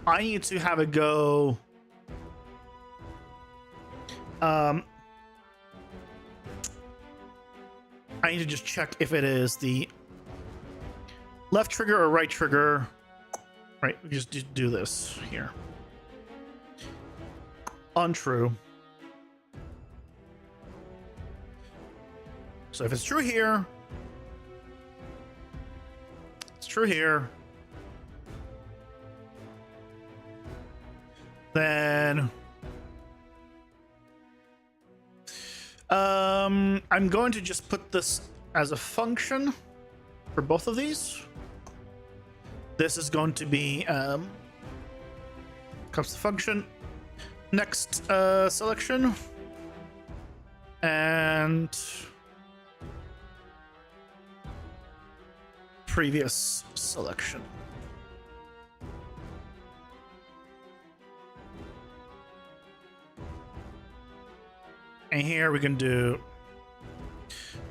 [SPEAKER 1] I need to have it go I need to just check if it is the left trigger or right trigger. Right, we just do this here. Untrue. So if it's true here, it's true here, then I'm going to just put this as a function for both of these. This is going to be comes to function, next selection, and previous selection. And here we can do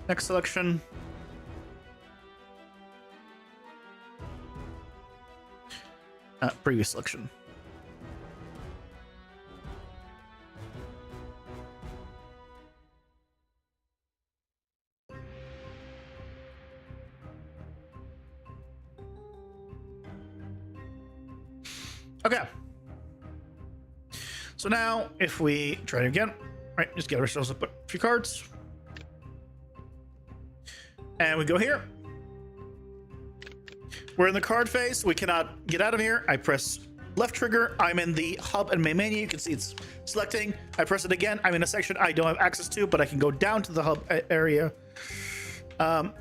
[SPEAKER 1] next selection, previous selection. Okay. So now if we try it again, right, just get ourselves a few cards. And we go here. We're in the card phase. We cannot get out of here. I press left trigger. I'm in the hub and main menu. You can see it's selecting. I press it again. I'm in a section I don't have access to, but I can go down to the hub area. But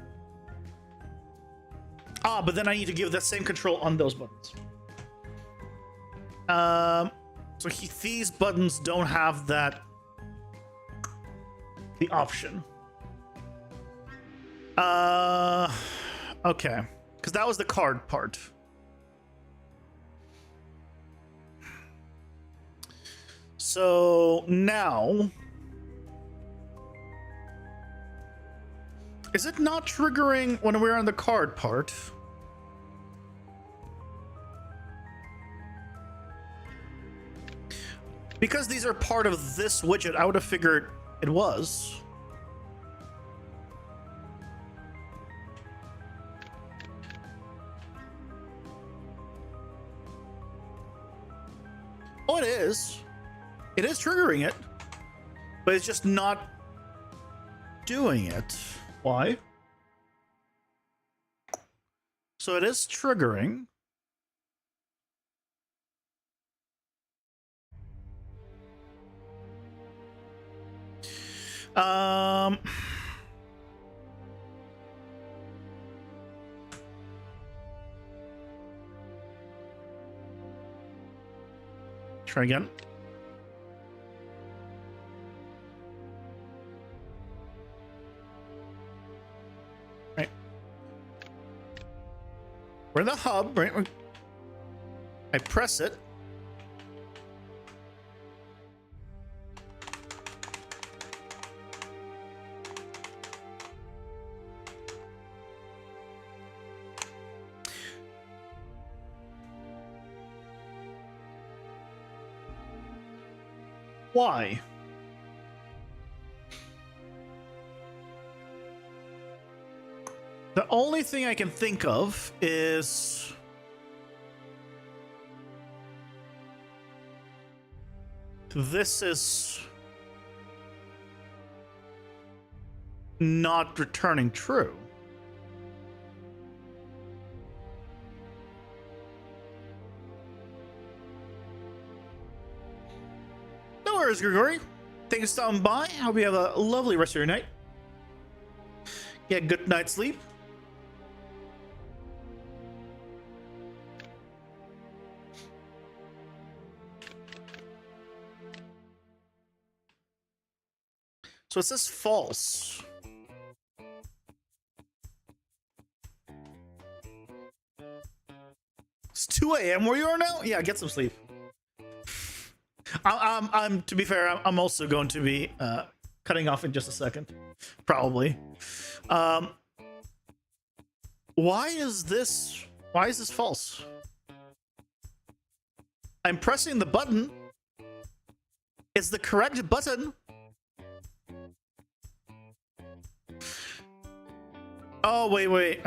[SPEAKER 1] then I need to give that same control on those buttons. So these buttons don't have that, the option. Okay, because that was the card part. So now, is it not triggering when we're on the card part? Because these are part of this widget, I would have figured it was. Oh, it is. It is triggering it, but it's just not doing it. Why? So it is triggering. Try again. Right. We're in the hub, right? I press it. Why? The only thing I can think of is this is not returning true. No worries, Grigori. Thank you for stopping by. I hope you have a lovely rest of your night. Get good night's sleep. So it says false. It's 2 a.m. where you are now? Yeah, get some sleep. I'm to be fair, I'm also going to be cutting off in just a second. Probably. Why is this false? I'm pressing the button. It's the correct button, Oh, wait.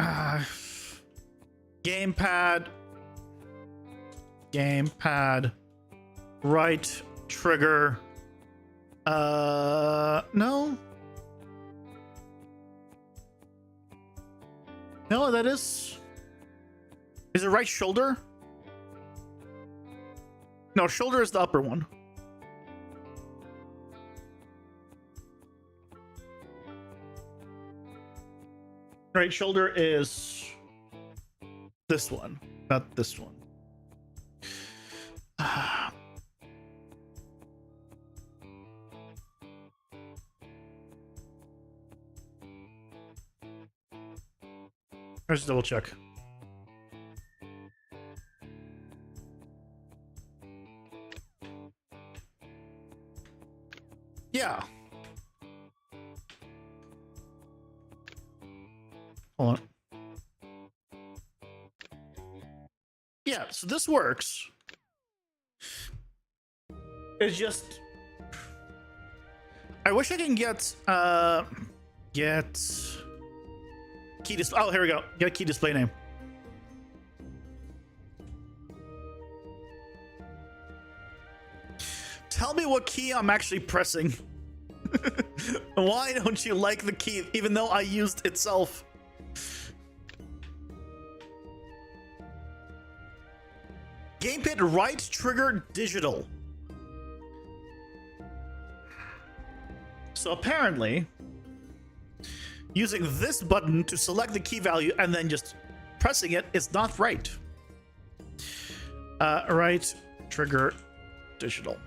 [SPEAKER 1] Gamepad. Right trigger. No. No, that is it right shoulder? No, shoulder is the upper one. Right shoulder is this one, not this one. Let's double check. Yeah. Hold on. Yeah, so this works. It's just I wish I can get key display. Oh, here we go. Get key display name. Tell me what key I'm actually pressing. Why don't you like the key even though I used itself? Gamepad right trigger digital. So apparently, using this button to select the key value and then just pressing it is not right. Right trigger digital.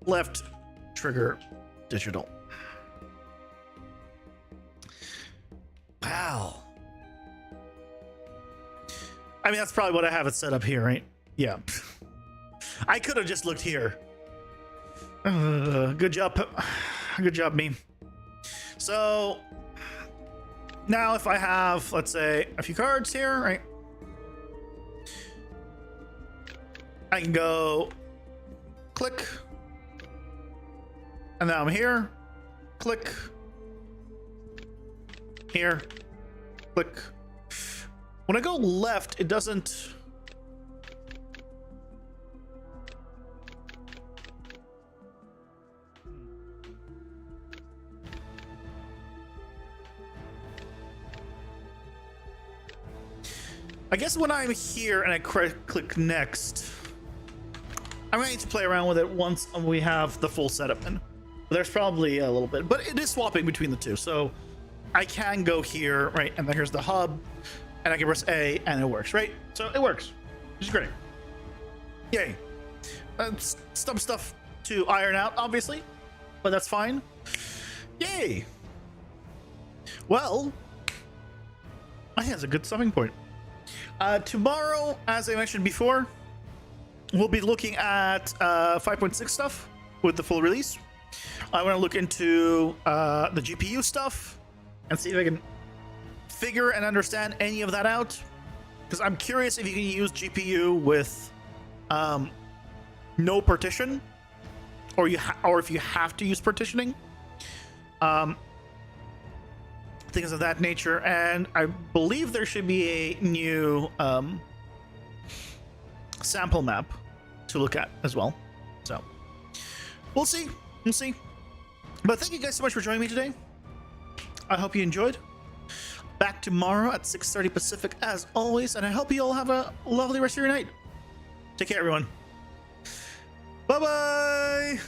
[SPEAKER 1] Left trigger digital. Wow. I mean, that's probably what I have it set up here, right? Yeah. I could have just looked here. Good job. Good job, me. So now if I have, let's say, a few cards here, right? I can go click. And now I'm here. Click. Here. Click. When I go left, it doesn't... I guess when I'm here and I click next, I'm going to need to play around with it once we have the full setup in. There's probably a little bit, but it is swapping between the two. So I can go here, right? And then here's the hub, and I can press A and it works, right? So it works, which is great. Yay. Some stuff to iron out, obviously, but that's fine. Yay. Well, I think that's a good stopping point. Tomorrow, as I mentioned before, we'll be looking at 5.6 stuff with the full release. I want to look into the GPU stuff and see if I can figure and understand any of that out. Because I'm curious if you can use GPU with no partition, or if you have to use partitioning. Things of that nature, and I believe there should be a new sample map to look at as well. So we'll see. But thank you guys so much for joining me today. I hope you enjoyed. Back tomorrow at 6:30 Pacific as always, and I hope you all have a lovely rest of your night. Take care, everyone. Bye bye.